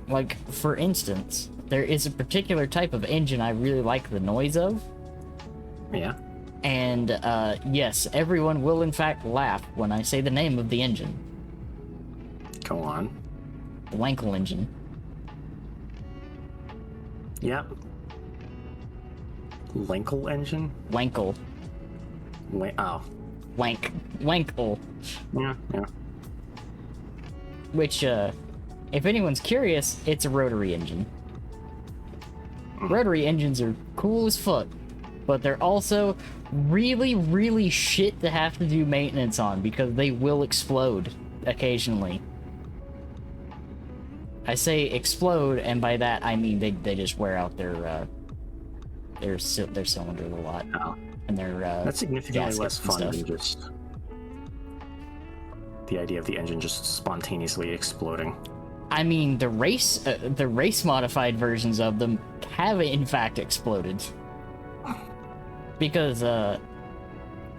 Like, for instance, there is a particular type of engine I really like the noise of. Yeah. And, yes, everyone will in fact laugh when I say the name of the engine. Go on. The Wankel engine. Yeah. Lenkel engine? Wankel. Oh. Wankel. Yeah, yeah. Which, if anyone's curious, it's a rotary engine. Rotary engines are cool as fuck, but they're also really, really shit to have to do maintenance on because they will explode occasionally. I say explode, and by that I mean they just wear out their cylinder a lot, Oh. and their That's significantly less gaskets and fun stuff. than just the idea of the engine just spontaneously exploding. I mean, the race modified versions of them have in fact exploded because the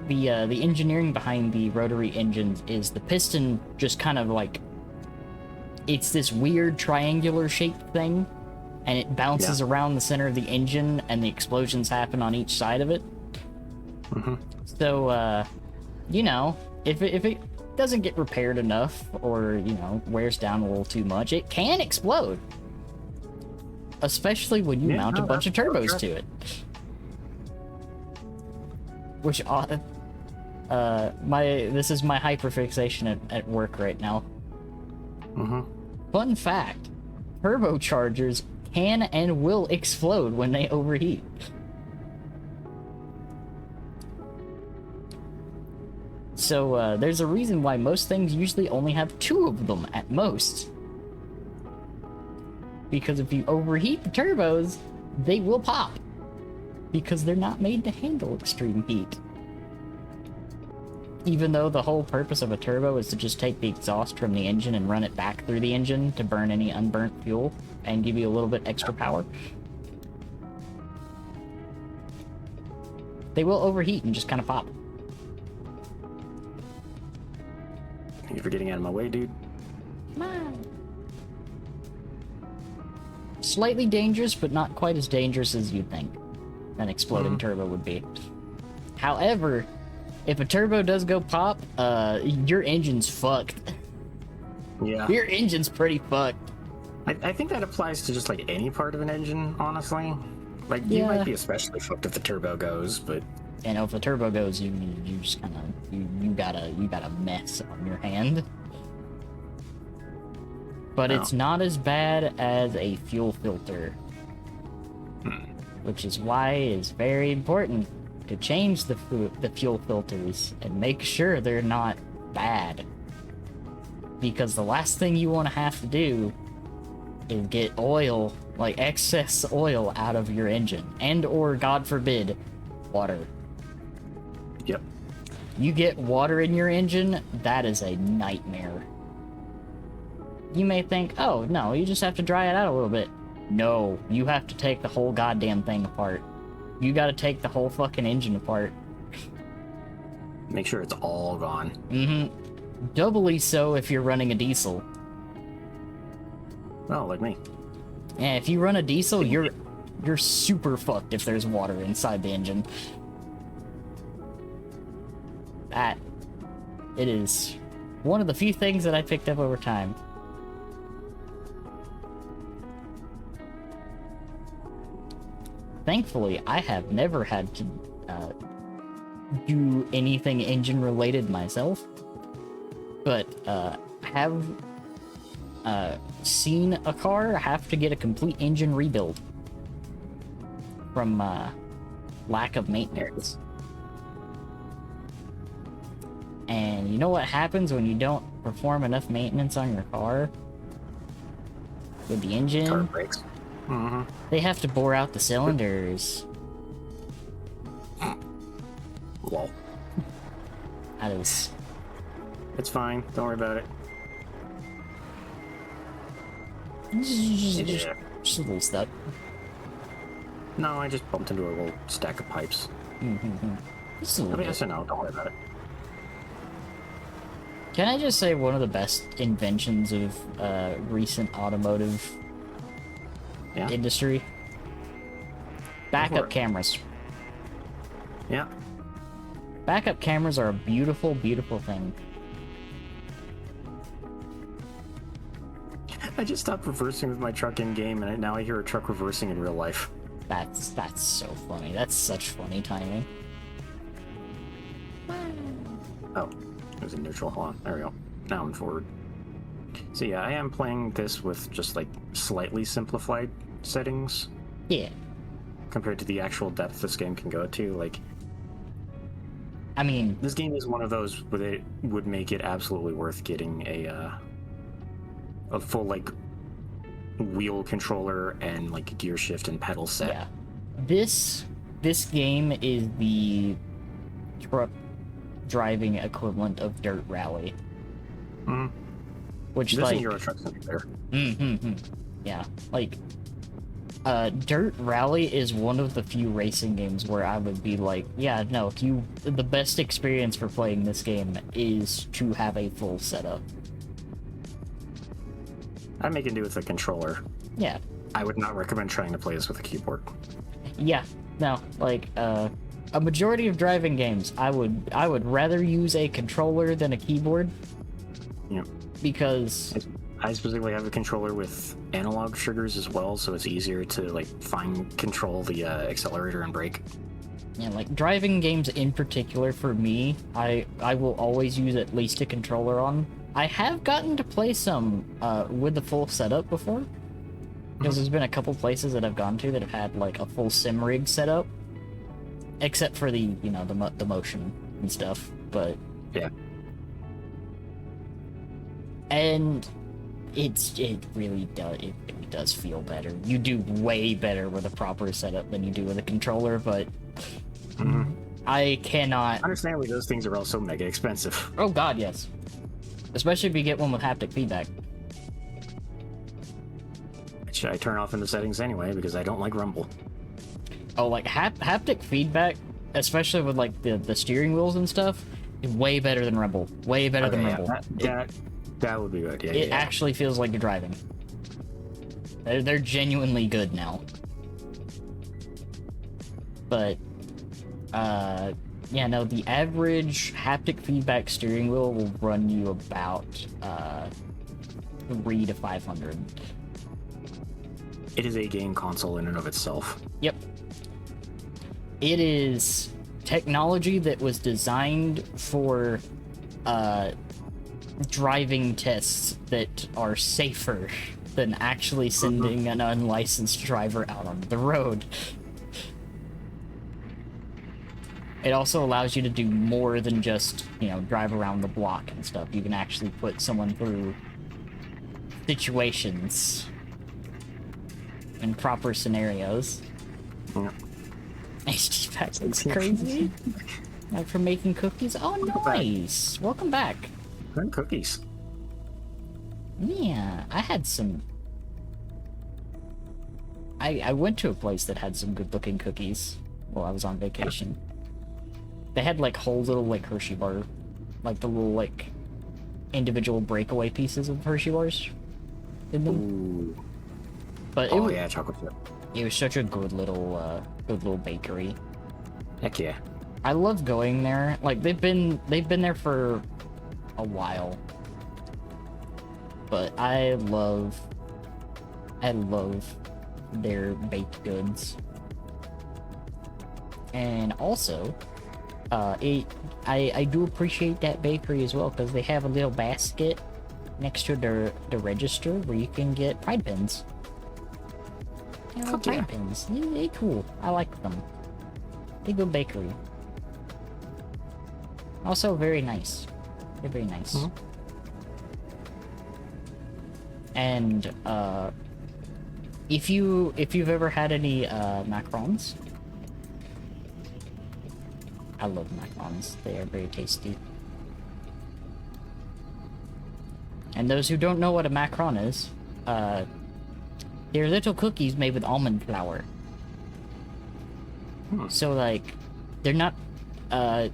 engineering behind the rotary engines is the piston just kind of like, it's this weird triangular shaped thing, and it bounces around the center of the engine, and the explosions happen on each side of it. So, you know, if it doesn't get repaired enough, or, you know, wears down a little too much, it can explode. Especially when you mount a bunch of turbos to it. Which, this is my hyperfixation at work right now. Fun fact, turbochargers can and will explode when they overheat. So there's a reason why most things usually only have 2 of them at most. Because if you overheat the turbos, they will pop. Because they're not made to handle extreme heat. Even though the whole purpose of a turbo is to just take the exhaust from the engine and run it back through the engine to burn any unburnt fuel and give you a little bit extra power. They will overheat and just kind of pop. You're getting out of my way, dude. Come on. Slightly dangerous, but not quite as dangerous as you'd think an exploding turbo would be. However, if a turbo does go pop, your engine's fucked. Yeah. Your engine's pretty fucked. I think that applies to just like any part of an engine, honestly. Like you Yeah. might be especially fucked if the turbo goes, but And if the turbo goes, you just kind of you got a mess on your hand. But Oh. it's not as bad as a fuel filter, which is why it's very important to change the fuel filters and make sure they're not bad. Because the last thing you want to have to do is get oil, like excess oil, out of your engine, and or God forbid, water. yep. You get water in your engine, that is a nightmare. You may think, oh, no, you just have to dry it out a little bit. No, you have to take the whole goddamn thing apart. You gotta take the whole fucking engine apart. Make sure it's all gone. Mm-hmm. Doubly so if you're running a diesel. Oh, like me. Yeah, if you run a diesel, you're super fucked if there's water inside the engine. It is one of the few things that I picked up over time. Thankfully, I have never had to do anything engine related myself, but have seen a car have to get a complete engine rebuild from lack of maintenance. And you know what happens when you don't perform enough maintenance on your car? With the engine? Car brakes. Mm-hmm. They have to bore out the cylinders. Lol. That is... It's fine. Don't worry about it. Just Yeah. a little step. No, I just bumped into a little stack of pipes. Just a I little mean, bit. so no, don't worry about it. Can I just say one of the best inventions of recent automotive Yeah. industry? for Backup it. cameras. Yeah. Backup cameras are a beautiful, beautiful thing. I just stopped reversing with my truck in game, and now I hear a truck reversing in real life. That's so funny. That's such funny timing. Oh, it was in neutral. Hold on. There we go. Now I'm forward. So yeah, I am playing this with just like slightly simplified settings Yeah. compared to the actual depth this game can go to. Like, I mean, this game is one of those where it would make it absolutely worth getting a full like wheel controller and like gear shift and pedal set. yeah. This game is the truck driving equivalent of Dirt Rally. Mhm. Which, This like... and Euro Truck's gonna be there. Yeah, like... Dirt Rally is one of the few racing games where I would be like, yeah, no, the best experience for playing this game is to have a full setup. I'm making do with a controller. Yeah. I would not recommend trying to play this with a keyboard. Yeah, no, like, a majority of driving games, I would rather use a controller than a keyboard, Yeah. because... I specifically have a controller with analog triggers as well, so it's easier to like fine control the accelerator and brake. Yeah, like, driving games in particular, for me, I will always use at least a controller on. I have gotten to play some with the full setup before, because there's been a couple places that I've gone to that have had, like, a full sim rig setup, except for the, you know, the motion and stuff, but Yeah. And it really does feel better. You do way better with a proper setup than you do with a controller, but I cannot. Understandably, those things are also mega expensive. Oh god, yes. Especially if you get one with haptic feedback. Which I turn off in the settings anyway because I don't like rumble. Oh, like haptic feedback, especially with like the steering wheels and stuff, is way better than rumble. Way better than rumble. That would be good. Yeah, It actually feels like you're driving. They're genuinely good now. But, yeah, no, the average haptic feedback steering wheel will run you about, 300 to 500. It is a game console in and of itself. Yep. It is technology that was designed for, driving tests that are safer than actually sending an unlicensed driver out on the road. It also allows you to do more than just, you know, drive around the block and stuff. You can actually put someone through situations in proper scenarios. Yeah. HD Pack looks crazy. Like for making cookies. Oh, nice. Welcome back. And cookies. Yeah, I had some. I went to a place that had some good looking cookies while I was on vacation. They had like whole little like Hershey bar, like the little like individual breakaway pieces of Hershey bars in them. Ooh. But Oh yeah, chocolate chip. it was such a good little bakery. Heck yeah. I love going there. Like they've been there for a while. But I love their baked goods. And also, I do appreciate that bakery as well because they have a little basket next to the register where you can get Pride pins. Yeah, little Pride pins. They cool. I like them. They good bakery. Also very nice. They're very nice. Mm-hmm. And if you've ever had any macarons, I love macarons. They are very tasty. And those who don't know what a macaron is, they're little cookies made with almond flour. So like, they're not. Oh,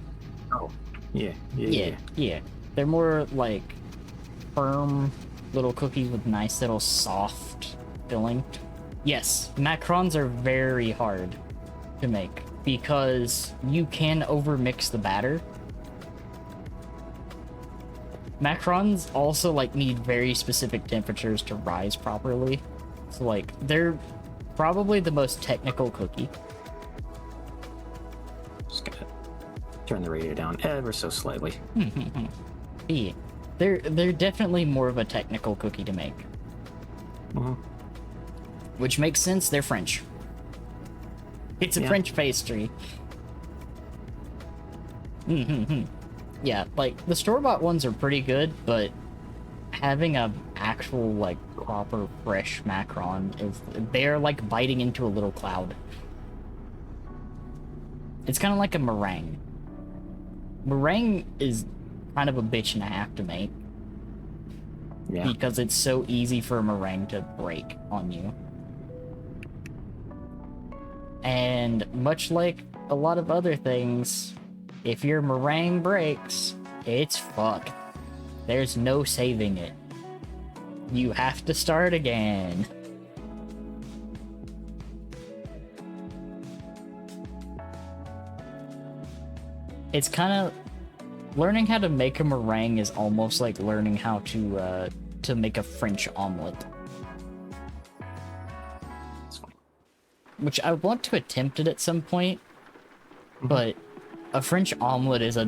yeah. They're more like firm little cookies with nice little soft filling. Yes, macarons are very hard to make because you can overmix the batter. Macarons also like need very specific temperatures to rise properly. So like they're probably the most technical cookie. Just gonna turn the radio down ever so slightly. Yeah. They're definitely more of a technical cookie to make. Which makes sense, they're French. It's a French pastry. Yeah, like, the store-bought ones are pretty good, but having a actual, like, proper fresh macaron they're like biting into a little cloud. It's kind of like a meringue. Meringue is kind of a bitch and a half to make. Yeah. Because it's so easy for a meringue to break on you. And much like a lot of other things, if your meringue breaks, it's fucked. There's no saving it. You have to start again. It's kind of... Learning how to make a meringue is almost like learning how to make a French omelet. Which I want to attempt it at some point, but a French omelet is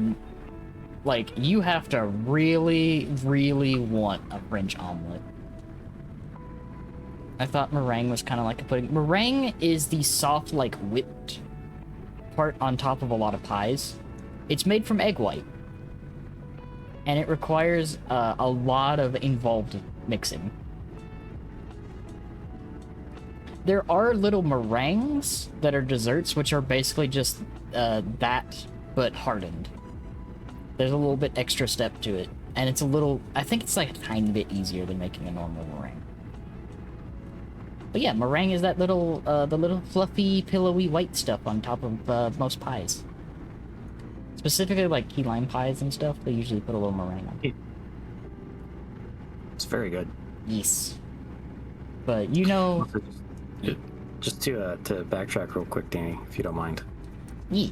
like, you have to really, really want a French omelet. I thought meringue was kind of like a pudding. Meringue is the soft, like, whipped part on top of a lot of pies. It's made from egg white. and it requires a lot of involved mixing. There are little meringues that are desserts, which are basically just that, but hardened. There's a little bit extra step to it, and it's a little, I think it's like a tiny bit easier than making a normal meringue. But yeah, meringue is that little, the little fluffy, pillowy white stuff on top of most pies. Specifically like key lime pies and stuff, they usually put a little meringue on. It's very good. Yes. But you know... Just to backtrack real quick, Danny, if you don't mind. Yeah.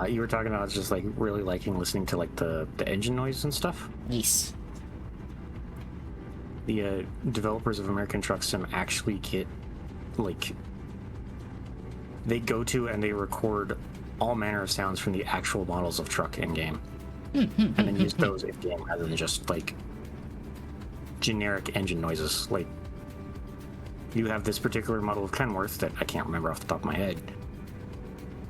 You were talking about just like really liking listening to like the engine noise and stuff. Yes. The developers of American Truck Sim actually get like they go to and they record all manner of sounds from the actual models of truck in game, and then use those in game rather than just like generic engine noises. Like you have this particular model of Kenworth that I can't remember off the top of my head,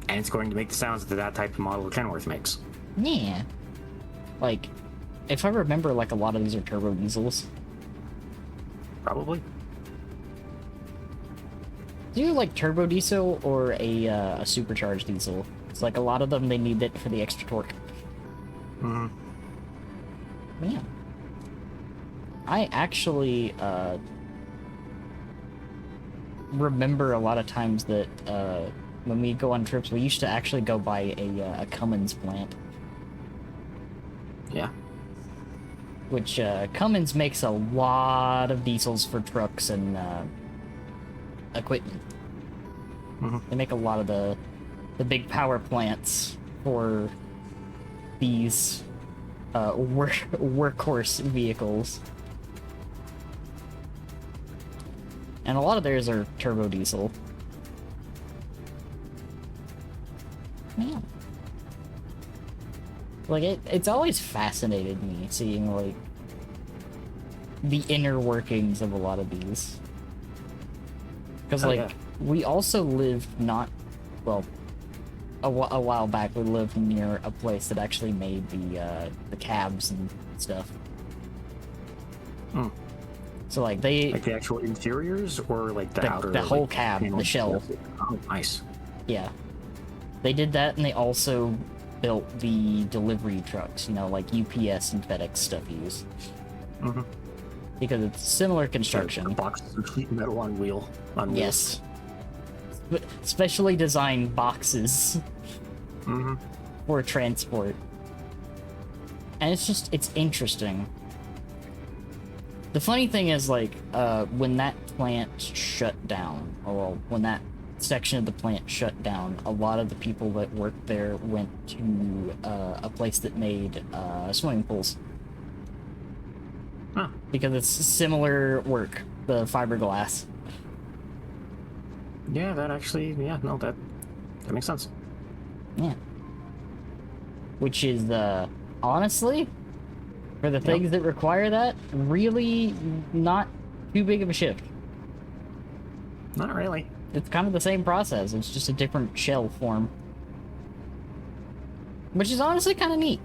and it's going to make the sounds that that type of model of Kenworth makes. Yeah. Like, if I remember, like, a lot of these are turbo diesels. Probably. Do you like turbo diesel or a supercharged diesel? It's like a lot of them, they need it for the extra torque. Mm-hmm. Man. I actually, remember a lot of times that, when we go on trips, we used to actually go by a Cummins plant. Yeah. Which, Cummins makes a lot of diesels for trucks and, equipment. Mm-hmm. They make a lot of the big power plants for these, workhorse vehicles. And a lot of theirs are turbo diesel. Man. Like, it's always fascinated me seeing, like, the inner workings of a lot of these. Because, like, yeah. we also lived not... Well, a while back, we lived near a place that actually made the cabs and stuff. Hmm. So, like, they... Like the actual interiors, or like the outer... The whole like, cab, panel the shell. Oh, nice. Yeah. They did that, and they also built the delivery trucks, you know, like UPS and FedEx stuff use. Mm-hmm. Because it's similar construction. Boxes of sheet metal on wheels. Yes. Specially designed boxes Mm-hmm. for transport. And it's interesting. The funny thing is, like, when that plant shut down, or well, when that section of the plant shut down, a lot of the people that worked there went to a place that made swimming pools. Huh. Because it's similar work, the fiberglass. Yeah, that actually... Yeah, no, that makes sense. Yeah. Which is, honestly, for the things that require that, really not too big of a shift. Not really. It's kind of the same process, it's just a different shell form. Which is honestly kind of neat.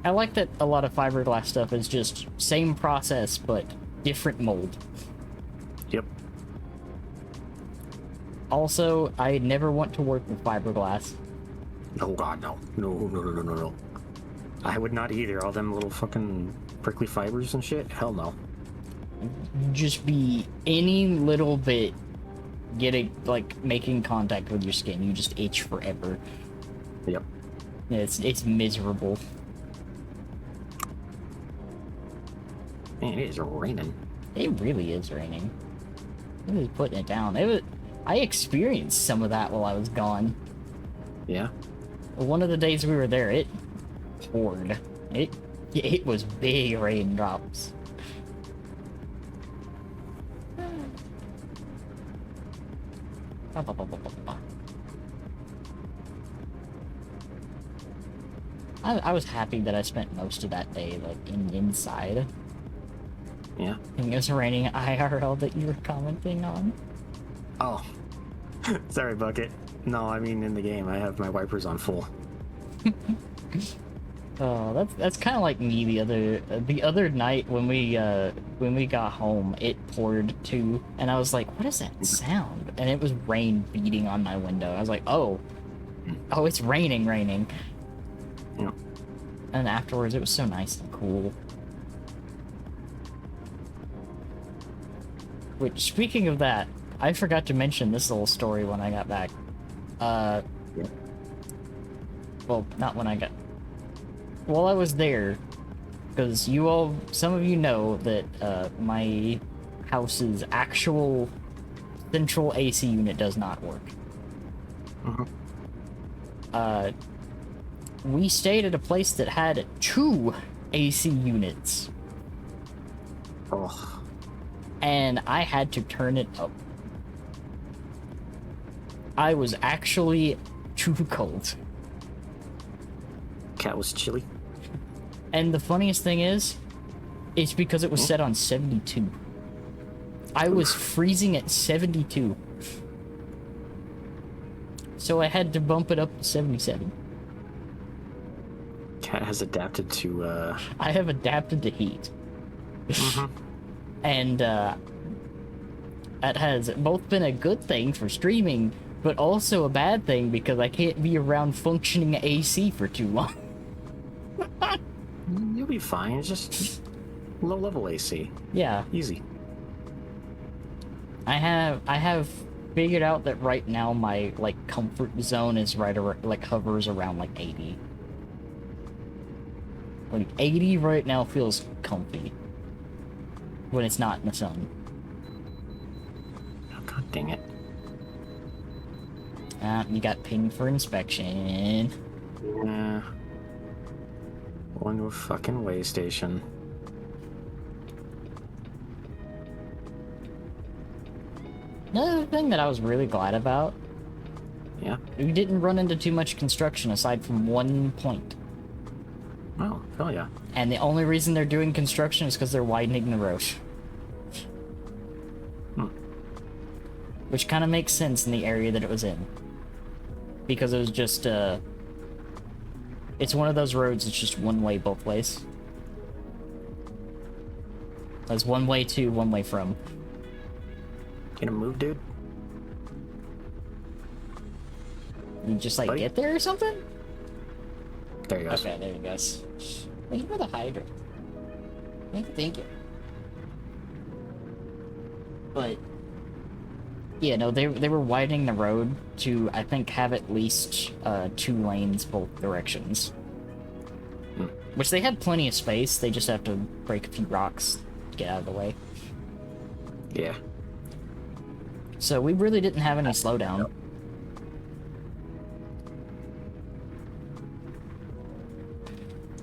I like that a lot of fiberglass stuff is just same process, but different mold. Yep. Also, I never want to work with fiberglass. Oh god, no. No. I would not either. All them little fucking prickly fibers and shit? Hell no. Just be any little bit making contact with your skin, you just itch forever. Yep. It's miserable. Man, it is raining. It really is raining. It was putting it down. I experienced some of that while I was gone. Yeah? One of the days we were there, it poured. It was big raindrops. I was happy that I spent most of that day, like, inside. Yeah. And it was raining IRL that you were commenting on. Oh. Sorry, Bucket. No, I mean in the game. I have my wipers on full. Oh, that's kind of like me the other night when we got home. It poured too, and I was like, "What is that sound?" And it was rain beating on my window. I was like, "Oh, it's raining." Yeah. And afterwards, it was so nice and cool. Which, speaking of that, I forgot to mention this little story when I got back. Yeah. Well, not when I got. While I was there, because some of you know that my house's actual central AC unit does not work. We stayed at a place that had 2 AC units, Oh, and I had to turn it up. I was actually too cold. cat was chilly. And the funniest thing is, it's because it was set on 72. I was freezing at 72. So I had to bump it up to 77. Cat has adapted to, I have adapted to heat. And that has both been a good thing for streaming, but also a bad thing because I can't be around functioning AC for too long. You'll be fine. It's just low-level AC. Yeah. Easy. I have figured out that right now my comfort zone is right around, hovers around 80. 80 right now feels comfy when it's not in the sun. Oh, God dang it. You got pinged for inspection. Yeah. Going to a fucking way station. Another thing that I was really glad about, Yeah. we didn't run into too much construction aside from one point. Oh, hell yeah. And the only reason they're doing construction is because they're widening the road. Which kind of makes sense in the area that it was in. Because it was just, it's one of those roads that's just one way both ways. There's one way to, one way from. Gonna move, dude? You just, Buddy? get there or something? There you go. Okay, there you go. Thank you for the hydrant. Thank you. But yeah, no, they were widening the road to, I think, have at least 2 lanes both directions. Which they had plenty of space. They just have to break a few rocks to get out of the way. Yeah. So we really didn't have any slowdown.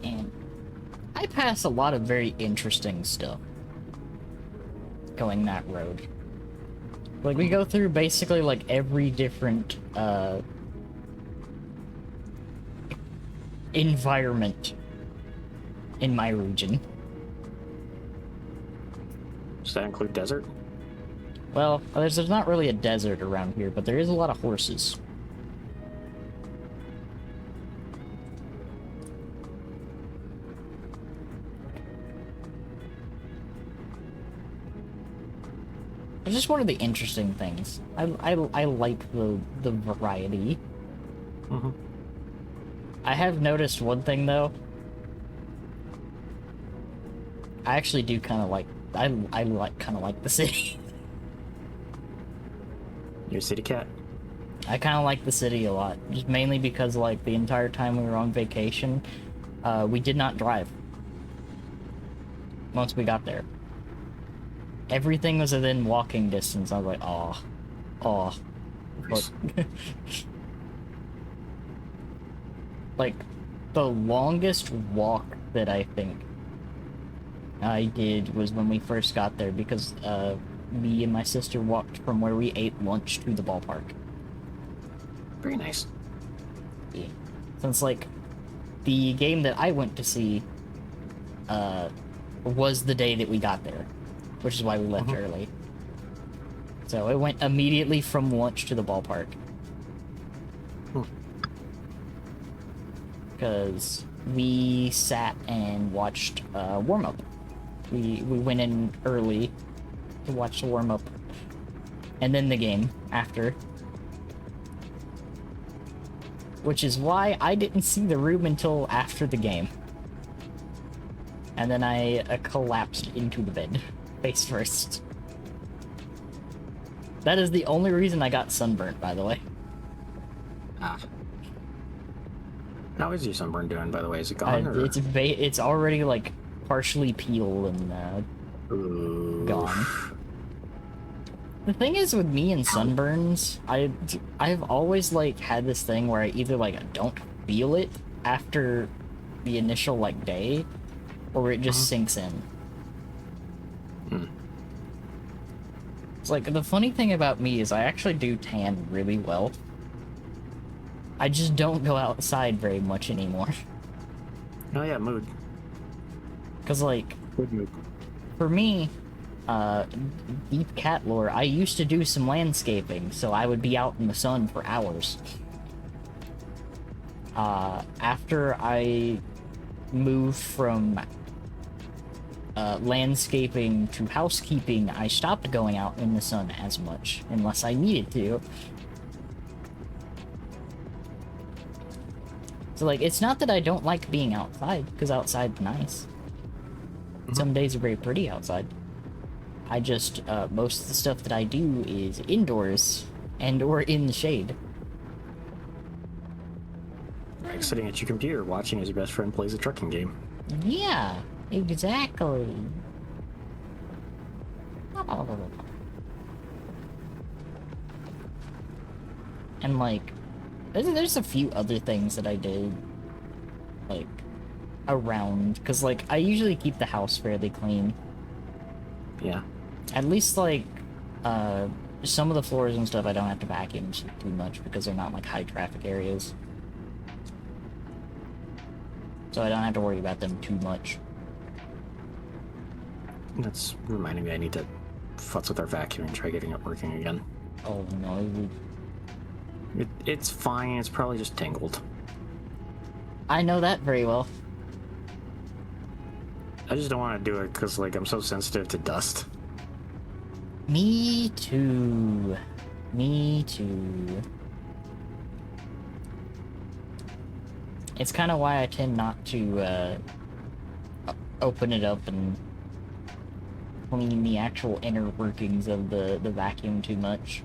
And I pass a lot of very interesting stuff going that road. We go through basically every different environment in my region. Does that include desert? Well, there's not really a desert around here, but there is a lot of horses. It's just one of the interesting things. I like the variety. I have noticed one thing though. I actually do kind of like. I kind of like the city. You're a city cat? I kind of like the city a lot, just mainly because the entire time we were on vacation, we did not drive. Once we got there, everything was within walking distance. I was like, oh. But, the longest walk that I think I did was when we first got there, because me and my sister walked from where we ate lunch to the ballpark. Very nice. Yeah. Since the game that I went to see was the day that we got there, which is why we left early. So it went immediately from lunch to the ballpark. because we sat and watched warm up. We went in early to watch the warm up, and then the game after. Which is why I didn't see the room until after the game. And then I collapsed into the bed, face first. That is the only reason I got sunburnt, by the way. Ah. How is your sunburn doing, by the way? Is it gone? Or? It's already, like, partially peeled and Ooh. gone. The thing is with me and sunburns, I've always like had this thing where I either like don't feel it after the initial like day, or it just sinks in. It's like the funny thing about me is I actually do tan really well. I just don't go outside very much anymore. Oh yeah, mood. Cause like Good mood. for me, deep cat lore, I used to do some landscaping, so I would be out in the sun for hours. After I moved from landscaping to housekeeping, I stopped going out in the sun as much, unless I needed to. So, like, it's not that I don't like being outside, because outside's nice. Some days are very pretty outside. I just, most of the stuff that I do is indoors, and or in the shade. Like sitting at your computer watching as your best friend plays a trucking game. Yeah, exactly. And, like, there's a few other things that I did, like, around, because, like, I usually keep the house fairly clean. Yeah. At least, like, some of the floors and stuff I don't have to vacuum too much because they're not, like, high traffic areas. So I don't have to worry about them too much. That's reminding me I need to futz with our vacuum and try getting it working again. Oh, no. It's fine, it's probably just tangled. I know that very well. I just don't want to do it because, like, I'm so sensitive to dust. Me too. Me too. It's kind of why I tend not to open it up and clean the actual inner workings of the vacuum too much.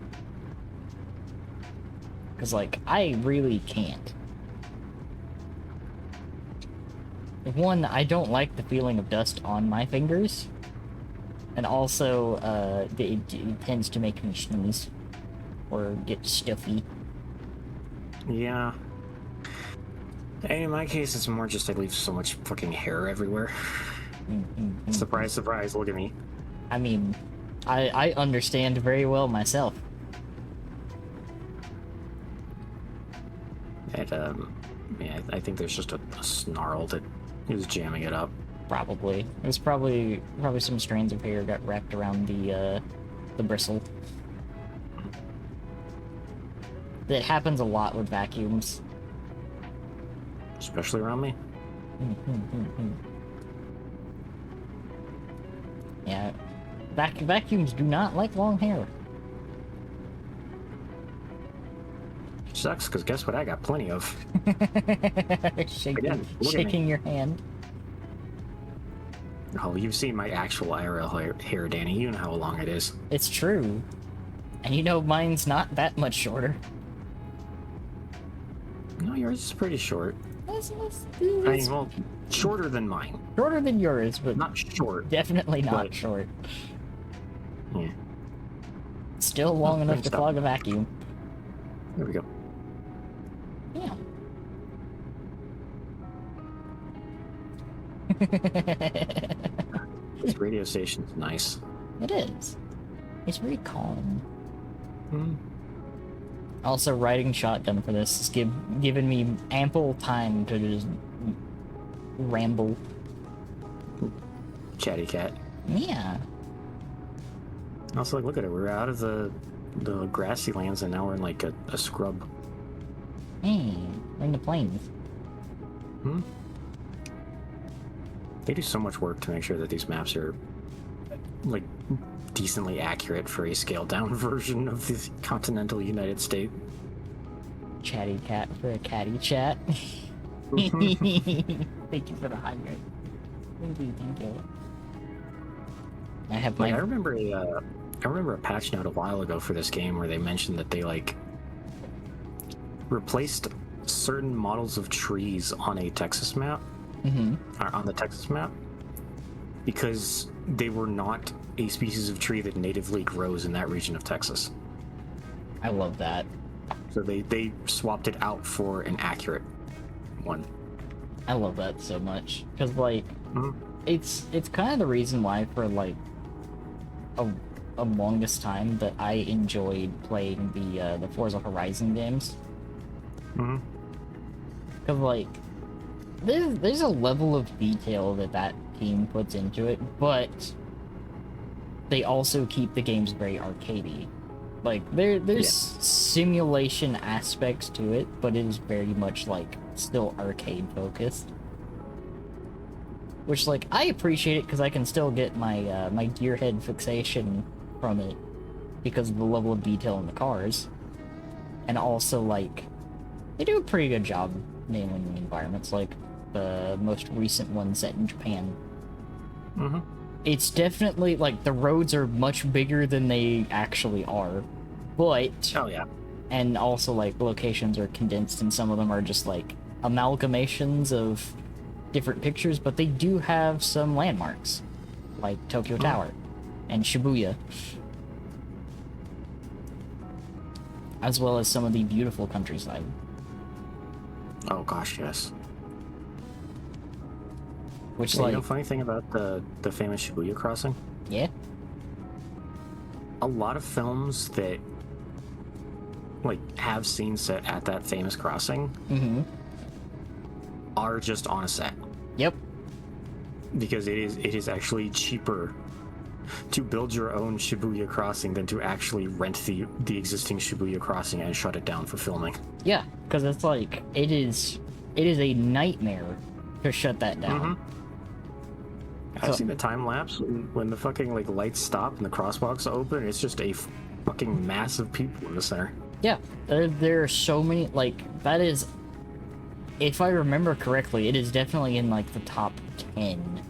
Because, like, I really can't. One, I don't like the feeling of dust on my fingers. And also, it tends to make me sneeze. Or get stuffy. Yeah. And in my case, it's more just I leave so much fucking hair everywhere. Surprise, surprise, look at me. I mean, I understand very well myself. And, yeah, I think there's just a snarl that is jamming it up. Probably. It's probably some strands of hair got wrapped around the bristle. That happens a lot with vacuums. Especially around me. Yeah. Vacuums do not like long hair. Sucks, because guess what I got plenty of. Again, look at me. Shaking your hand. Oh, you've seen my actual IRL hair, Danny. You know how long it is. It's true. And you know mine's not that much shorter. No, yours is pretty short. It's I mean, well, shorter than mine. shorter than yours, but Not short. definitely not but- short. Yeah, Still long enough to stop. clog a vacuum. there we go. Yeah. This radio station's nice. It is. It's very calm. Hmm. Also, riding shotgun for this is giving me ample time to just ramble. Chatty cat. Yeah. Also, like, look at it. We're out of the grassy lands and now we're in like a scrub. Hey, we're in the plains. They do so much work to make sure that these maps are like decently accurate for a scaled down version of the continental United States. Chatty cat for a catty chat. Thank you for the 100. Thank you. I have my. Like, I remember a patch note a while ago for this game where they mentioned that they like replaced certain models of trees on a Texas map, or on the Texas map, because they were not a species of tree that natively grows in that region of Texas. I love that. So they swapped it out for an accurate one. I love that so much because like it's kind of the reason why for like a longest time that I enjoyed playing the Forza Horizon games. Because like there's a level of detail that team puts into it, but they also keep the games very arcadey. Like there's simulation aspects to it, but it is very much like still arcade focused. Which like I appreciate it because I can still get my my gearhead fixation from it because of the level of detail in the cars, and also like they do a pretty good job nailing the environments. Like the most recent one set in Japan. It's definitely like the roads are much bigger than they actually are, but and also like locations are condensed and some of them are just like amalgamations of different pictures, but they do have some landmarks like Tokyo Tower and Shibuya, as well as some of the beautiful countryside. Oh gosh, yes. Which Yeah, like, you know, funny thing about the famous Shibuya crossing? yeah, A lot of films that like have scenes set at that famous crossing are just on a set. Yep. Because it is actually cheaper to build your own Shibuya crossing than to actually rent the existing Shibuya crossing and shut it down for filming. Yeah, because it's like it is a nightmare to shut that down. I've seen the time lapse when the fucking like lights stop and the crosswalks open. It's just a fucking mass of people in the center. Yeah, there are so many, like, that is, if I remember correctly, it is definitely in, like, the top 10,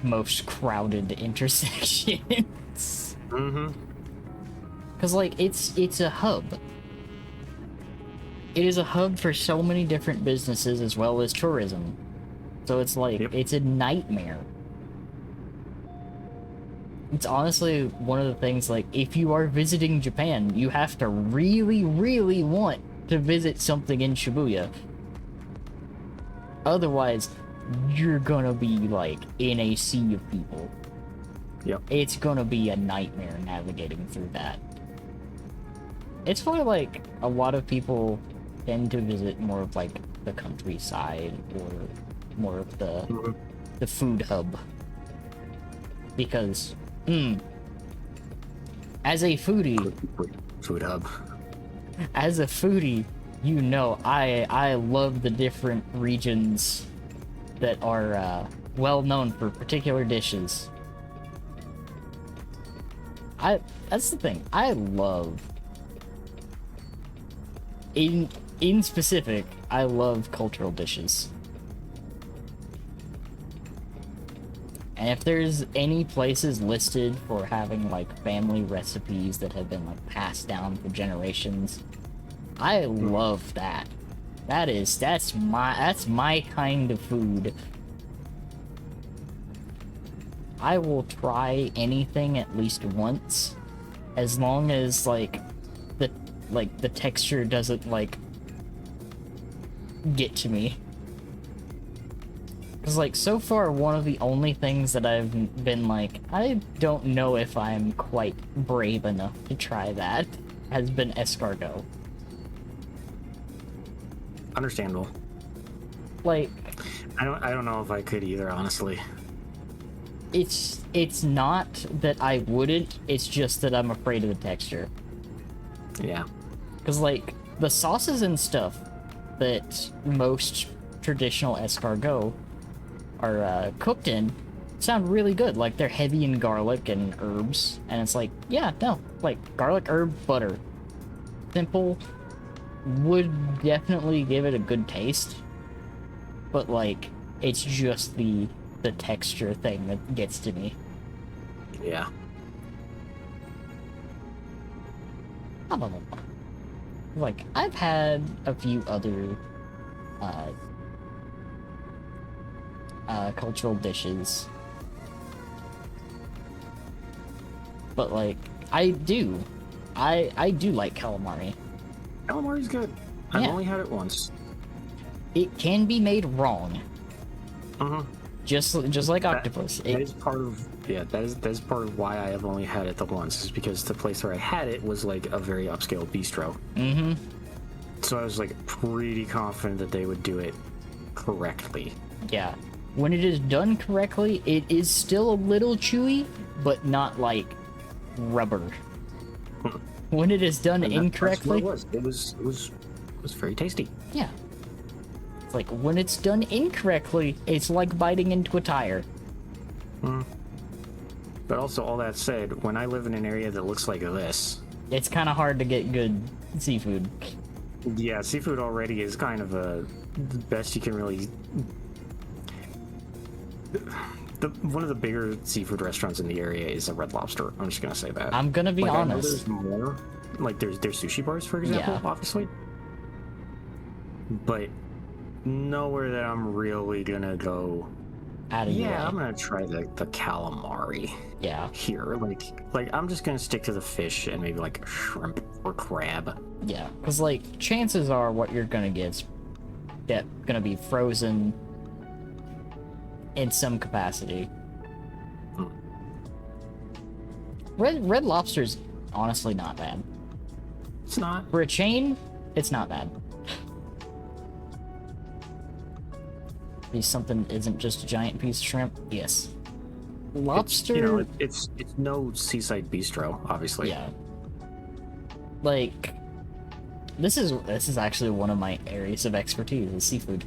most crowded intersections. Because, like, it's a hub. It is a hub for so many different businesses as well as tourism. So it's like, it's a nightmare. It's honestly one of the things, like, if you are visiting Japan, you have to really, really want to visit something in Shibuya. Otherwise, you're gonna be, like, in a sea of people. Yep. It's gonna be a nightmare navigating through that. It's why, like, a lot of people tend to visit more of, like, the countryside or more of the food hub. Because as a foodie, food hub. As a foodie, you know I love the different regions that are well known for particular dishes. That's the thing. I love in specific, I love cultural dishes. And if there's any places listed for having, like, family recipes that have been, like, passed down for generations, I love that. That's my kind of food. I will try anything at least once, as long as, like, the texture doesn't, like, get to me. Because, like, so far, one of the only things that I've been like, I don't know if I'm quite brave enough to try that, has been escargot. Understandable. Like, I don't know if I could either, honestly. it's not that I wouldn't, it's just that I'm afraid of the texture. Yeah. Because, like, the sauces and stuff, that most traditional escargot are cooked in sound really good. Like, they're heavy in garlic and herbs, and it's like, yeah, no, like, garlic, herb, butter. Simple. Would definitely give it a good taste, but, like, it's just the texture thing that gets to me. Yeah. Like, I've had a few other cultural dishes, but like I do like calamari. Calamari's good. I've Yeah. only had it once. It can be made wrong, just like octopus. That is part of that is part of why I have only had it the once, is because the place where I had it was like a very upscale bistro. So I was like pretty confident that they would do it correctly. Yeah, when it is done correctly, it is still a little chewy, but not like rubber. When it is done incorrectly, That's what it was. It was very tasty. yeah. It's like when it's done incorrectly, it's like biting into a tire. But also, all that said, when I live in an area that looks like this, It's kind of hard to get good seafood. yeah, seafood already is kind of the best you can really. One of the bigger seafood restaurants in the area is a Red Lobster. I'm just gonna say that. I'm gonna be Like, I know honest. there's more. Like there's sushi bars, for example, Yeah. obviously. But nowhere that I'm really gonna go. Out of your Yeah, way. I'm gonna try the calamari Yeah, here. Like I'm just gonna stick to the fish and maybe like shrimp or crab. yeah. Because like chances are what you're gonna get's gonna be frozen in some capacity. Red Lobster's honestly not bad. It's not. For a chain, it's not bad. If something isn't just a giant piece of shrimp, yes. Lobster, You know, it's no seaside bistro, obviously. yeah. Like, this is actually one of my areas of expertise, is seafood.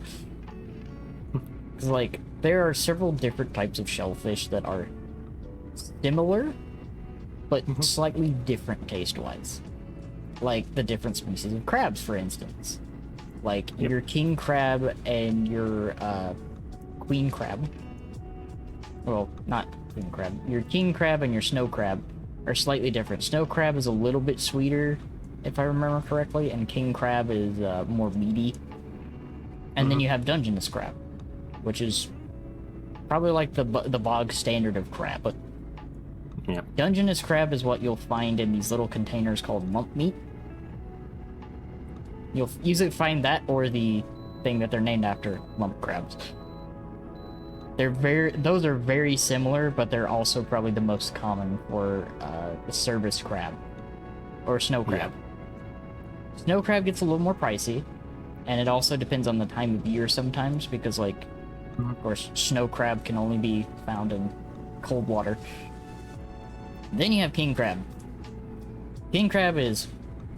'Cause, like, there are several different types of shellfish that are similar, but slightly different taste-wise. Like the different species of crabs, for instance. Like your king crab and your queen crab. Well, not queen crab. Your king crab and your snow crab are slightly different. Snow crab is a little bit sweeter, if I remember correctly, and king crab is more meaty. And then you have Dungeness crab, which is probably like the bog standard of crab. But Yeah. Dungeness crab is what you'll find in these little containers called lump meat. You'll usually find that or the thing that they're named after, lump crabs. Those are very similar, but they're also probably the most common for the service crab or snow crab. Snow crab gets a little more pricey, and it also depends on the time of year sometimes, because like, of course, snow crab can only be found in cold water. Then you have king crab. King crab is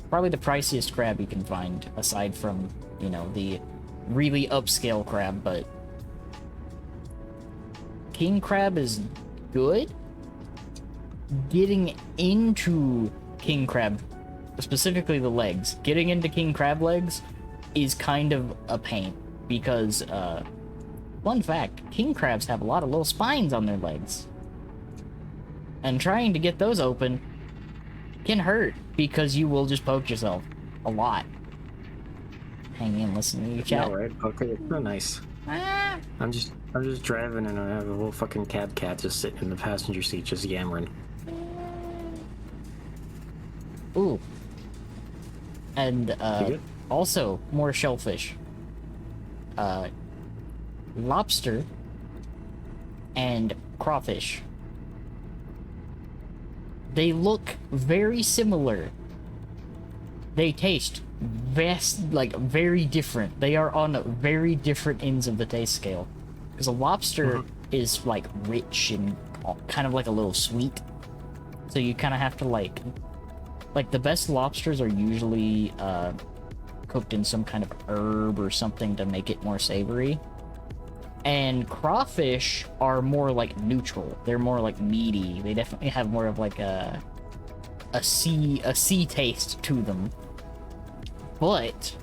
probably the priciest crab you can find, aside from, you know, the really upscale crab, but king crab is good. Getting into king crab, specifically the legs, getting into king crab legs is kind of a pain, because, fun fact, king crabs have a lot of little spines on their legs. And trying to get those open can hurt, because you will just poke yourself a lot. Hang in, listen to your chat. Yeah, right. Okay, it's so nice. Ah. I'm just driving and I have a little fucking cat just sitting in the passenger seat just yammering. Ooh. And, You good? also, more shellfish. Lobster and crawfish. They look very similar. They taste very different. They are on very different ends of the taste scale. Because a lobster is like rich and kind of like a little sweet. So you kind of have to like the best lobsters are usually cooked in some kind of herb or something to make it more savory. And crawfish are more like neutral. They're more like meaty. They definitely have more of like a sea taste to them. But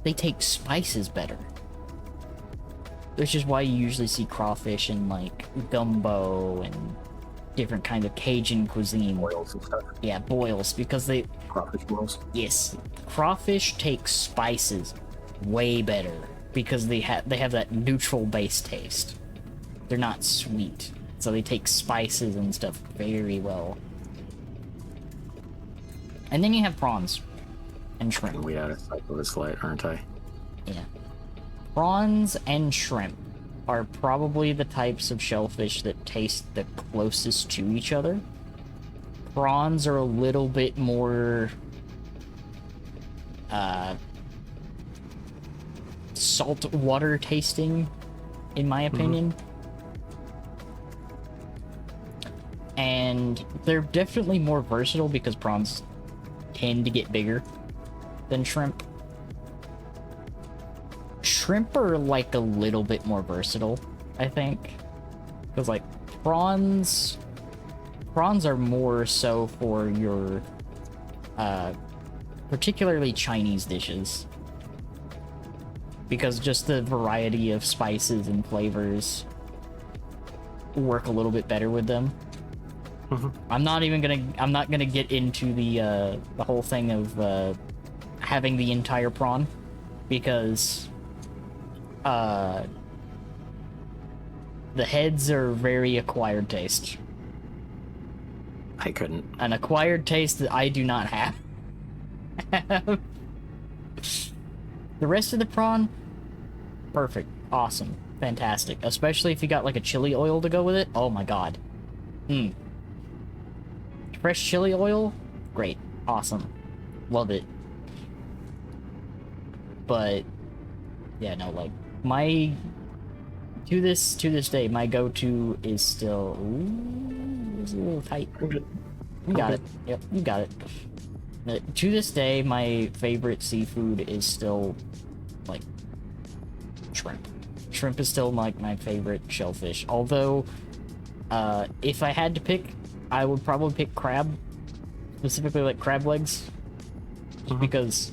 they take spices better. Which is why you usually see crawfish in like gumbo and different kinds of Cajun cuisine. Boils and stuff. Yeah, boils, because they... Crawfish boils. Yes, crawfish take spices way better because they have that neutral base taste. They're not sweet, so they take spices and stuff very well. And then you have prawns and shrimp. We out of sight of this light, aren't I? Yeah. Prawns and shrimp are probably the types of shellfish that taste the closest to each other. Prawns are a little bit more salt water tasting, in my opinion. And they're definitely more versatile because prawns tend to get bigger than shrimp. Shrimp are like a little bit more versatile, I think, because like prawns are more so for your particularly Chinese dishes, because just the variety of spices and flavors work a little bit better with them. I'm not gonna get into the whole thing of having the entire prawn, because the heads are very acquired taste. I couldn't. An acquired taste that I do not have. The rest of the prawn, perfect, awesome, fantastic. Especially if you got like a chili oil to go with it. Oh my god. Fresh chili oil, great, awesome, love it. But yeah, no, like my to this day, my go-to is still. Ooh, it's a little tight. You got it. Yep, you got it. To this day, my favorite seafood is still like shrimp. Shrimp is still like my favorite shellfish. Although, if I had to pick, I would probably pick crab, specifically like crab legs, just because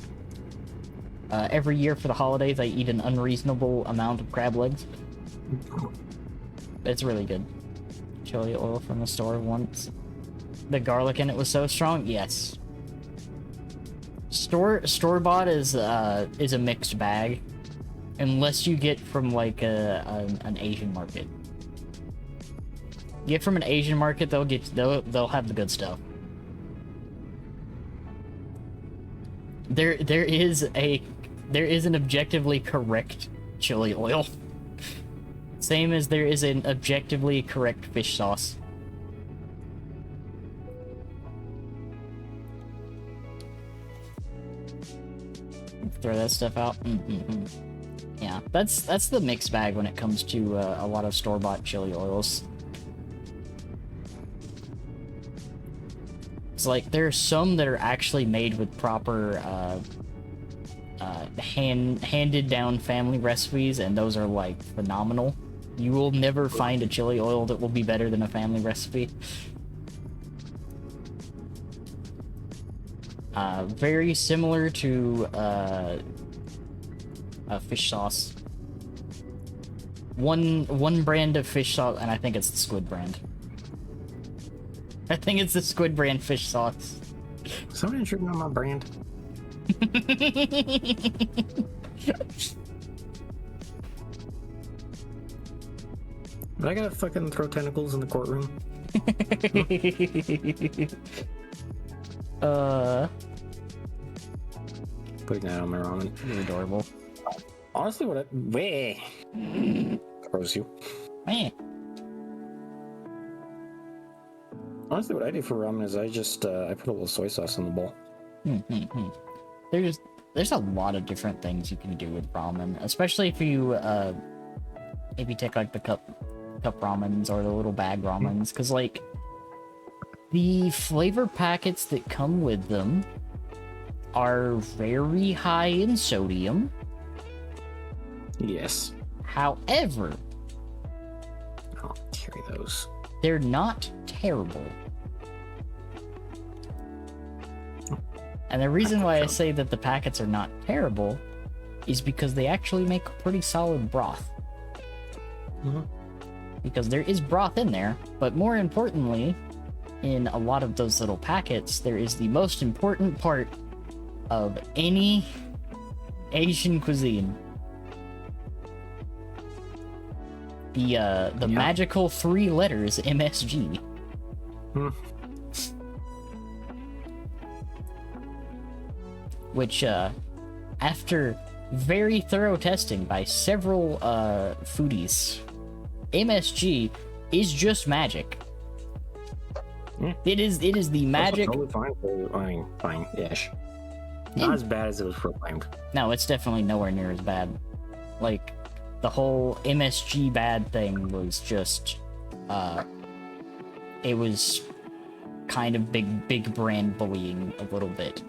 every year for the holidays I eat an unreasonable amount of crab legs. It's really good. Chili oil from the store once. The garlic in it was so strong. Yes. Store-bought is a mixed bag, unless you get from like an Asian market. Get from an Asian market, they'll have the good stuff. There is an objectively correct chili oil. Same as there is an objectively correct fish sauce. Throw that stuff out. Yeah, that's the mixed bag when it comes to a lot of store-bought chili oils. It's like there are some that are actually made with proper handed down family recipes, and those are like phenomenal. You will never find a chili oil that will be better than a family recipe. Very similar to fish sauce. One brand of fish sauce, and I think it's the squid brand. I think it's the squid brand fish sauce. Somebody intrigued on my brand. But I gotta fucking throw tentacles in the courtroom. Putting that on my ramen. You're adorable. Honestly, what I... Way. Gross you. Man. Honestly, what I do for ramen is I just, I put a little soy sauce in the bowl. There's a lot of different things you can do with ramen, especially if you take like the cup ramens or the little bag ramens, because like the flavor packets that come with them are very high in sodium. Yes. However, I'll carry those. they're not terrible. And the reason why I say that the packets are not terrible is because they actually make pretty solid broth. Because there is broth in there, but more importantly, in a lot of those little packets, there is the most important part of any Asian cuisine. The magical 3 letters MSG. Which, after very thorough testing by several foodies, MSG is just magic. It is the magic. Totally fine. Fine-ish. Not as bad as it was proclaimed. No, it's definitely nowhere near as bad. Like, the whole MSG bad thing was just, it was kind of big brand bullying a little bit.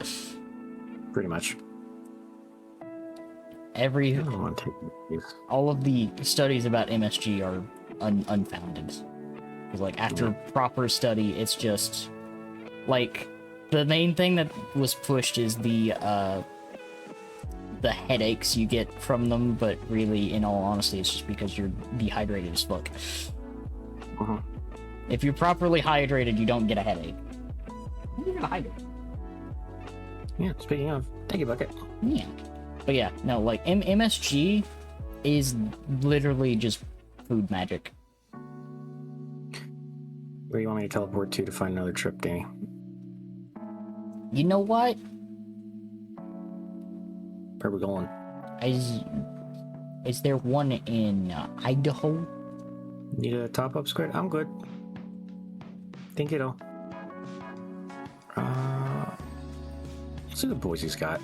Pretty much. All of the studies about MSG are unfounded. Because, like, after proper study, it's just, like, the main thing that was pushed is the headaches you get from them, but really, in all honesty, it's just because you're dehydrated as fuck. If you're properly hydrated, you don't get a headache. You're gonna hydrate. Yeah, speaking of, thank you, Bucket. Yeah. But yeah, no, like, MSG is literally just food magic. Where do you want me to teleport to find another trip, Danny? You know what? Where are we going? Is there one in Idaho? Need a top-up squid? I'm good. Think it'll. Let's see what Boise's got.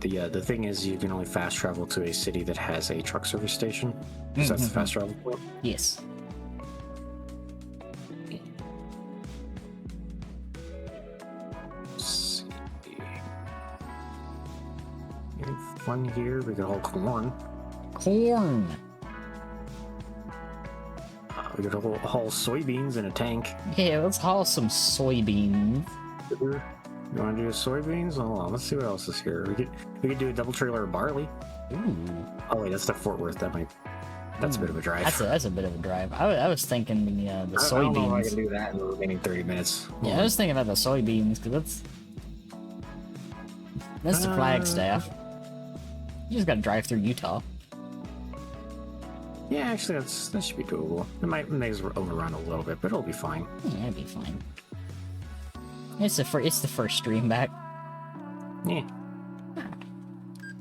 Yeah, the thing is, you can only fast travel to a city that has a truck service station. So that's the fast travel point. Yes. Let's see. Anything fun here? We got all corn. Corn. We got a whole soybeans in a tank. Yeah, let's haul some soybeans. You want to do soybeans? Hold on, let's see what else is here. We could do a double trailer of barley. Ooh. Oh wait, that's the Fort Worth. That's a bit of a drive. That's a bit of a drive. I was thinking the soybeans. I don't know if I can do that in the remaining 30 minutes. Yeah, I was thinking about the soybeans because that's the Flagstaff. You just gotta drive through Utah. Yeah, actually, that should be doable. It might make us overrun a little bit, but it'll be fine. Yeah, it'll be fine. It's the first stream back. Yeah.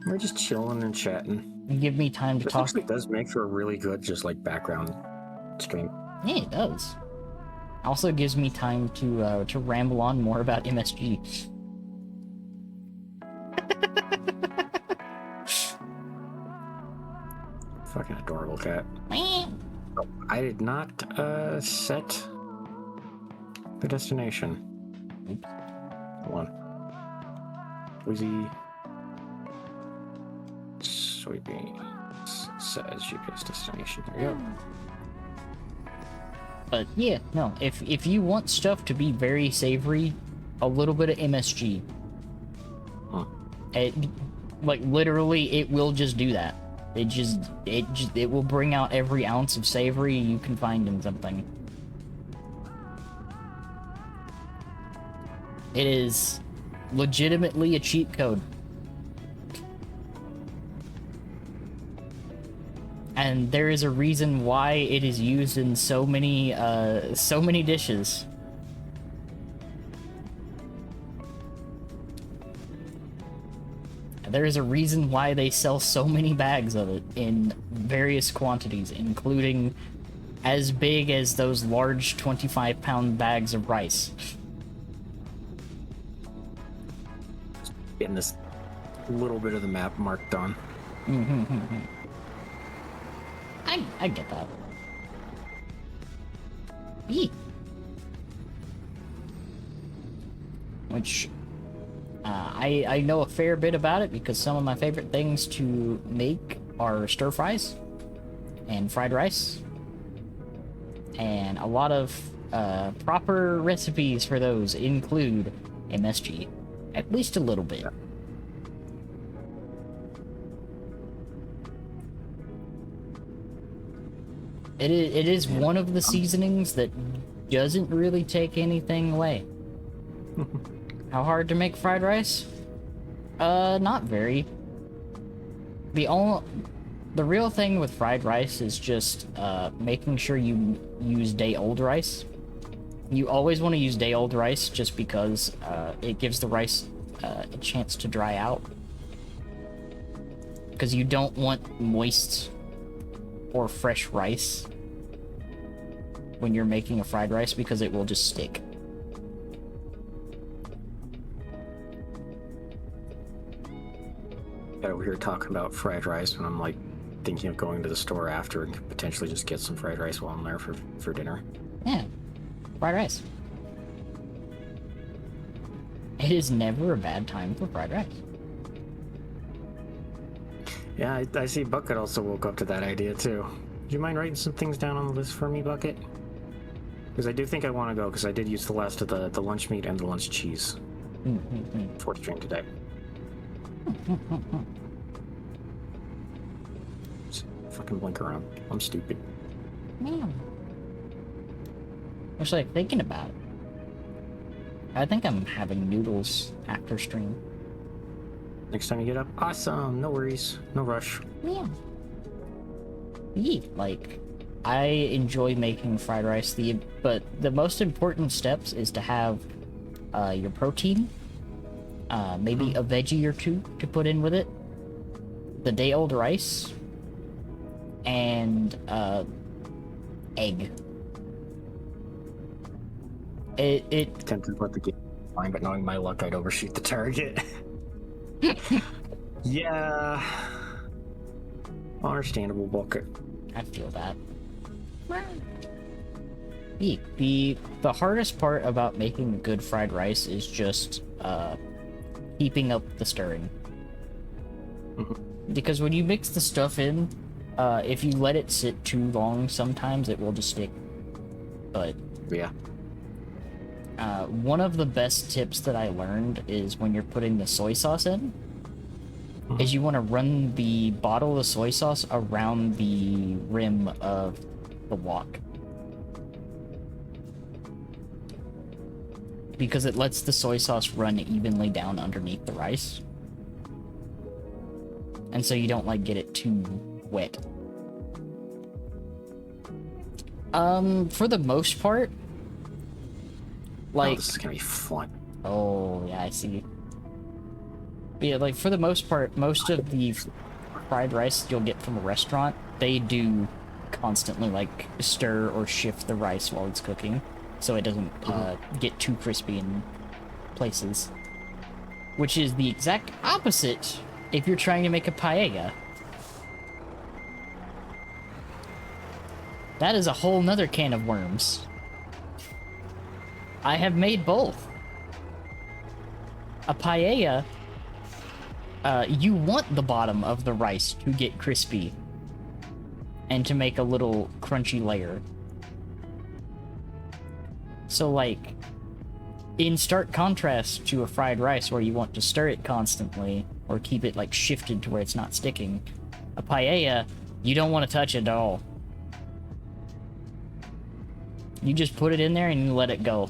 We're just chilling and chatting. And give me time to This talk. actually does make for a really good, just like background stream. Yeah, it does. Also gives me time to ramble on more about MSG. Fucking adorable cat. Meh. Oh, I did not set the destination. Oops. Hold on. Wheezy. Soybeans. Says GPS destination. There you go. But yeah, no. If you want stuff to be very savory, a little bit of MSG. Huh. Like literally, it will just do that. It will bring out every ounce of savory you can find in something. It is legitimately a cheat code. And there is a reason why it is used in so many dishes. There is a reason why they sell so many bags of it in various quantities, including as big as those large 25-pound bags of rice. Getting this little bit of the map marked on. I get that. Eee. which I know a fair bit about it because some of my favorite things to make are stir fries and fried rice, and a lot of proper recipes for those include MSG, at least a little bit. It is one of the seasonings that doesn't really take anything away. How hard to make fried rice? Not very. The real thing with fried rice is just making sure you use day-old rice. You always want to use day-old rice just because it gives the rice a chance to dry out. Because you don't want moist or fresh rice when you're making a fried rice because it will just stick. Got over here talking about fried rice when I'm like thinking of going to the store after and potentially just get some fried rice while I'm there for dinner. Yeah, fried rice. It is never a bad time for fried rice. Yeah, I see Bucket also woke up to that idea too. Do you mind writing some things down on the list for me, Bucket? Because I do think I want to go, because I did use the last of the lunch meat and the lunch cheese for the stream today. Just fucking blink around. I'm stupid. Man. Just like thinking about it. I think I'm having noodles after stream. Next time you get up, awesome. No worries. No rush. Yeah. Like, I enjoy making fried rice, but the most important steps is to have your protein, maybe a veggie or two to put in with it, the day-old rice, and egg. It Tempted to let the game fine, but knowing my luck, I'd overshoot the target. Yeah. Understandable, Bucket. I feel that. The hardest part about making good fried rice is just keeping up the stirring. Because when you mix the stuff in, if you let it sit too long, sometimes it will just stick. But Yeah. one of the best tips that I learned is when you're putting the soy sauce in, is you want to run the bottle of soy sauce around the rim of the wok. Because it lets the soy sauce run evenly down underneath the rice. And so you don't, like, get it too wet. For the most part, like... Oh, this is gonna be fun. Oh, yeah, I see. But yeah, like, for the most part, most of the fried rice you'll get from a restaurant, they do constantly, like, stir or shift the rice while it's cooking, so it doesn't get too crispy in places. Which is the exact opposite if you're trying to make a paella. That is a whole nother can of worms. I have made both. A paella, you want the bottom of the rice to get crispy and to make a little crunchy layer. So, like, in stark contrast to a fried rice where you want to stir it constantly or keep it, like, shifted to where it's not sticking, a paella, you don't want to touch it at all. You just put it in there and you let it go.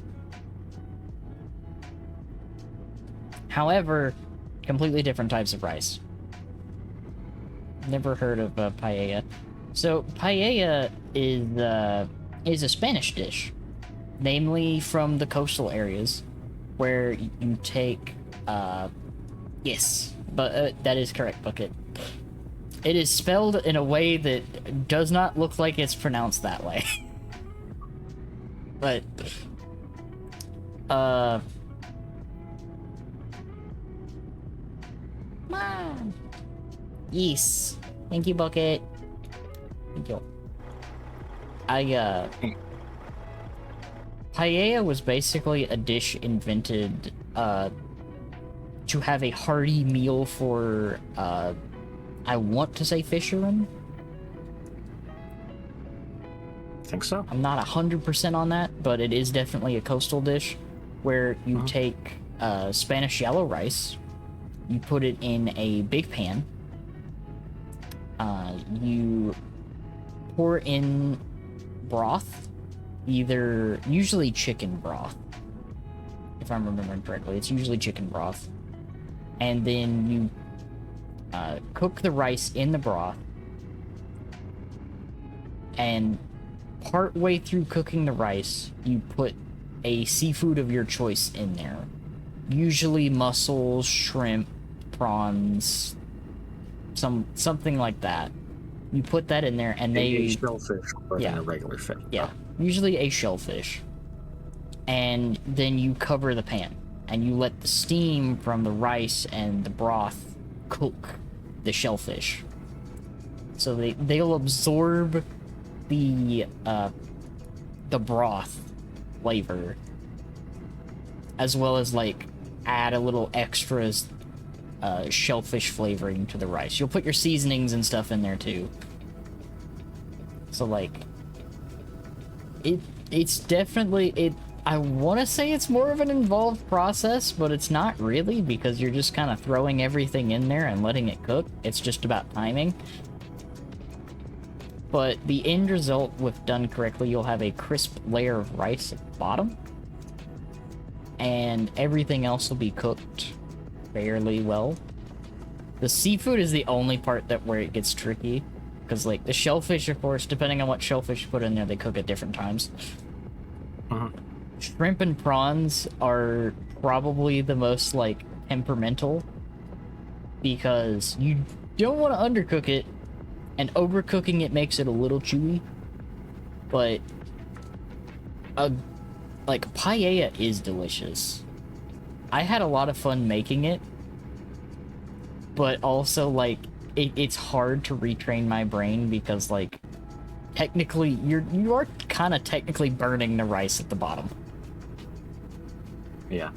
However, completely different types of rice. Never heard of paella. So paella is a Spanish dish, namely from the coastal areas, where you take yes, but that is correct, Bucket. It is spelled in a way that does not look like it's pronounced that way. But Mom. Yes. Thank you, Bucket. Thank you. Paella was basically a dish invented to have a hearty meal for, I want to say fishermen. Think so? I'm not 100% on that, but it is definitely a coastal dish where you take Spanish yellow rice, you put it in a big pan, you pour in broth, usually chicken broth, if I'm remembering correctly. It's usually chicken broth. And then you cook the rice in the broth, and part way through cooking the rice, you put a seafood of your choice in there. Usually mussels, shrimp, prawns, something like that. You put that in there, and A they shellfish rather than a regular fish. yeah, usually a shellfish. And then you cover the pan, and you let the steam from the rice and the broth cook the shellfish. So they'll absorb the broth flavor, as well as like add a little extras shellfish flavoring to the rice. You'll put your seasonings and stuff in there too. So like it's definitely I want to say it's more of an involved process, but it's not really, because you're just kind of throwing everything in there and letting it cook. It's just about timing. But the end result, if done correctly, you'll have a crisp layer of rice at the bottom, and everything else will be cooked fairly well. The seafood is the only part where it gets tricky, because like the shellfish, of course, depending on what shellfish you put in there, they cook at different times. Shrimp and prawns are probably the most like temperamental, because you don't want to undercook it, and overcooking it makes it a little chewy. But like paella is delicious. I had a lot of fun making it, but also like it's hard to retrain my brain, because like technically you are kind of technically burning the rice at the bottom. Yeah.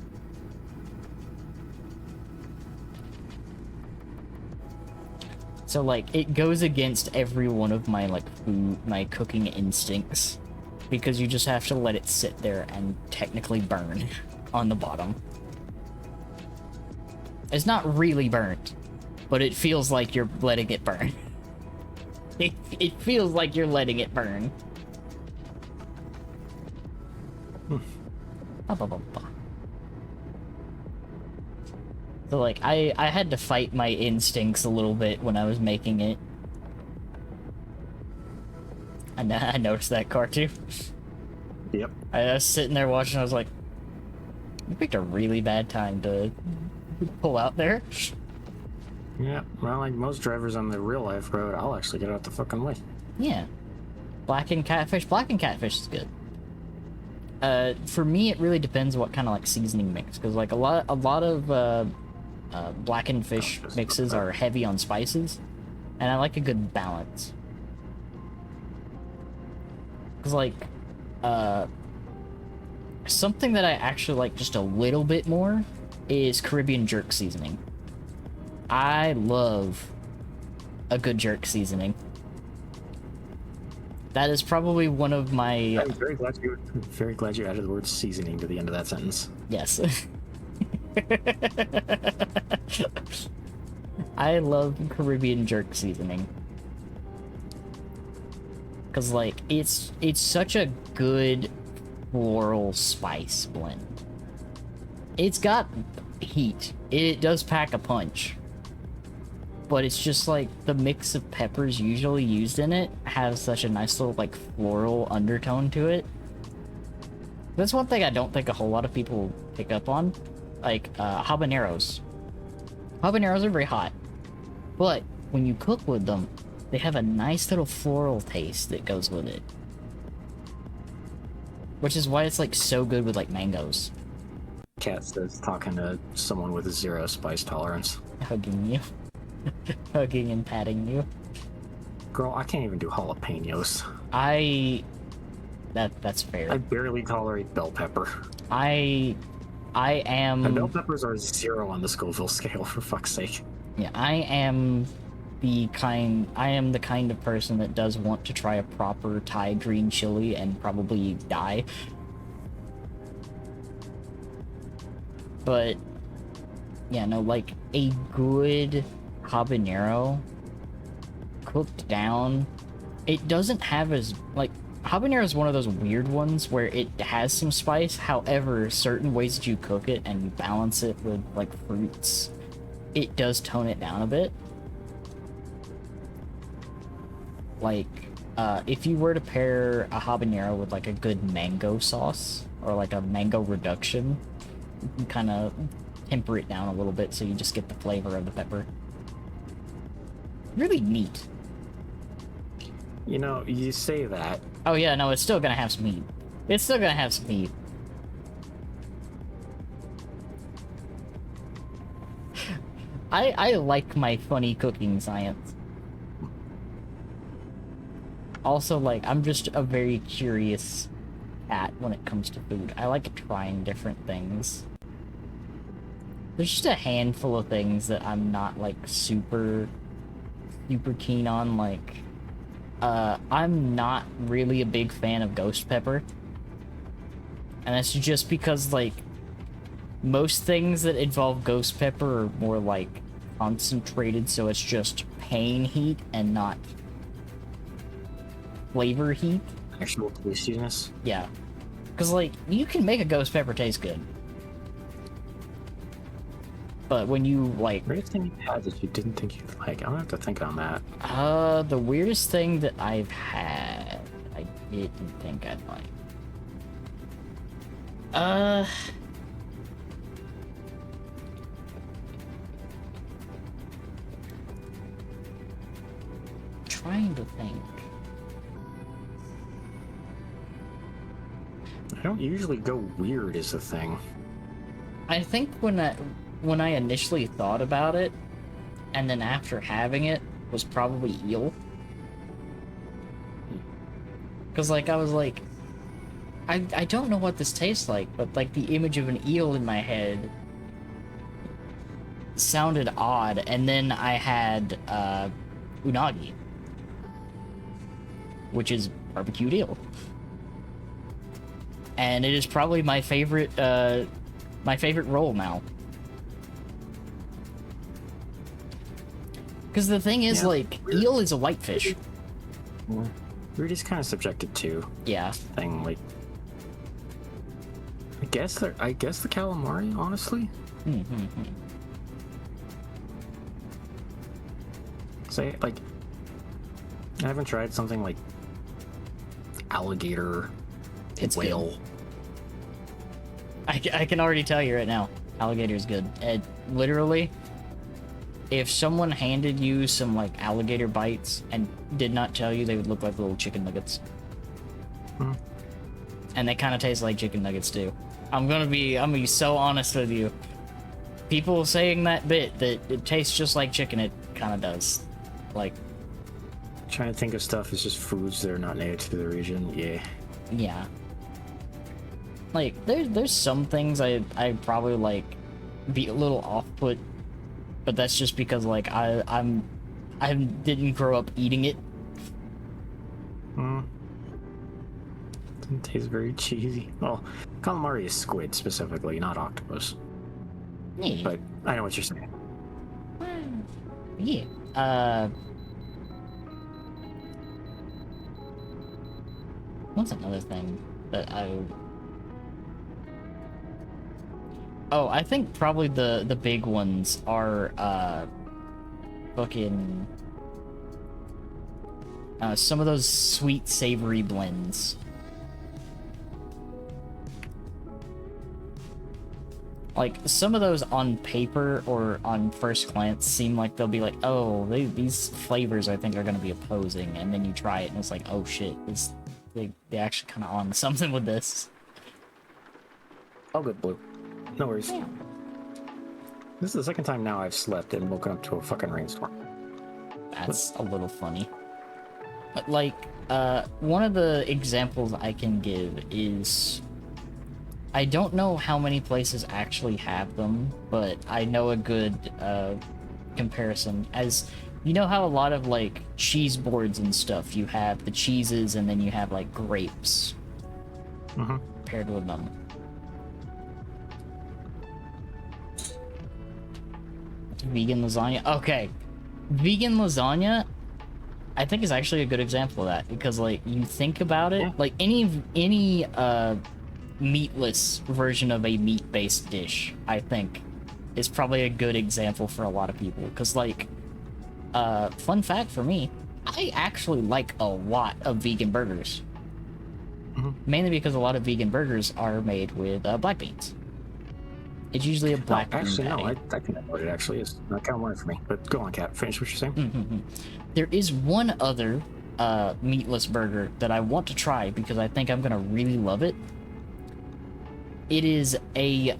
So like it goes against every one of my like my cooking instincts, because you just have to let it sit there and technically burn on the bottom. It's not really burnt, but it feels like you're letting it burn. It feels like you're letting it burn. So like I had to fight my instincts a little bit when I was making it. And I noticed that car too. Yep. I was sitting there watching, I was like, you picked a really bad time to pull out there. Yeah, well, like most drivers on the real life road, I'll actually get out the fucking way. Yeah. Blackened catfish is good. For me, it really depends what kind of like seasoning mix, because like a lot of blackened fish mixes are heavy on spices, and I like a good balance. Because like something that I actually like just a little bit more is Caribbean jerk seasoning. I love a good jerk seasoning. That is probably one of my... I'm very glad you added the word seasoning to the end of that sentence. Yes. I love Caribbean jerk seasoning. Cause like it's such a good floral spice blend. It's got heat. It does pack a punch. But it's just like the mix of peppers usually used in it has such a nice little like floral undertone to it. That's one thing I don't think a whole lot of people pick up on. Like habaneros. Habaneros are very hot, but when you cook with them, they have a nice little floral taste that goes with it. Which is why it's like so good with like mangoes. Cat says talking to someone with a 0 spice tolerance. Hugging you. Hugging and patting you. Girl, I can't even do jalapenos. That's fair. I barely tolerate bell pepper. I I And bell am... peppers are 0 on the Scoville scale, for fuck's sake. Yeah, I am the kind of person that does want to try a proper Thai green chili and probably die. But yeah, no, like a good habanero cooked down, it doesn't have as like habanero is one of those weird ones where it has some spice. However, certain ways that you cook it and you balance it with like fruits, it does tone it down a bit. Like, if you were to pair a habanero with like a good mango sauce or like a mango reduction, you can kind of temper it down a little bit so you just get the flavor of the pepper. Really neat. You know, you say that. Oh yeah, no, it's still gonna have some meat. It's still gonna have some meat. I like my funny cooking science. Also, like, I'm just a very curious cat when it comes to food. I like trying different things. There's just a handful of things that I'm not, like, super keen on, like, I'm not really a big fan of ghost pepper. And that's just because, like, most things that involve ghost pepper are more, like, concentrated, so it's just pain heat and not flavor heat. Actual tastiness. Yeah. Because, like, you can make a ghost pepper taste good. But when you, like... Weirdest thing you had that you didn't think you'd like? I'm gonna have to think on that. The weirdest thing that I've had, I didn't think I'd like. Trying to think. I don't usually go weird is the thing. I think when I initially thought about it, and then after having it, was probably eel. Because, like, I was like, I don't know what this tastes like, but, like, the image of an eel in my head sounded odd, and then I had, unagi, which is barbecued eel. And it is probably my favorite roll now. Because the thing is, Yeah. like, eel is a whitefish. Yeah. We're just kind of subjected to Yeah. thing, like. I guess the calamari, honestly. Say like, I haven't tried something like alligator, It's whale. I can already tell you right now, alligator is good. Literally, if someone handed you some, like, alligator bites and did not tell you, they would look like little chicken nuggets. Hmm. And they kind of taste like chicken nuggets, too. I'm gonna be so honest with you. People saying that bit, that it tastes just like chicken, it kind of does. Like, Trying to think of stuff is just foods that are not native to the region. Yeah. yeah. Like, there's some things I probably, like, be a little off-put, but that's just because, like, I didn't grow up eating it. Doesn't taste very cheesy. Well, calamari is squid specifically, not octopus. Yeah. But I know what you're saying. Yeah. What's another thing that Oh, I think probably the big ones are, fucking... some of those sweet savory blends. Like, some of those on paper or on first glance seem like they'll be like, oh, these flavors I think are going to be opposing, and then you try it and it's like, oh shit, they actually kind of on something with this. All good, Blue. No worries. Yeah. This is the second time now I've slept and woken up to a fucking rainstorm. That's a little funny. But, like, one of the examples I can give is I don't know how many places actually have them, but I know a good comparison. As you know how a lot of like cheese boards and stuff, you have the cheeses and then you have like grapes paired with them. Vegan lasagna. Okay. Vegan lasagna I think is actually a good example of that because like you think about it, like any meatless version of a meat-based dish, I think is probably a good example for a lot of people because like fun fact for me, I actually like a lot of vegan burgers. Mainly because a lot of vegan burgers are made with black beans. It's usually a black bean actually, patty. no, I think I know what it actually is. Not kind of wondered for me. But go on, Kat. Finish what you're saying. There is one other meatless burger that I want to try because I think I'm gonna really love it. It is a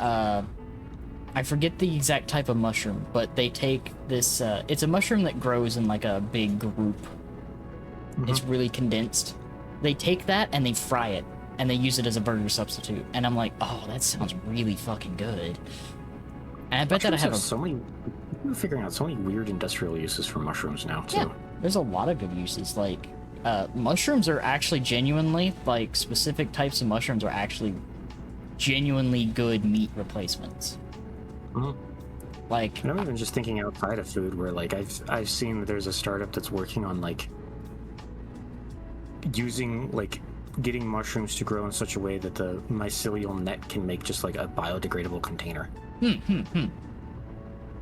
I forget the exact type of mushroom, but they take this it's a mushroom that grows in like a big group. It's really condensed. They take that and they fry it and they use it as a burger substitute, and I'm like, oh, that sounds really fucking good. And I bet that I have so many. We're figuring out so many weird industrial uses for mushrooms now too. Yeah, there's a lot of good uses. Like mushrooms are actually genuinely, like specific types of mushrooms are actually genuinely good meat replacements. Like, and I'm even just thinking outside of food, where like I've seen that there's a startup that's working on like using like getting mushrooms to grow in such a way that the mycelial net can make just like a biodegradable container. And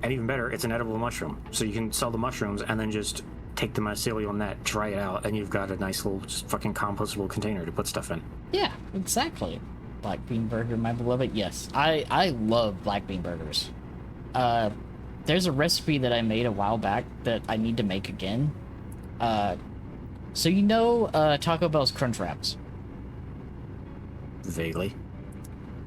even better, it's an edible mushroom, so you can sell the mushrooms and then just take the mycelial net, dry it out, and you've got a nice little just fucking compostable container to put stuff in. Yeah, exactly. Black bean burger, my beloved. Yes, I love black bean burgers. There's a recipe that I made a while back that I need to make again. So you know Taco Bell's Crunch Wraps? Vaguely.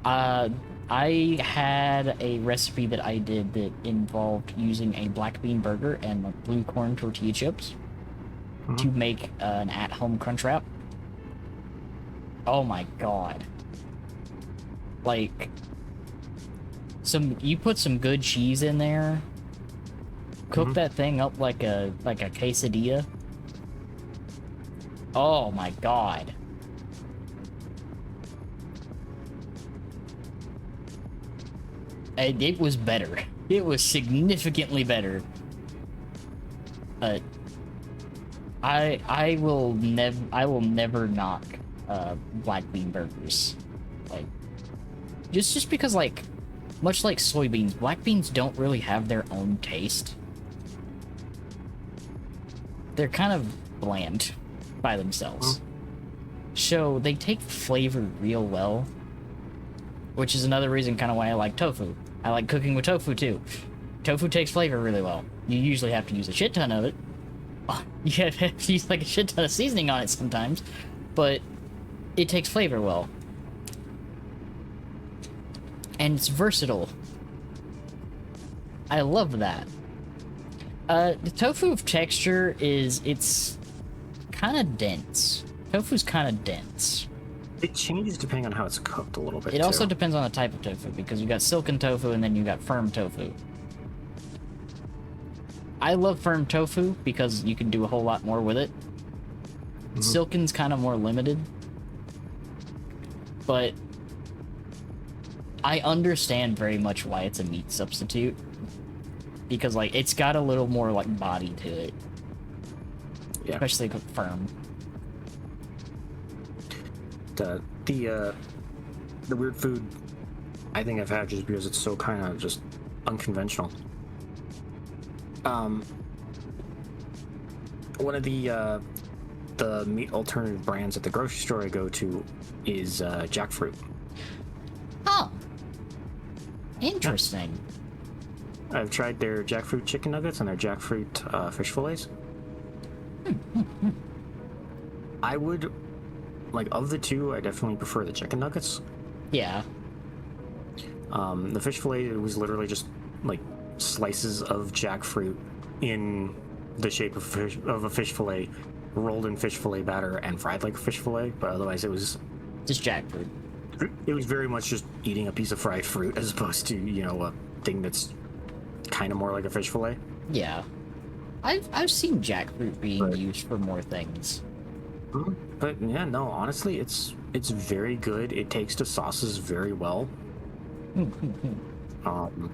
I had a recipe that I did that involved using a black bean burger and like blue corn tortilla chips to make an at-home crunch wrap. Oh my god. Like, you put some good cheese in there, cook that thing up like a quesadilla. Oh my god. And it was better. It was significantly better. I will never knock black bean burgers. Like, just because, like, much like soybeans, black beans don't really have their own taste. They're kind of bland by themselves. So they take flavor real well, which is another reason kind of why I like tofu. I like cooking with tofu too. Tofu takes flavor really well. You usually have to use a shit ton of it. You have to use like a shit ton of seasoning on it sometimes, but it takes flavor well. And it's versatile. I love that. The tofu texture it's kind of dense. Tofu's kind of dense. It changes depending on how it's cooked a little bit. It also too. depends on the type of tofu, because you got silken tofu and then you got firm tofu. I love firm tofu because you can do a whole lot more with it. Silken's kind of more limited. But I understand very much why it's a meat substitute. Because, like, it's got a little more, like, body to it. Yeah. Especially cooked firm. The weird food I think I've had just because it's so kind of just unconventional. One of the meat alternative brands at the grocery store I go to is jackfruit. Oh. Interesting. I've tried their jackfruit chicken nuggets and their jackfruit fish fillets. I would, like, of the two, I definitely prefer the chicken nuggets. Yeah. The fish fillet, it was literally just like slices of jackfruit in the shape of a fish fillet, rolled in fish fillet batter and fried like a fish fillet, but otherwise it was Just jackfruit. it was very much just eating a piece of fried fruit as opposed to, you know, a thing that's kind of more like a fish fillet. Yeah. I've seen jackfruit being Right. used for more things. But yeah, no, honestly, it's very good. It takes to sauces very well. um,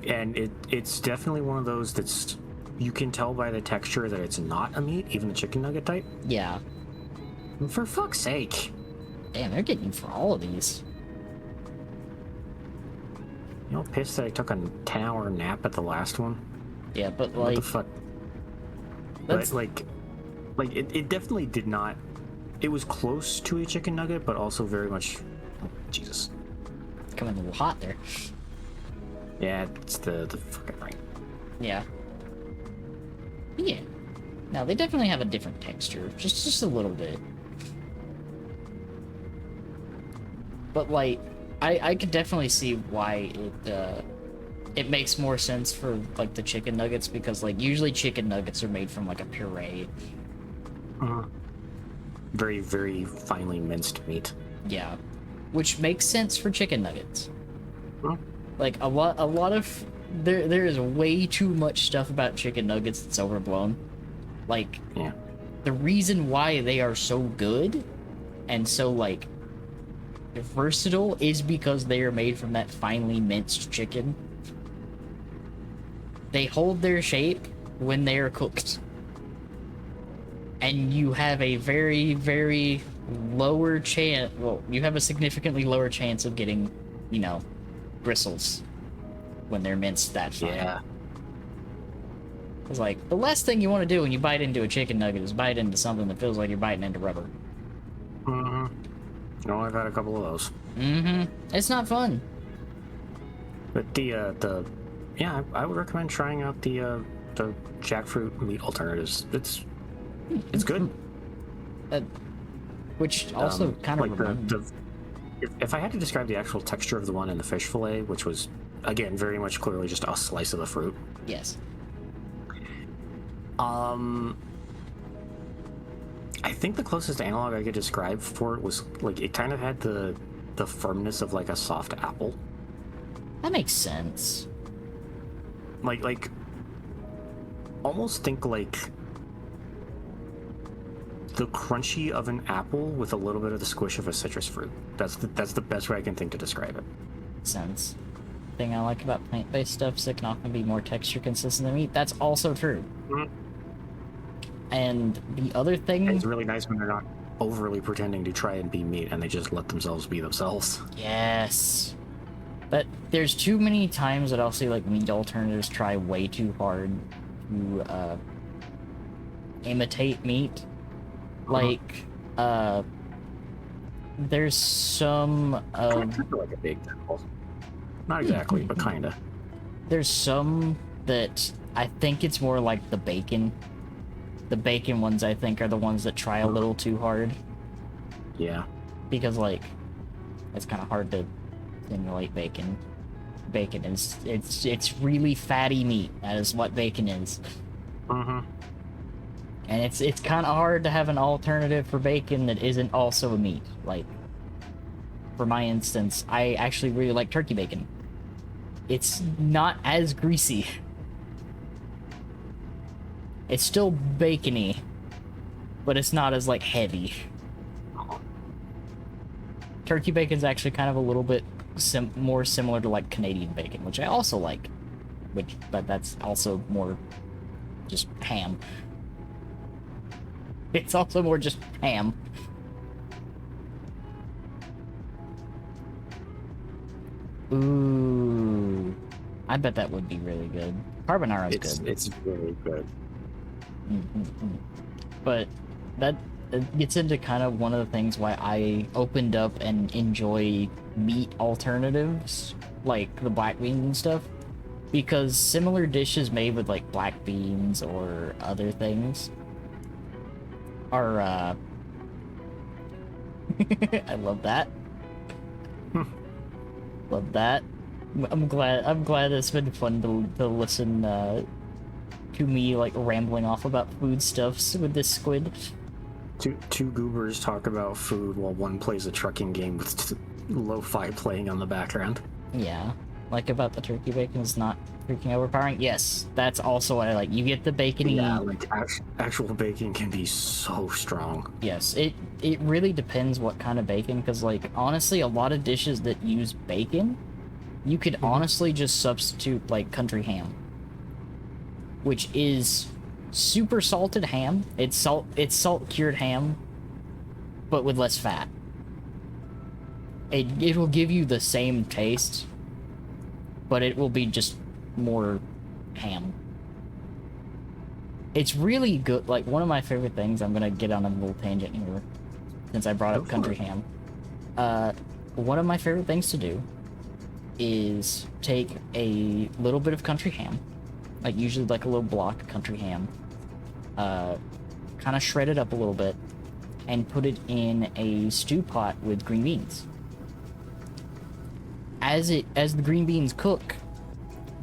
and it's definitely one of those that's, you can tell by the texture that it's not a meat, even the chicken nugget type. Yeah. And for fuck's sake. Damn, they're getting you for all of these. You know, pissed that I took a 10-hour nap at the last one. Yeah, but What like the fuck? that's But like it definitely did not. It was close to a chicken nugget, but also very much. Oh, Jesus. coming a little hot there. Yeah, it's the fucking thing. Yeah. Yeah. Now they definitely have a different texture, just a little bit. But like, I could definitely see why it makes more sense for like the chicken nuggets, because like usually chicken nuggets are made from like a puree. Very, very finely minced meat. Yeah, which makes sense for chicken nuggets. Huh? Like a lot of there is way too much stuff about chicken nuggets that's overblown. Like Yeah. the reason why they are so good and so like versatile is because they are made from that finely minced chicken. They hold their shape when they are cooked. And you have a very, very lower chance, well, you have a significantly lower chance of getting, you know, bristles when they're minced that fine. Yeah. It's like, the last thing you want to do when you bite into a chicken nugget is bite into something that feels like you're biting into rubber. No, I've had a couple of those. It's not fun. But the yeah, I would recommend trying out the jackfruit meat alternatives. It's good. Which also kind of like if I had to describe the actual texture of the one in the fish fillet, which was again very much clearly just a slice of the fruit. Yes. I think the closest analog I could describe for it was like it kind of had the firmness of like a soft apple. That makes sense. Like almost think like the crunchy of an apple with a little bit of the squish of a citrus fruit. That's the best way I can think to describe it. Sense. Thing I like about plant-based stuff is it can often be more texture consistent than meat. That's also true. And the other thing, It's really nice when they're not overly pretending to try and be meat and they just let themselves be themselves. yes, but there's too many times that I'll see like meat alternatives try way too hard to imitate meat. Like, there's some Kind of like a big apple. Not exactly, but kinda. there's some that I think it's more like the bacon. The bacon ones, I think, are the ones that try a little too hard. Yeah. Because, like, it's kind of hard to simulate bacon. Bacon is, it's really fatty meat. That is what bacon is. And it's kind of hard to have an alternative for bacon that isn't also a meat. Like, for my instance, I actually really like turkey bacon. It's not as greasy. It's still bacony, but it's not as, like, heavy. Turkey bacon's actually kind of a little bit more similar to, like, Canadian bacon, which I also like. But that's also more just ham. It's also more just ham. Ooh. I bet that would be really good. Carbonara's good. It's really good. But that gets into kind of one of the things why I opened up and enjoy meat alternatives, like the black beans and stuff. Because similar dishes made with like black beans or other things are I love that. Love that. I'm glad it's been fun to listen to me like rambling off about foodstuffs with this squid. Two goobers talk about food while one plays a trucking game with lo-fi playing on the background. Yeah. Like about the turkey bacon is not freaking overpowering. Yes, that's also what I like. You get the bacony. Yeah, like actual bacon can be so strong. Yes, it really depends what kind of bacon, because like honestly, a lot of dishes that use bacon, you could honestly just substitute like country ham, which is super salted ham. It's salt cured ham, but with less fat. It will give you the same taste, but it will be just more ham. It's really good. Like, one of my favorite things, I'm gonna get on a little tangent here, since I brought up country ham. One of my favorite things to do is take a little bit of country ham, like usually like a little block of country ham, kind of shred it up a little bit, and put it in a stew pot with green beans. As the green beans cook,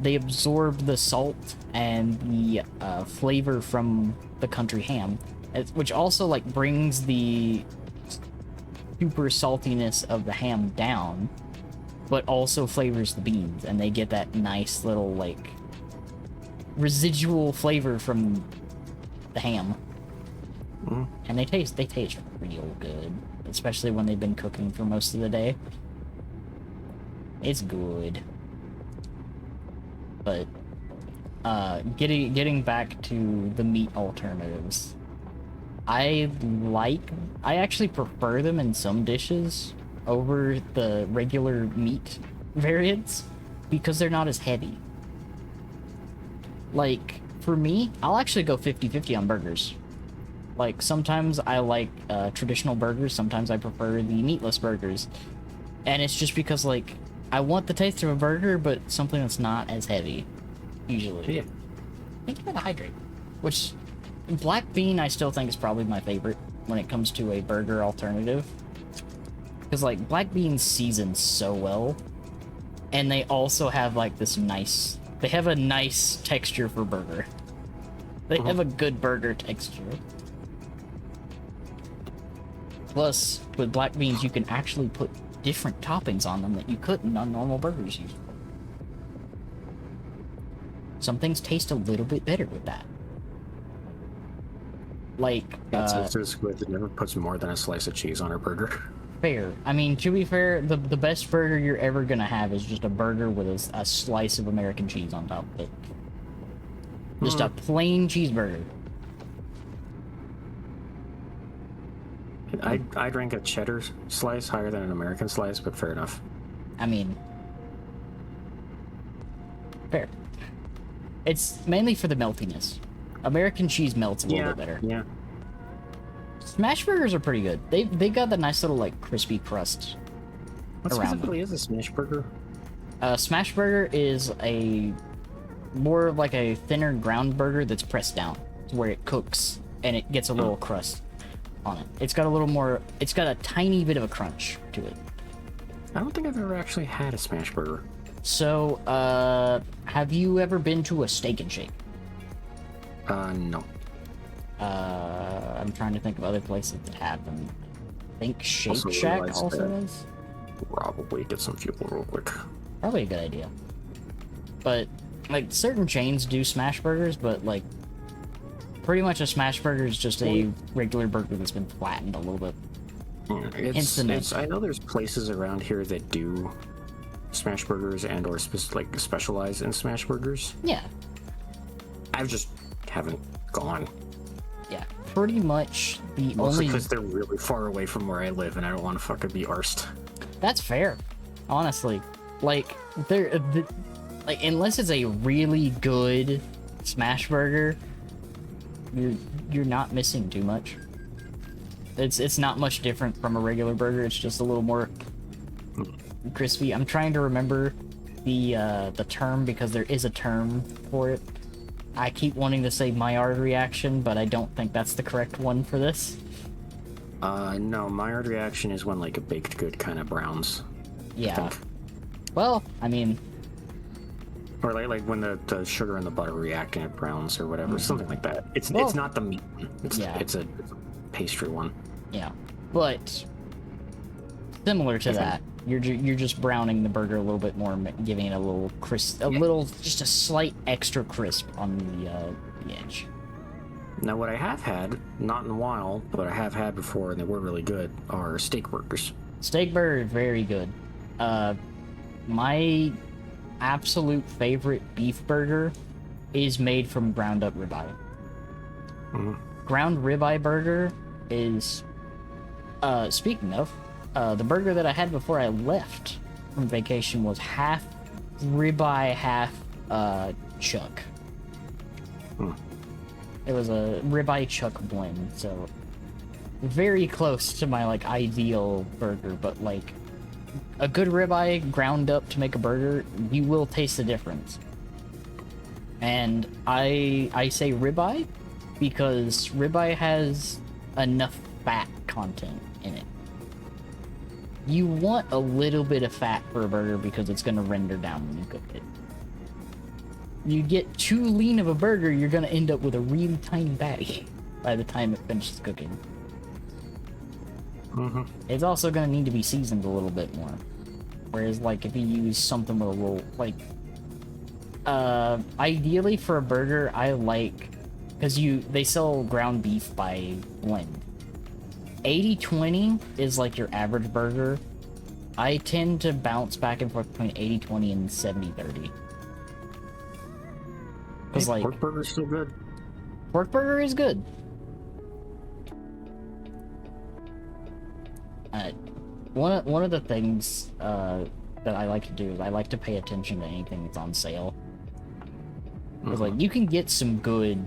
they absorb the salt and the flavor from the country ham, which also like brings the super saltiness of the ham down, but also flavors the beans, and they get that nice little like residual flavor from the ham. And they taste real good, especially when they've been cooking for most of the day. It's good. But getting back to the meat alternatives, I actually prefer them in some dishes over the regular meat variants because they're not as heavy. Like, for me, I'll actually go 50-50 on burgers. Like, sometimes I like traditional burgers, sometimes I prefer the meatless burgers. And it's just because, like, I want the taste of a burger, but something that's not as heavy, usually. Yeah. Thank you for the hydrate. Which, black bean I still think is probably my favorite when it comes to a burger alternative. Because, like, black beans season so well. And they also have, like, this nice... They have a nice texture for burger. They have a good burger texture. Plus, with black beans, you can actually put different toppings on them that you couldn't on normal burgers usually. Some things taste a little bit better with that. Like, It's good. It never puts more than a slice of cheese on a burger. fair. I mean, to be fair, the best burger you're ever gonna have is just a burger with a slice of American cheese on top of it. Just a plain cheeseburger. I'd rank a cheddar slice higher than an American slice, but fair enough. I mean, fair. It's mainly for the meltiness. American cheese melts a little bit better. Yeah. Smash burgers are pretty good. They got the nice little like crispy crust What around specifically is a smash burger? Smash burger is a more of like a thinner ground burger that's pressed down to where it cooks and it gets a little crust on it. It's got a little more. It's got a tiny bit of a crunch to it. I don't think I've ever actually had a smash burger. So, have you ever been to a Steak and Shake? No. I'm trying to think of other places that have them. I think Shake Also Shack realize also that- does. Probably get some fuel real quick. Probably a good idea. But, like, certain chains do smash burgers, but, like, pretty much a smash burger is just a regular burger that's been flattened a little bit. Yeah, I know there's places around here that do smash burgers and or specialize in smash burgers. Yeah. I just haven't gone. Yeah. Pretty much the Mostly only... because they're really far away from where I live and I don't want to fucking be arsed. That's fair. Honestly. Like, like, unless it's a really good smash burger, you're not missing too much. It's not much different from a regular burger. It's just a little more crispy. I'm trying to remember the term because there is a term for it. I keep wanting to say Maillard reaction, but I don't think that's the correct one for this. No, Maillard reaction is when like a baked good kind of browns. Yeah. Well, I mean, or like when the sugar and the butter react and it browns or whatever, something like that. It's Well, not the meat. It's yeah. it's a pastry one. Yeah, but similar to that, you're just browning the burger a little bit more, giving it a little crisp, just a slight extra crisp on the edge. Now, what I have had, not in a while, but I have had before, and they were really good, are steak burgers. Steak burger is very good. My absolute favorite beef burger is made from ground up ribeye. Ground ribeye burger is, speaking of, the burger that I had before I left from vacation was half ribeye, half chuck. It was a ribeye chuck blend, so very close to my like ideal burger, but like a good ribeye ground up to make a burger, you will taste the difference. And I say ribeye because ribeye has enough fat content in it. You want a little bit of fat for a burger because it's going to render down when you cook it. You get too lean of a burger, you're going to end up with a really tiny patty by the time it finishes cooking. It's also going to need to be seasoned a little bit more. Whereas, like, if you use something with a little, like, ideally for a burger, I like, because they sell ground beef by blend. 80-20 is like your average burger. I tend to bounce back and forth between 80-20 and 70-30. Because, like, pork burger's still good. Pork burger is good. One of the things that I like to do is I like to pay attention to anything that's on sale. Because like you can get some good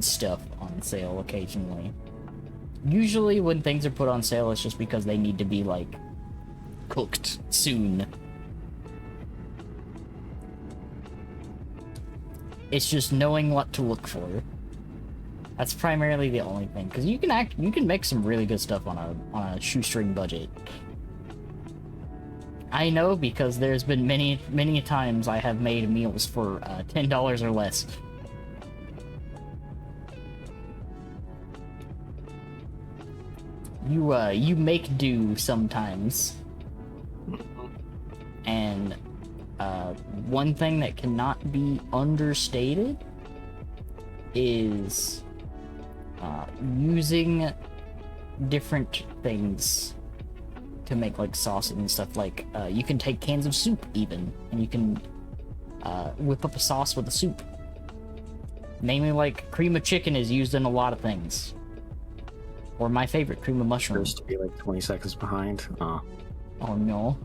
stuff on sale occasionally. Usually when things are put on sale, it's just because they need to be like cooked soon. It's just knowing what to look for. That's primarily the only thing, because you can make some really good stuff on a shoestring budget. I know because there's been many times I have made meals for $10 or less. You make do sometimes, and one thing that cannot be understated is using different things to make like sauce and stuff. Like you can take cans of soup even, and you can whip up a sauce with the soup. Namely, like cream of chicken is used in a lot of things. Or my favorite, cream of mushroom. Supposed to be like 20 seconds behind. Oh no.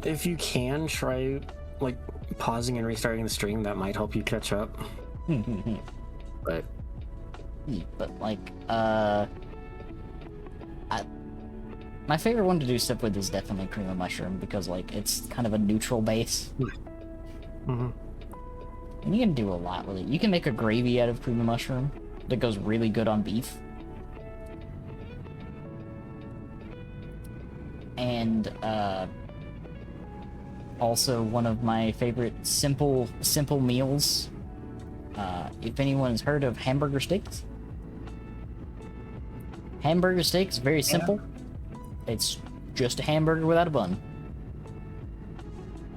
If you can try like pausing and restarting the stream, that might help you catch up. But like my favorite one to do stuff with is definitely cream of mushroom, because like it's kind of a neutral base. And you can do a lot with it. You can make a gravy out of cream of mushroom that goes really good on beef. And also one of my favorite simple meals, if anyone's heard of hamburger steaks. Hamburger steaks, very simple. It's just a hamburger without a bun.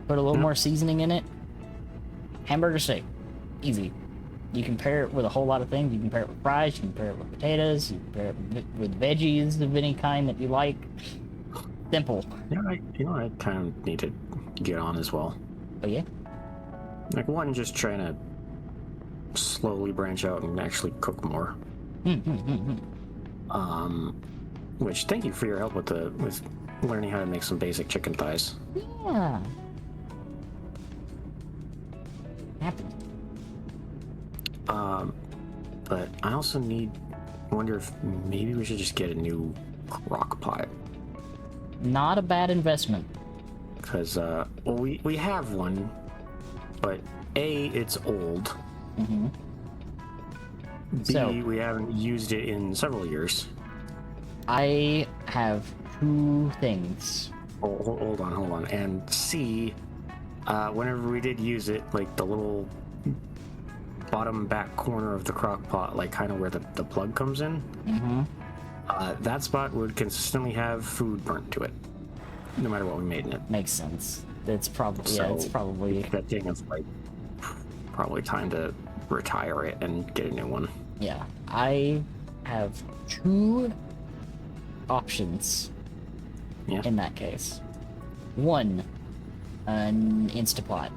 Put a little more seasoning in it. Hamburger steak. Easy. You can pair it with a whole lot of things. You can pair it with fries, you can pair it with potatoes, you can pair it with veggies of any kind that you like. Simple. Yeah, I kind of need to get on as well. Oh yeah? Like one, just trying to slowly branch out and actually cook more. Which, thank you for your help with learning how to make some basic chicken thighs. Yeah. Happy. But I also wonder if maybe we should just get a new crock pot. Not a bad investment. Because, well, we have one, but A, it's old. B, we haven't used it in several years. I have two things. Oh, hold on. And C, whenever we did use it, like the little bottom back corner of the crock pot, like kind of where the plug comes in, that spot would consistently have food burnt to it, no matter what we made in it. Makes sense. It's probably So, it's probably that thing is like probably time to retire it and get a new one. yeah. I have 2 options Yeah. in that case. One, an Instapot.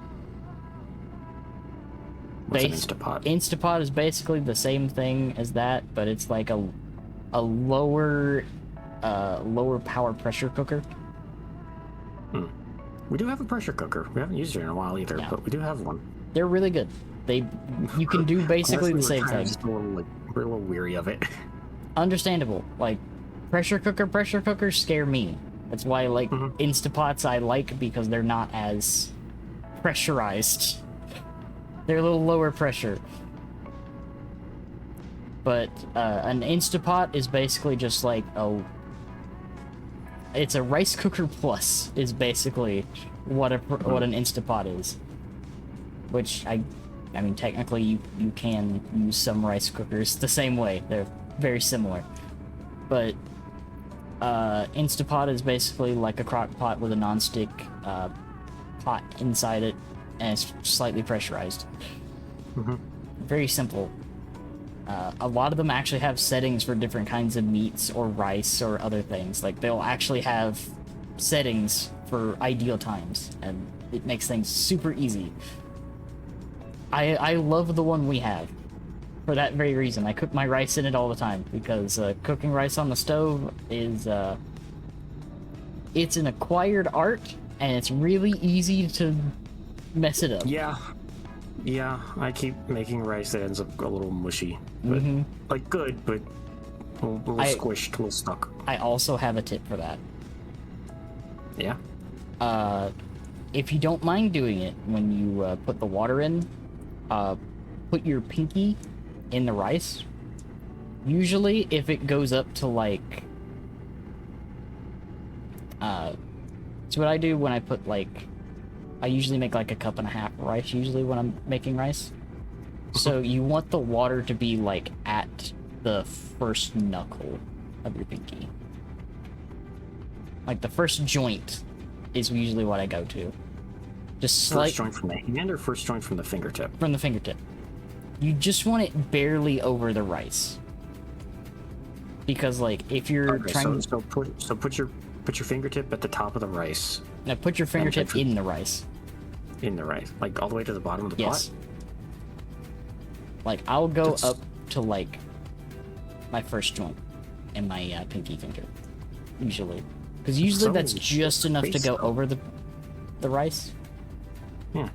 What's an Instapot? Instapot is basically the same thing as that, but it's like a lower power pressure cooker. We do have a pressure cooker. We haven't used it in a while either, Yeah. but we do have one. They're really good. You can do basically the Honestly, same thing. We're a little weary of it. Understandable. Like pressure cookers scare me. That's why like Instapots I like, because they're not as pressurized. They're a little lower pressure. But an Instapot is basically just like it's a rice cooker plus is basically what an Instapot is. Which I mean technically you can use some rice cookers the same way. They're very similar. But Instapot is basically like a crock pot with a non-stick pot inside it, and it's slightly pressurized. Very simple. A lot of them actually have settings for different kinds of meats or rice or other things. Like they'll actually have settings for ideal times, and it makes things super easy. I love the one we have for that very reason. I cook my rice in it all the time, because cooking rice on the stove is it's an acquired art, and it's really easy to mess it up. Yeah, I keep making rice that ends up a little mushy, but like good, but a little squished, a little stuck. I also have a tip for that. Yeah. If you don't mind doing it when you put the water in, put your pinky in the rice. Usually, if it goes up to like, so what I do when I put like, I usually make like a cup and a half of rice usually when I'm making rice. So you want the water to be like at the first knuckle of your pinky. Like the first joint is usually what I go to. Just First joint from the hand or first joint from the fingertip? From the fingertip. You just want it barely over the rice. Because like if you're trying so put your fingertip at the top of the rice. now put your fingertip in the rice. In the rice, like all the way to the bottom of the Yes. pot. Like I'll go up to like my first joint in my pinky finger, usually, because usually that's just enough to go over the rice. Yeah,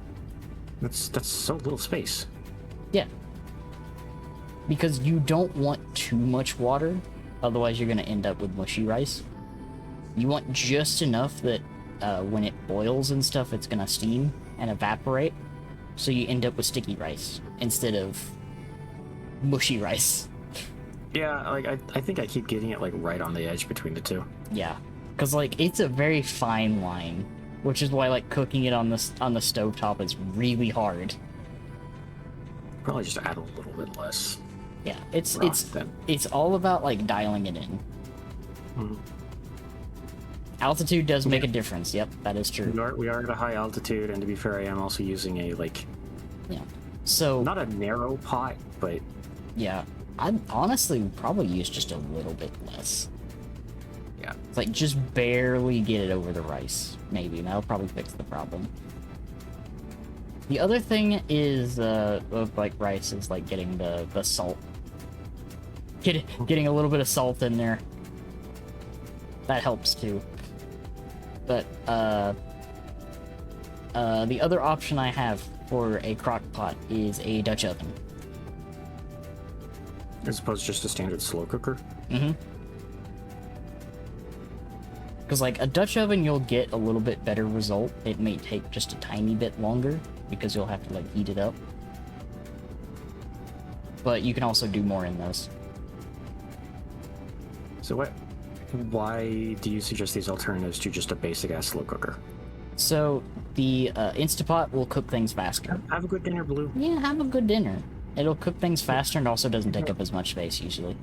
that's so little space. Yeah. Because you don't want too much water, otherwise you're gonna end up with mushy rice. You want just enough that when it boils and stuff, it's gonna steam and evaporate, so you end up with sticky rice instead of mushy rice. Yeah, like I think I keep getting it like right on the edge between the two. Yeah, because like it's a very fine line, which is why like cooking it on the stovetop is really hard. Probably just add a little bit less. Yeah, it's then. it's all about like dialing it in. Altitude does make a difference. Yep, that is true. We are at a high altitude, and to be fair, I am also using a like Yeah. So not a narrow pot, but yeah, I'd honestly probably use just a little bit less. yeah. It's like just barely get it over the rice. Maybe, and that'll probably fix the problem. The other thing is of like rice is like getting the salt. Getting a little bit of salt in there. That helps too. But the other option I have for a crock pot is a Dutch oven. As opposed to just a standard slow cooker. Because like a Dutch oven, you'll get a little bit better result. It may take just a tiny bit longer because you'll have to like heat it up. But you can also do more in those. So why do you suggest these alternatives to just a basic ass slow cooker? So the Instapot will cook things faster. Have a good dinner, Blue. Yeah, have a good dinner. It'll cook things faster and also doesn't take up as much space usually.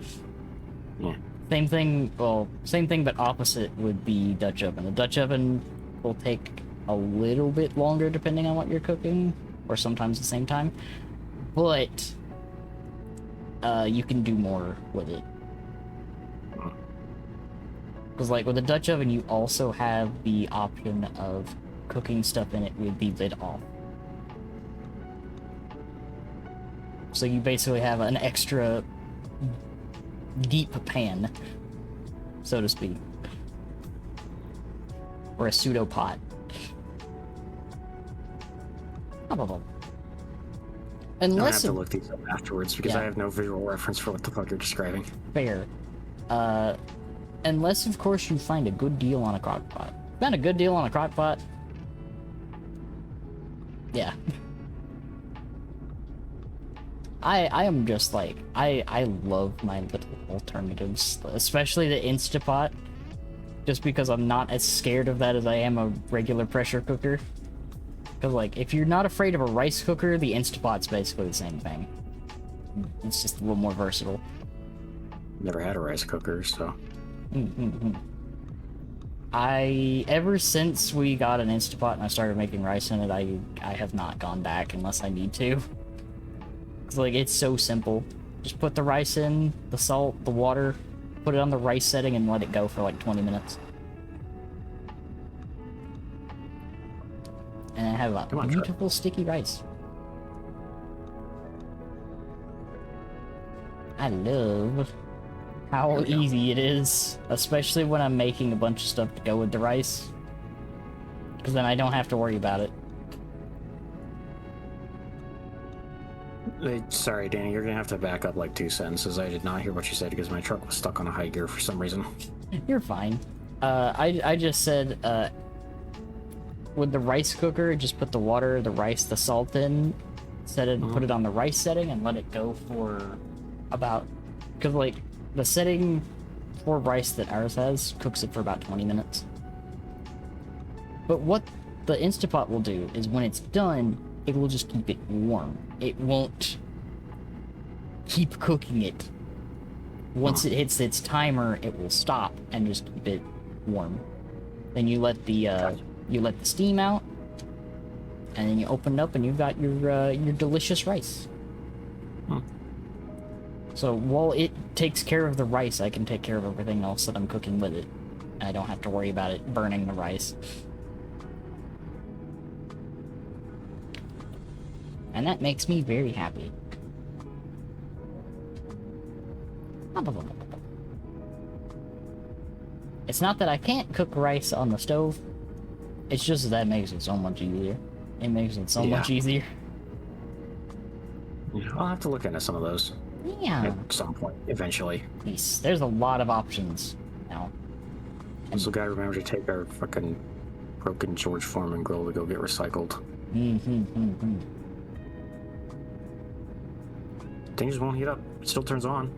Yeah. Same thing, well, same thing but opposite would be Dutch oven. The Dutch oven will take a little bit longer depending on what you're cooking, or sometimes the same time, but you can do more with it. Because like with the Dutch oven, you also have the option of cooking stuff in it with the lid off. So you basically have an extra deep pan, so to speak. Or a pseudo pot. I'm gonna Unless have to look these up afterwards because Yeah. I have no visual reference for what the fuck you're describing. fair. Unless of course you find a good deal on a crock pot. Found a good deal on a crock pot? Yeah. I am just like, I love my little alternatives, especially the Instapot, just because I'm not as scared of that as I am a regular pressure cooker. Because like, if you're not afraid of a rice cooker, the Instapot's basically the same thing. It's just a little more versatile. Never had a rice cooker, so Ever since we got an Instapot and I started making rice in it, I have not gone back unless I need to. It's like, it's so simple. Just put the rice in, the salt, the water, put it on the rice setting, and let it go for like 20 minutes. And I have a Come on, beautiful sticky rice. I love how easy it is, especially when I'm making a bunch of stuff to go with the rice. Because then I don't have to worry about it. Sorry, Danny, you're gonna have to back up like 2 sentences. I did not hear what you said because my truck was stuck on a high gear for some reason. You're fine. I just said, with the rice cooker, just put the water, the rice, the salt in, set it, put it on the rice setting, and let it go for about, because like, the setting for rice that ours has cooks it for about 20 minutes. But what the Instapot will do is when it's done, it will just keep it warm. It won't keep cooking it. Once it hits its timer, it will stop and just keep it warm. Then you let the steam out, and then you open it up, and you've got your delicious rice. So while it takes care of the rice, I can take care of everything else that I'm cooking with it. I don't have to worry about it burning the rice. And that makes me very happy. It's not that I can't cook rice on the stove. It's just that makes it so much easier. It makes it so much easier. Yeah, I'll have to look into some of those Yeah. at some point, eventually. Nice. There's a lot of options now. Also gotta remember to take our fucking broken George Foreman grill to go get recycled. Thing just won't heat up. It still turns on.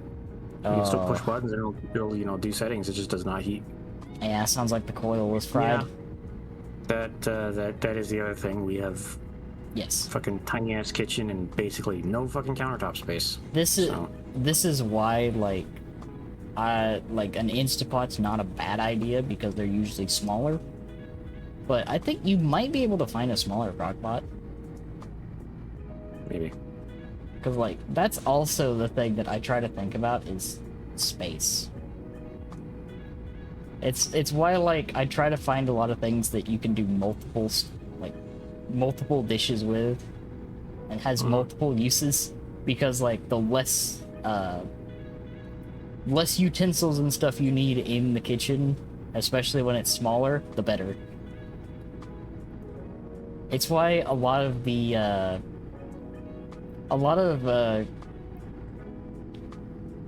You can still push buttons and it'll you know, do settings. It just does not heat. Yeah, sounds like the coil was fried. Yeah. That is the other thing. We have Yes. fucking tiny ass kitchen and basically no fucking countertop space. This So, is why like an Instapot's not a bad idea because they're usually smaller. But I think you might be able to find a smaller crockpot. maybe. Because, like, that's also the thing that I try to think about is space. It's why, like, I try to find a lot of things that you can do multiple dishes with and has multiple uses. Because, like, the less utensils and stuff you need in the kitchen, especially when it's smaller, the better. It's why a lot of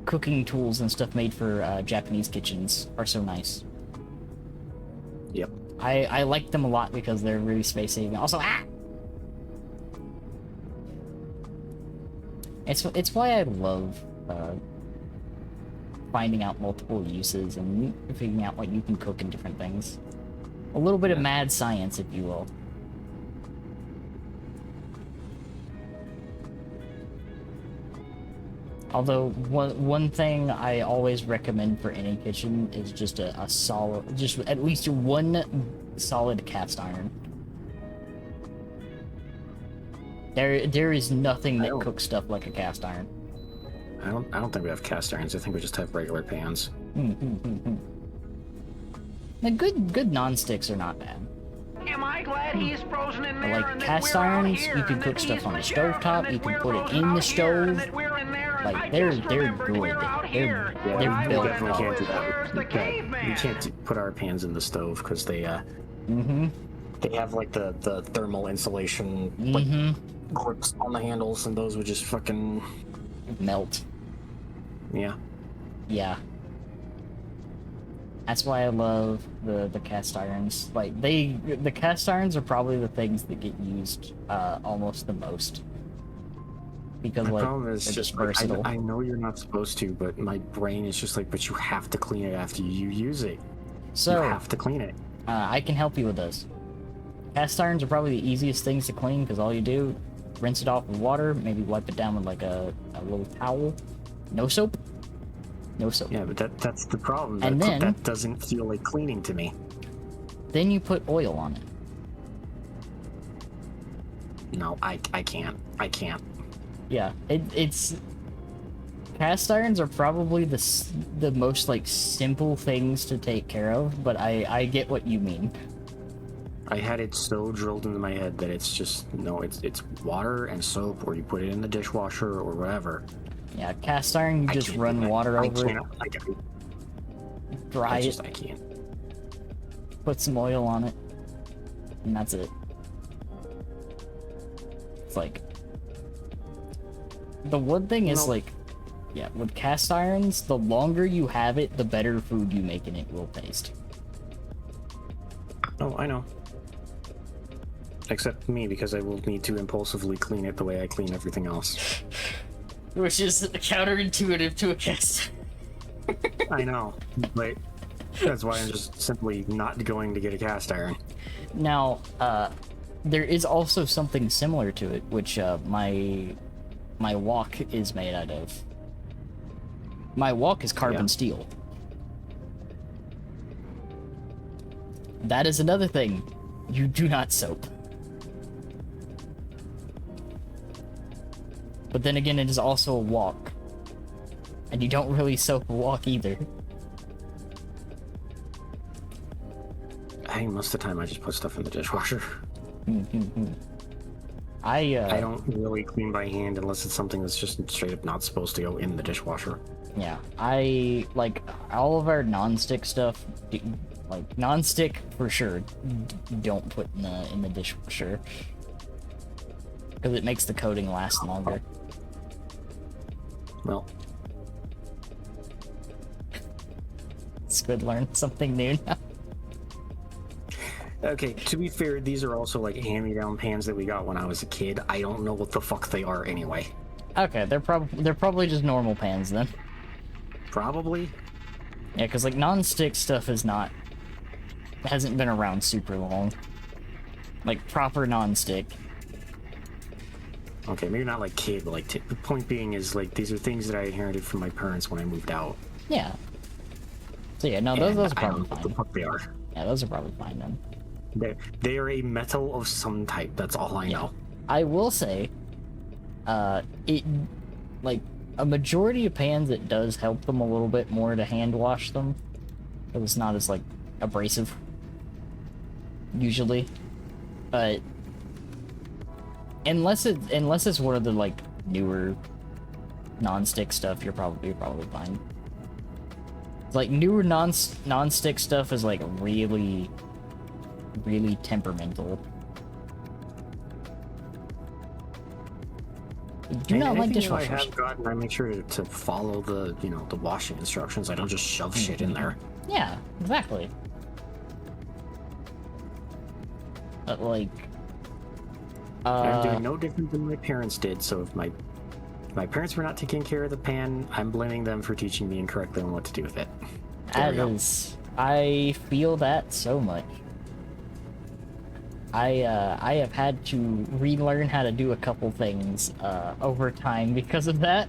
cooking tools and stuff made for Japanese kitchens are so nice. Yep. I like them a lot because they're really space saving. Also, it's why I love finding out multiple uses and figuring out what you can cook in different things. A little bit of mad science, if you will. Although one thing I always recommend for any kitchen is just a solid, just at least one solid cast iron. There is nothing that cooks stuff like a cast iron. I don't think we have cast irons. I think we just have regular pans. The good non-sticks are not bad. Am I glad he's frozen in But there like and that cast we're out irons, here you can and cook that stuff he's on the mature and stovetop. that You can we're put it frozen in the out here and stove. that we're in there and Like I they're just remembered good. we're out here. Yeah, What they're I we built wanna definitely know can't do is that. where's the We caveman? can't put our pans in the stove because they they have like the thermal insulation like grips on the handles, and those would just fucking Melt. yeah. Yeah. That's why I love the cast irons. Like the cast irons are probably the things that get used almost the most. Because My like problem is they're just versatile. I know you're not supposed to, but my brain is just like, but you have to clean it after you use it. So You have to clean it. I can help you with this. Cast irons are probably the easiest things to clean because all you do, rinse it off with water, maybe wipe it down with like a little towel. No soap. No soap. Yeah, but that's the problem. And then- that doesn't feel like cleaning to me. Then you put oil on it. No, I can't. I can't. Yeah, it's cast irons are probably the most like simple things to take care of, but I get what you mean. I had it so drilled into my head that it's just no, it's water and soap, or you put it in the dishwasher or whatever. Yeah, cast iron, you I just can't run do that. water over it, dry it, I can't. put some oil on it, and that's it. It's like the one thing is No. like, yeah, with cast irons, the longer you have it, the better food you make in it will taste. Oh, I know. Except me, because I will need to impulsively clean it the way I clean everything else. Which is counterintuitive to a cast. I know, but that's why I'm just simply not going to get a cast iron. Now, there is also something similar to it, which my wok is made out of. My wok is carbon Yeah. steel. That is another thing. You do not soap. But then again, it is also a wok. And you don't really soap a wok either. I think most of the time I just put stuff in the dishwasher. I I don't really clean by hand unless it's something that's just straight up not supposed to go in the dishwasher. Yeah, I like all of our non-stick stuff. Like non-stick for sure, don't put in the dishwasher because it makes the coating last longer. Well, It's good to learn something new now. okay, to be fair, these are also like hand-me-down pans that we got when I was a kid. I don't know what the fuck they are anyway. Okay, they're probably just normal pans then. Probably. Yeah, because like non-stick stuff hasn't been around super long. Like proper non-stick. Okay, maybe not like kid, but like the point being is like these are things that I inherited from my parents when I moved out. Yeah. So yeah, no, those are I don't probably know what the fine. fuck they are. Yeah, those are probably fine then. They are a metal of some type. That's all I know. I will say, it like a majority of pans, it does help them a little bit more to hand wash them. It's not as like abrasive usually, but unless it's one of the like newer non-stick stuff, you're probably fine. Like newer non-stick stuff is like really temperamental. Do not like anything that I dishwashers. have gotten, I make sure to follow the the washing instructions. I don't just shove shit in there. Yeah, exactly. But like, I'm doing no different than my parents did. So if my parents were not taking care of the pan, I'm blaming them for teaching me incorrectly on what to do with it. There we go. I feel that so much. I have had to relearn how to do a couple things over time because of that.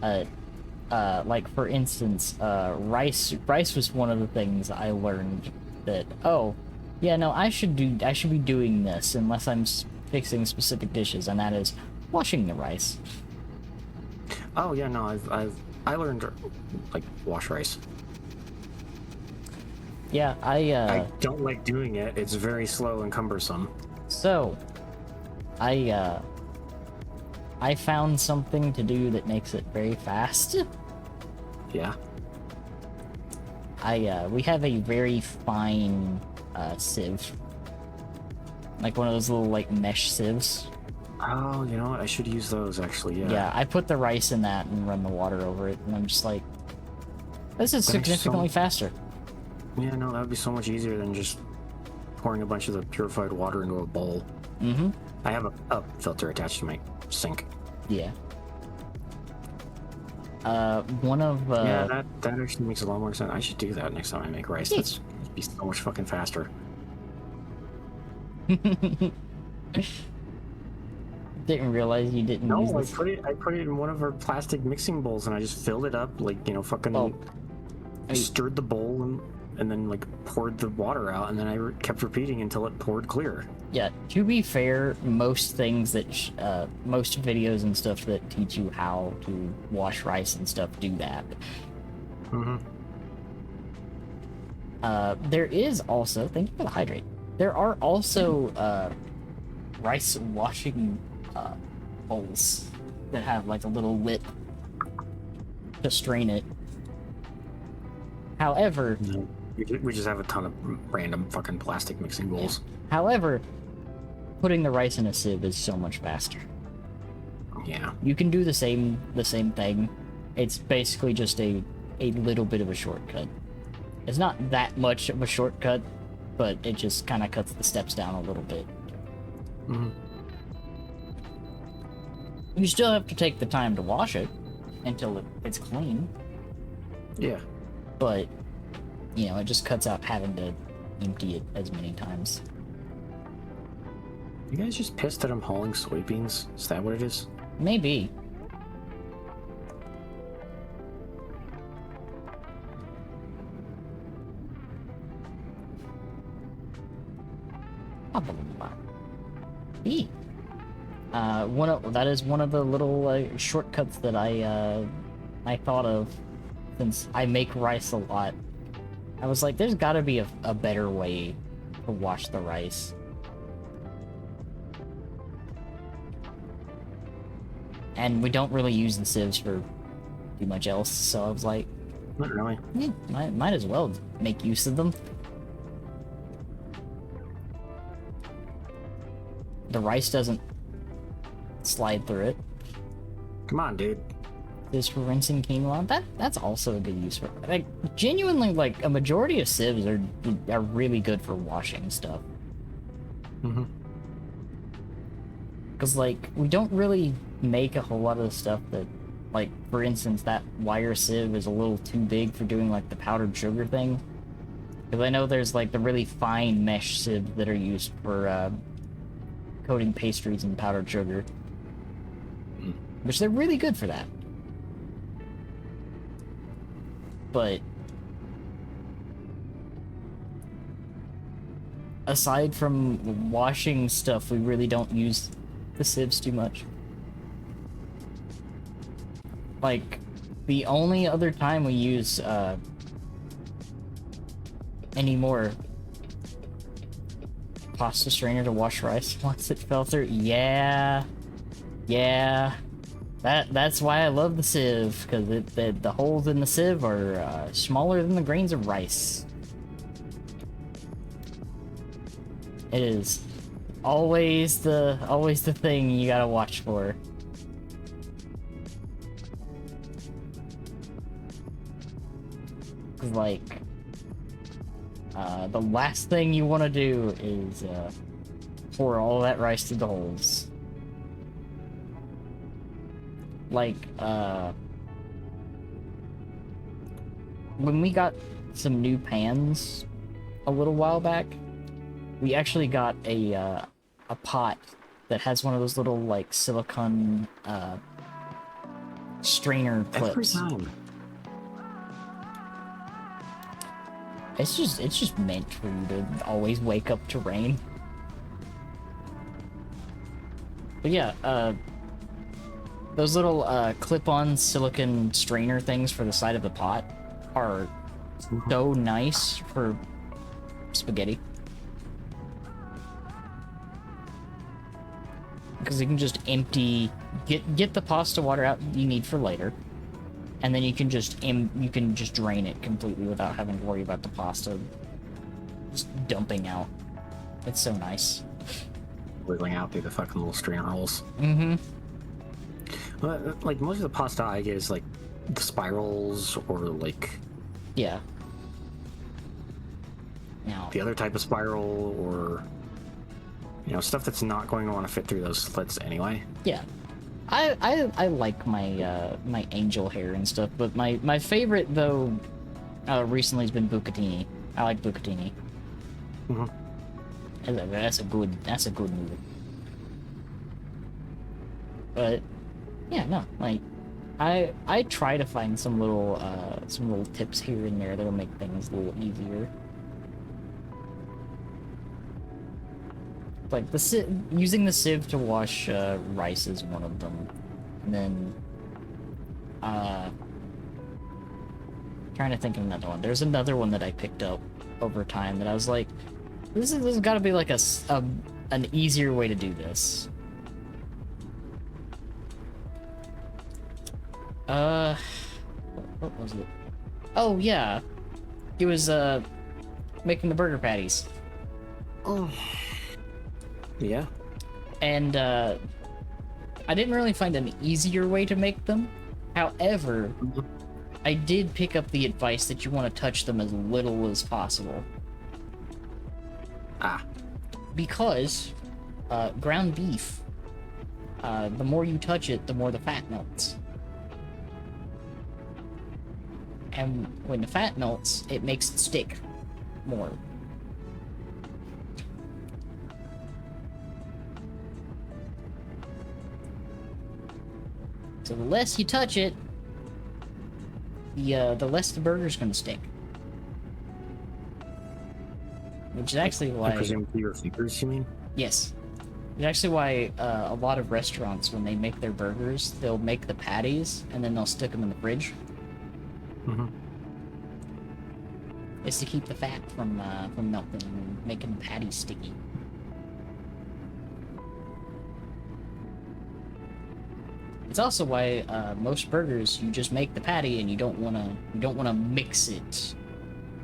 Like for instance, rice was one of the things I learned that, oh, yeah, no, I should be doing this unless I'm fixing specific dishes, and that is washing the rice. Oh yeah, no, I learned like wash rice. Yeah, I don't like doing it. It's very slow and cumbersome. so I found something to do that makes it very fast. Yeah. We have a very fine sieve, like one of those little like mesh sieves. Oh, you know what? I should use those actually. Yeah. Yeah, I put the rice in that and run the water over it, and I'm just like, this is That makes significantly faster. Yeah, no, that would be so much easier than just pouring a bunch of the purified water into a bowl. Mm-hmm. I have a filter attached to my sink. Yeah. One of Yeah, that actually makes a lot more sense. I should do that next time I make rice. Yeah. That'd be so much fucking faster. Didn't realize you didn't use No, this. I put it in one of our plastic mixing bowls and I just filled it up, like, you know, fucking Oh. stirred the bowl and then like poured the water out, and then I kept repeating until it poured clear. Yeah, to be fair, most things that most videos and stuff that teach you how to wash rice and stuff do that. Mm-hmm. There is also, thank you for the hydrate. There are also rice washing bowls that have like a little lip to strain it. However, We just have a ton of random fucking plastic mixing bowls. however, putting the rice in a sieve is so much faster. Yeah. You can do the same thing. It's basically just a little bit of a shortcut. It's not that much of a shortcut, but it just kind of cuts the steps down a little bit. Mm-hmm. You still have to take the time to wash it until it's clean, Yeah. but you know, it just cuts out having to empty it as many times. You guys just pissed that I'm hauling soybeans? Is that what it is? Maybe. E. That is one of the little shortcuts that I thought of, since I make rice a lot. I was like, there's got to be a better way to wash the rice. And we don't really use the sieves for too much else, so I was like, Not really. yeah, might as well make use of them. The rice doesn't slide through it. Come on, dude. This for rinsing quinoa, that's also a good use for, like, genuinely, like, a majority of sieves are really good for washing stuff. Mm-hmm. Because, like, we don't really make a whole lot of the stuff that, like, for instance, that wire sieve is a little too big for doing, like, the powdered sugar thing. Because I know there's, like, the really fine mesh sieves that are used for, coating pastries in powdered sugar. Which they're really good for that. But aside from washing stuff, we really don't use the sieves too much. Like, the only other time we use any more pasta strainer to wash rice once it fell through. Yeah. That's why I love the sieve, because the holes in the sieve are smaller than the grains of rice. It is always the thing you gotta watch for. Like, the last thing you want to do is pour all that rice through the holes. Like, when we got some new pans a little while back, we actually got a pot that has one of those little, like, silicone strainer Every clips. time. It's just meant for you to always wake up to rain. But yeah, those little clip-on silicone strainer things for the side of the pot are so nice for spaghetti. Because you can just empty, get the pasta water out you need for later, and then you can just drain it completely without having to worry about the pasta just dumping out. It's so nice. Wiggling out through the fucking little strainer holes. Mm-hmm. Well, like, most of the pasta I get is, like, the spirals or, like... Yeah. Now, the other type of spiral, or... you know, stuff that's not going to want to fit through those slits anyway. yeah. I like my my angel hair and stuff, but my favorite though recently has been bucatini. I like bucatini. Mm-hmm. That's a good movie. But yeah, no, like I try to find some little tips here and there that'll make things a little easier. Like using the sieve to wash rice is one of them, and then trying to think of another one. There's another one that I picked up over time that I was like, this has got to be like an easier way to do this. What was it? Oh yeah, it was making the burger patties. Oh. Yeah. And I didn't really find an easier way to make them. However, I did pick up the advice that you want to touch them as little as possible. Ah. Because ground beef, the more you touch it, the more the fat melts. And when the fat melts, it makes it stick more. So the less you touch it, the less the burger's gonna stick. Which is actually why... I presume to your fingers, you mean? Yes. It's actually why a lot of restaurants, when they make their burgers, they'll make the patties, and then they'll stick them in the fridge. Mm-hmm. It's to keep the fat from melting and making the patties sticky. It's also why most burgers you just make the patty and you don't wanna mix it,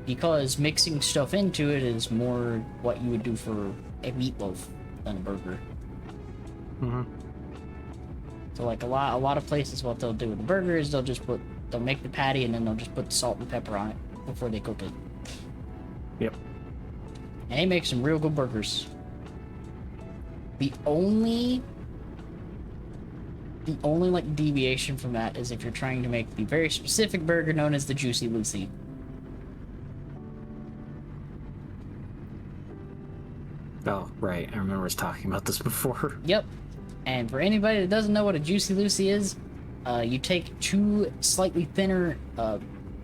because mixing stuff into it is more what you would do for a meatloaf than a burger. Mm-hmm. So like a lot of places, what they'll do with the burger is they'll make the patty and then they'll just put salt and pepper on it before they cook it. Yep. And they make some real good burgers. The only like deviation from that is if you're trying to make the very specific burger known as the Juicy Lucy. Oh, right. I remember us talking about this before. Yep. And for anybody that doesn't know what a Juicy Lucy is, you take two slightly thinner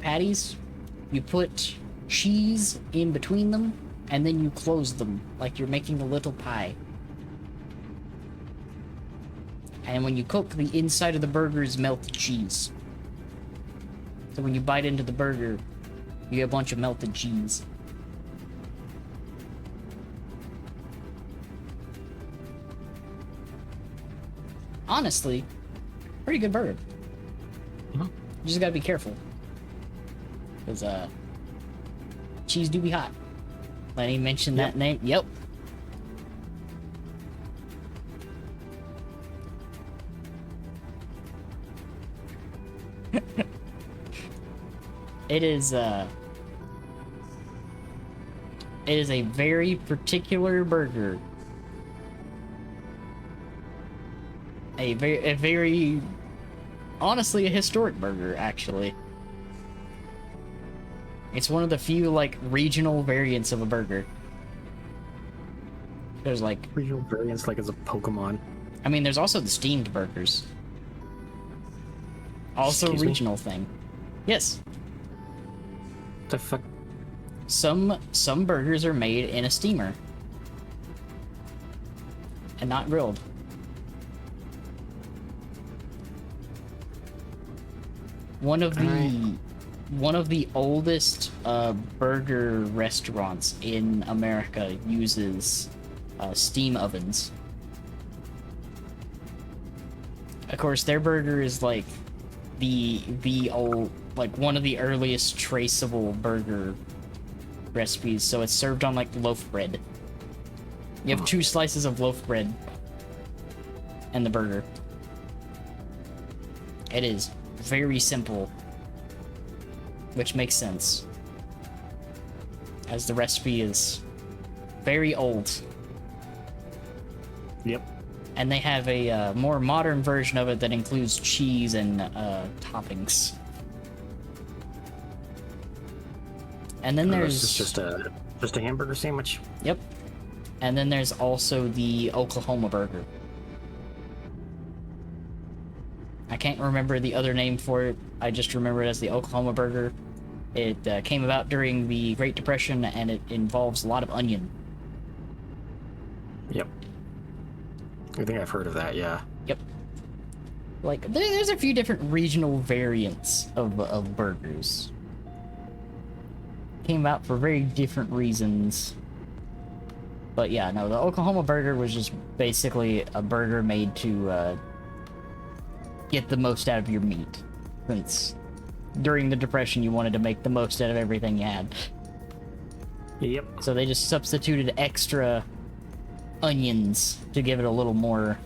patties, you put cheese in between them, and then you close them like you're making a little pie. And when you cook, the inside of the burger is melted cheese. So when you bite into the burger, you get a bunch of melted cheese. Honestly, pretty good burger. Mm-hmm. You just gotta be careful. Because, cheese do be hot. Lenny mentioned that name. Yep. It is a very particular burger. A very honestly a historic burger, actually. It's one of the few like regional variants of a burger. There's like Regional variants, like as a Pokemon. I mean there's also the steamed burgers. Also Excuse me? regional thing. Yes. The fuck? Some burgers are made in a steamer. And not grilled. One of the oldest burger restaurants in America uses steam ovens. Of course, their burger is like the old, like one of the earliest traceable burger recipes. So it's served on like loaf bread. You have 2 slices of loaf bread and the burger. It is very simple, which makes sense, as the recipe is very old. Yep. And they have a more modern version of it that includes cheese and toppings. And then there's This is just a hamburger sandwich. Yep. And then there's also the Oklahoma burger. I can't remember the other name for it. I just remember it as the Oklahoma burger. It came about during the Great Depression, and it involves a lot of onion. Yep. I think I've heard of that, yeah. Yep. Like, there's a few different regional variants of burgers. Came about for very different reasons. But yeah, no, the Oklahoma burger was just basically a burger made to get the most out of your meat. Since during the Depression you wanted to make the most out of everything you had. Yep. So they just substituted extra onions to give it a little more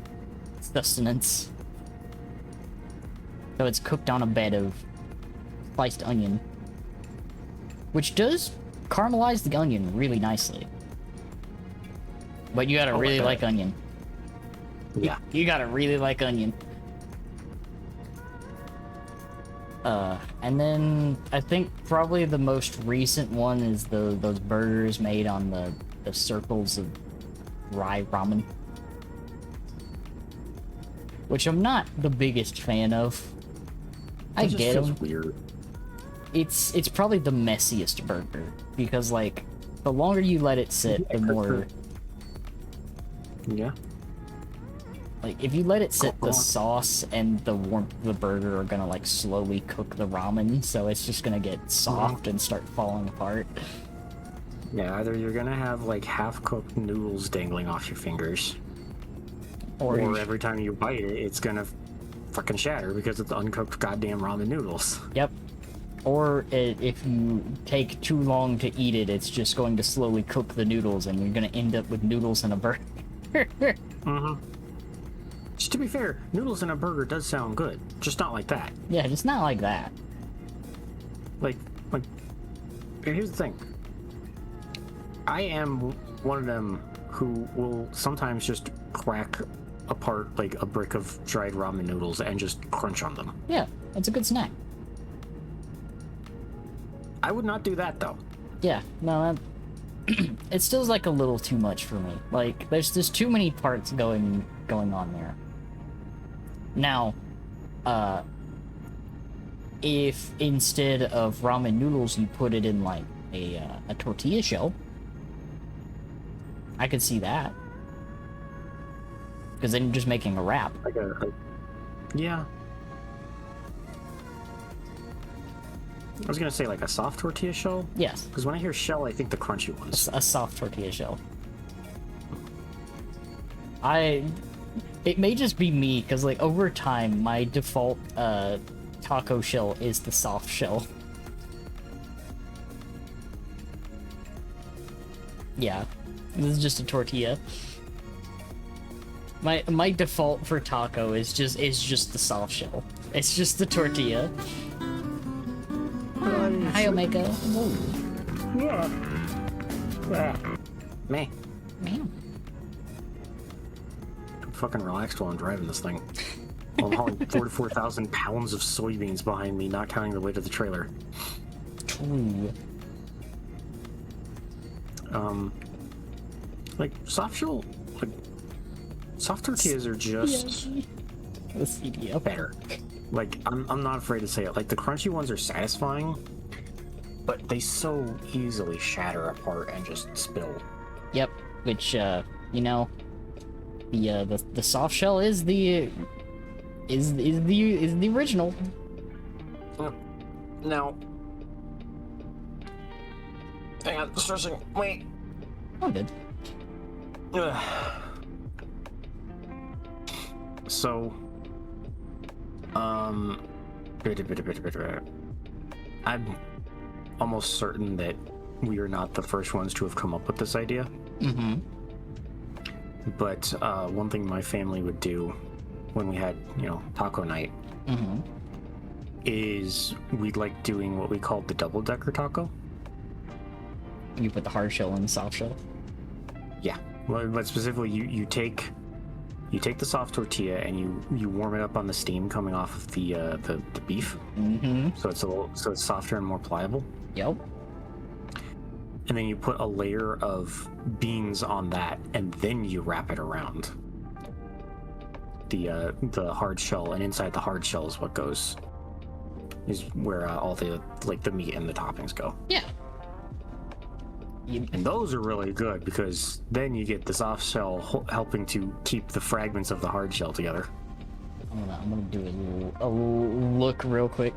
sustenance. So it's cooked on a bed of sliced onion, which does caramelize the onion really nicely. But you gotta really like onion. Yeah. You gotta really like onion. And then I think probably the most recent one is those burgers made on the circles of rye ramen, which I'm not the biggest fan of. I get them. Weird. It's probably the messiest burger because like the longer you let it sit, the more. Yeah. Like, if you let it sit, the sauce and the warmth of the burger are gonna, like, slowly cook the ramen, so it's just gonna get soft and start falling apart. Yeah, either you're gonna have, like, half-cooked noodles dangling off your fingers, or every time you bite it, it's gonna fucking shatter because it's uncooked goddamn ramen noodles. Yep. Or if you take too long to eat it, it's just going to slowly cook the noodles, and you're gonna end up with noodles in a burger. Mm-hmm. Just to be fair, noodles in a burger does sound good, just not like that. Yeah, just not like that. Like, here's the thing. I am one of them who will sometimes just crack apart, like, a brick of dried ramen noodles and just crunch on them. Yeah, it's a good snack. I would not do that, though. Yeah, no, it still's like a little too much for me. Like, there's too many parts going on there. Now, if instead of ramen noodles you put it in like a tortilla shell, I could see that. Because then you're just making a wrap. Yeah. I was gonna say like a soft tortilla shell. Yes. Because when I hear shell, I think the crunchy ones. A soft tortilla shell. It may just be me, because like over time, my default taco shell is the soft shell. Yeah, this is just a tortilla. My default for taco is just the soft shell. It's just the tortilla. Hi, Omega. Yeah. Me. Man. I'm fucking relaxed while I'm driving this thing. I'm hauling 44,000 pounds of soybeans behind me, not counting the weight of the trailer. True. Like soft shell, like soft tortillas are just The CDL. better. Like, I'm not afraid to say it. Like, the crunchy ones are satisfying, but they so easily shatter apart and just spill. Yep. Which, you know, the soft shell is the original. Now, hang on, stretching. Wait. Oh, good. So, I'm almost certain that we are not the first ones to have come up with this idea. Mm-hmm. But one thing my family would do when we had, taco night, Mm-hmm. is we'd like doing what we called the double-decker taco. You put the hard shell in the soft shell. Yeah. Well, but specifically, you take the soft tortilla and you warm it up on the steam coming off of the beef. Mm-hmm. So it's softer and more pliable. Yep. And then you put a layer of beans on that, and then you wrap it around the hard shell, and inside the hard shell is where all the meat and the toppings go. Yeah. And those are really good because then you get the soft shell helping to keep the fragments of the hard shell together. I'm gonna do a little look real quick.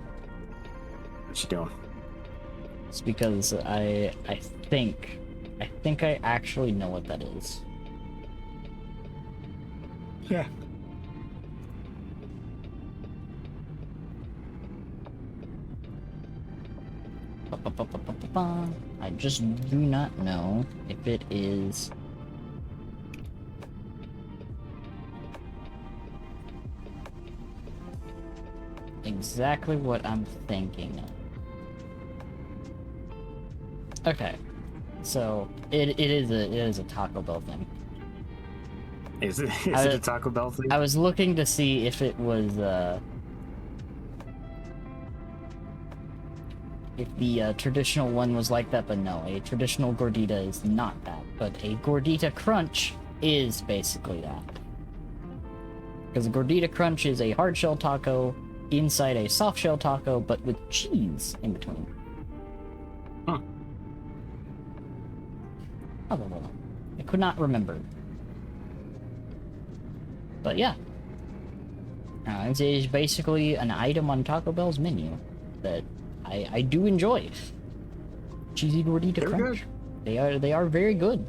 What you doing? It's because I think I actually know what that is. Yeah. I just do not know if it is exactly what I'm thinking of. Okay, so it is a Taco Bell thing. Is it a Taco Bell thing? I was looking to see if it was if the traditional one was like that, but no, a traditional gordita is not that, but a gordita crunch is basically that. Because a gordita crunch is a hard shell taco inside a soft shell taco, but with cheese in between. Huh. Oh, I could not remember. But yeah. It is basically an item on Taco Bell's menu that I do enjoy. Cheesy gordita They're crunch. good. They are very good.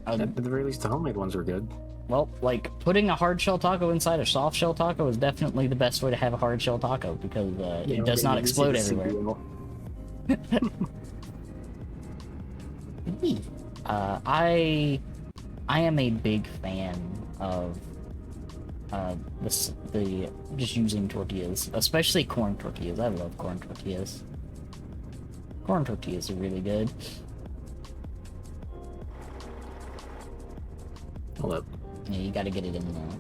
At the very least, the homemade ones are good. Well, like putting a hard shell taco inside a soft shell taco is definitely the best way to have a hard shell taco because it does not explode everywhere. I am a big fan of the just using tortillas, especially corn tortillas. I love corn tortillas. Corn tortillas are really good. Hold up. Yeah, you gotta get it in there.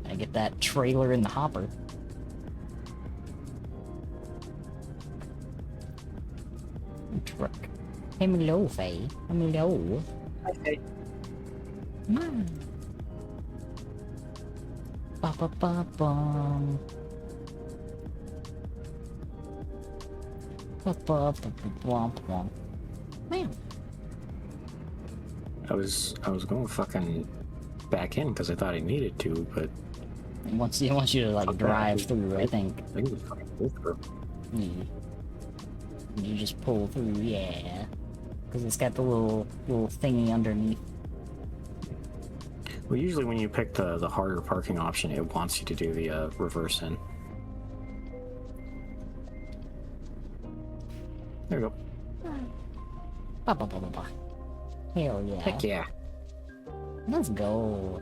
Gotta get that trailer in the hopper. Truck. Hello, Faye. Hello. Okay. Come on. Ba ba ba bum. Ba ba ba ba bum bum. Man. I was going fucking back in because I thought I needed to, but It wants you to like drive through, I think. I can just fucking go through. Yeah. You just pull through, yeah. Because it's got the little thingy underneath. Well, usually when you pick the harder parking option, it wants you to do the reverse in. There you go. Ba ba ba ba ba. Hell yeah. Heck yeah. Let's go.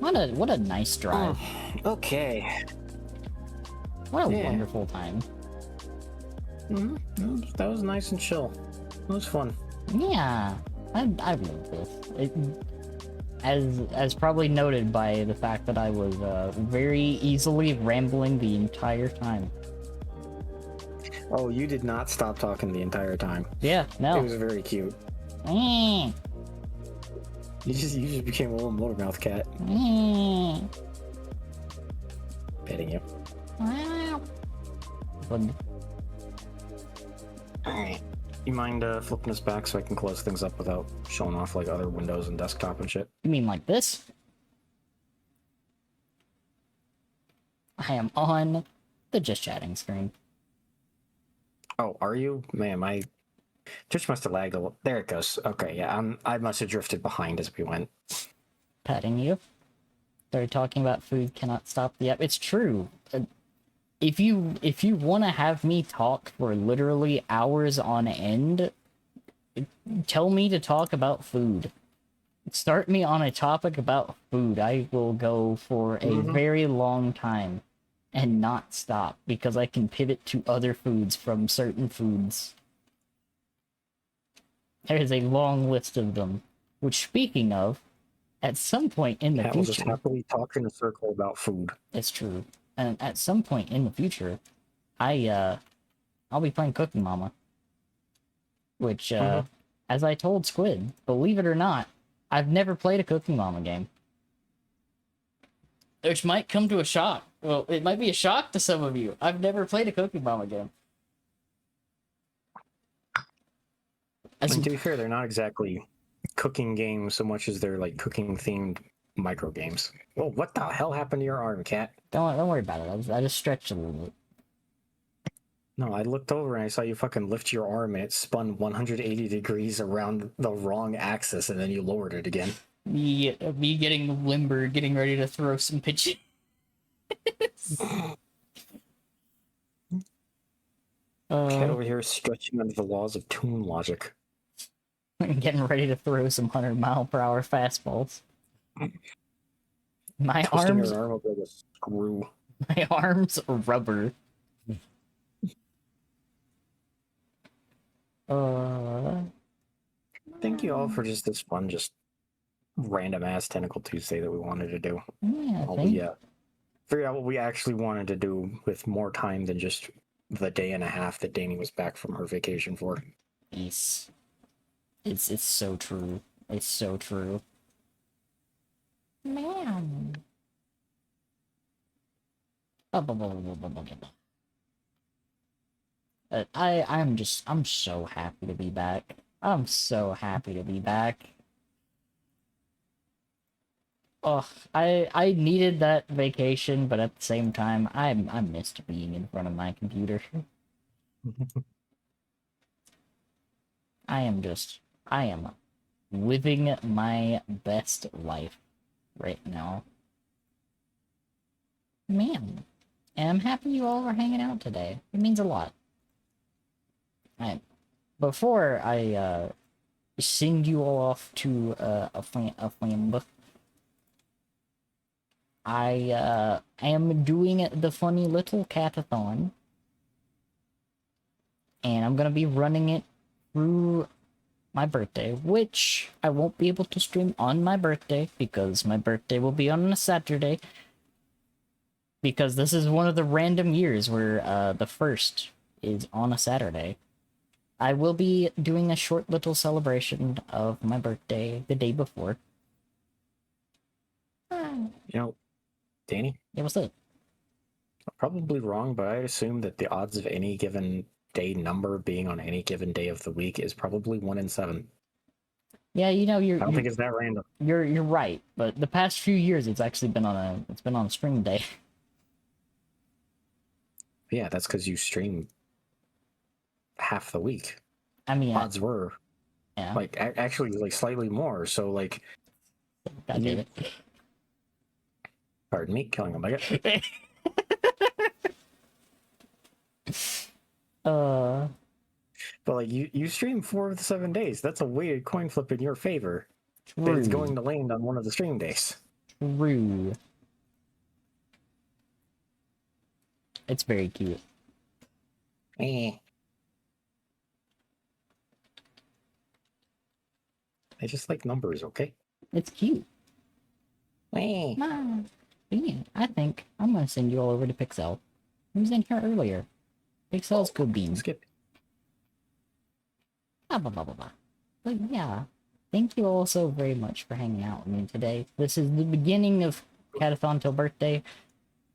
What a nice drive. Okay. What a Yeah. wonderful time. That was nice and chill. It was fun. Yeah, I love this. As probably noted by the fact that I was very easily rambling the entire time. Oh, you did not stop talking the entire time. Yeah, It no. was very cute. Eh. You just became a little motormouth cat. Mm. Petting you. Fun. Alright. You mind flipping us back so I can close things up without showing off like other windows and desktop and shit? You mean like this? I am on the just chatting screen. Oh, are you? Man, my Twitch must have lagged a little. There it goes. Okay, yeah, I must have drifted behind as we went. Petting you. Started talking about food, cannot stop the app. It's true. If you want to have me talk for literally hours on end, tell me to talk about food. Start me on a topic about food. I will go for a very long time and not stop because I can pivot to other foods from certain foods. There is a long list of them. Which, speaking of, at some point in the Cat will just future, happily talk in a circle about food. it's true. And at some point in the future, I'll be playing Cooking Mama. Which, as I told Squid, believe it or not, I've never played a Cooking Mama game. Which might come to a shock. Well, it might be a shock to some of you. I've never played a Cooking Mama game. And to be fair, they're not exactly cooking games so much as they're like cooking themed micro games. Well, what the hell happened to your arm, Cat? Don't worry about it. I just stretched a little bit. No, I looked over and I saw you fucking lift your arm and it spun 180 degrees around the wrong axis and then you lowered it again. Me getting limber, getting ready to throw some pitches. Cat over here stretching under the laws of tune logic. Getting ready to throw some 100-mile-per-hour fastballs. My Twisting arms, her arm up like a screw. my arms are rubber. Thank you all for just this fun, just random ass Tentacle Tuesday that we wanted to do. Yeah, We figured out what we actually wanted to do with more time than just the day and a half that Danny was back from her vacation for. Peace. It's so true. It's so true. Man. I'm so happy to be back. I'm so happy to be back. Ugh, I needed that vacation, but at the same time, I missed being in front of my computer. I am living my best life right now. Man, and I'm happy you all are hanging out today. It means a lot. Before I send you all off to a flambe, I am doing the funny little catathon, and I'm gonna be running it through my birthday, which I won't be able to stream on my birthday because my birthday will be on a Saturday. Because this is one of the random years where the first is on a Saturday. I will be doing a short little celebration of my birthday the day before. You know, Danny, Yeah, what's up? I'm probably wrong, but I assume that the odds of any given day number being on any given day of the week is probably 1 in 7. Yeah, you know, I don't think it's that random. you're right, but the past few years it's actually been on a stream day. Yeah, that's because you stream half the week. I mean, Odds were yeah. like actually like slightly more. So like, God damn it. pardon me, killing a mega. But like you stream 4 of the 7 days. That's a weighted coin flip in your favor. That it's going to land on one of the stream days. True. It's very cute. I just like numbers, okay? It's cute. Nah. Yeah, I think I'm gonna send you all over to Pixel. Who was in here earlier? Pixel's good beans. Skip. Blah, blah, blah, blah, blah. But yeah, thank you all so very much for hanging out with me today. This is the beginning of Catathon till birthday,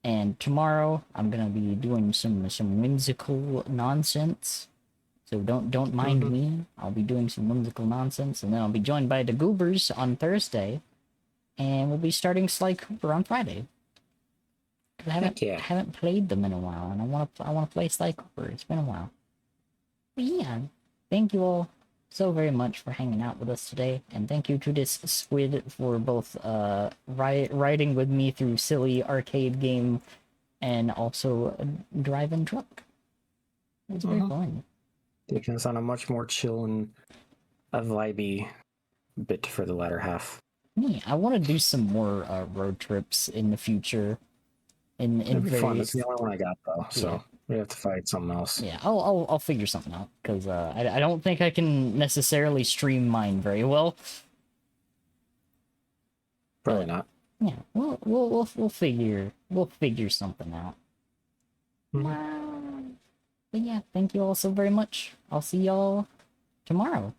and tomorrow I'm gonna be doing some whimsical nonsense. So don't mind me. I'll be doing some whimsical nonsense, and then I'll be joined by the Goobers on Thursday, and we'll be starting Sly Cooper on Friday. 'Cause I haven't played them in a while, and I wanna play Sly Cooper. It's been a while. But yeah, thank you all so very much for hanging out with us today, and thank you to this squid for both riding with me through silly arcade game and also driving truck. It was very fun. Taking us on a much more chill and a vibey bit for the latter half. Yeah, I want to do some more road trips in the future. It'd be fun. It's the only one I got though, so we have to fight something else. Yeah, I'll figure something out because I don't think I can necessarily stream mine very well. Probably not. Yeah, we'll figure something out. But yeah, thank you all so very much. I'll see y'all tomorrow.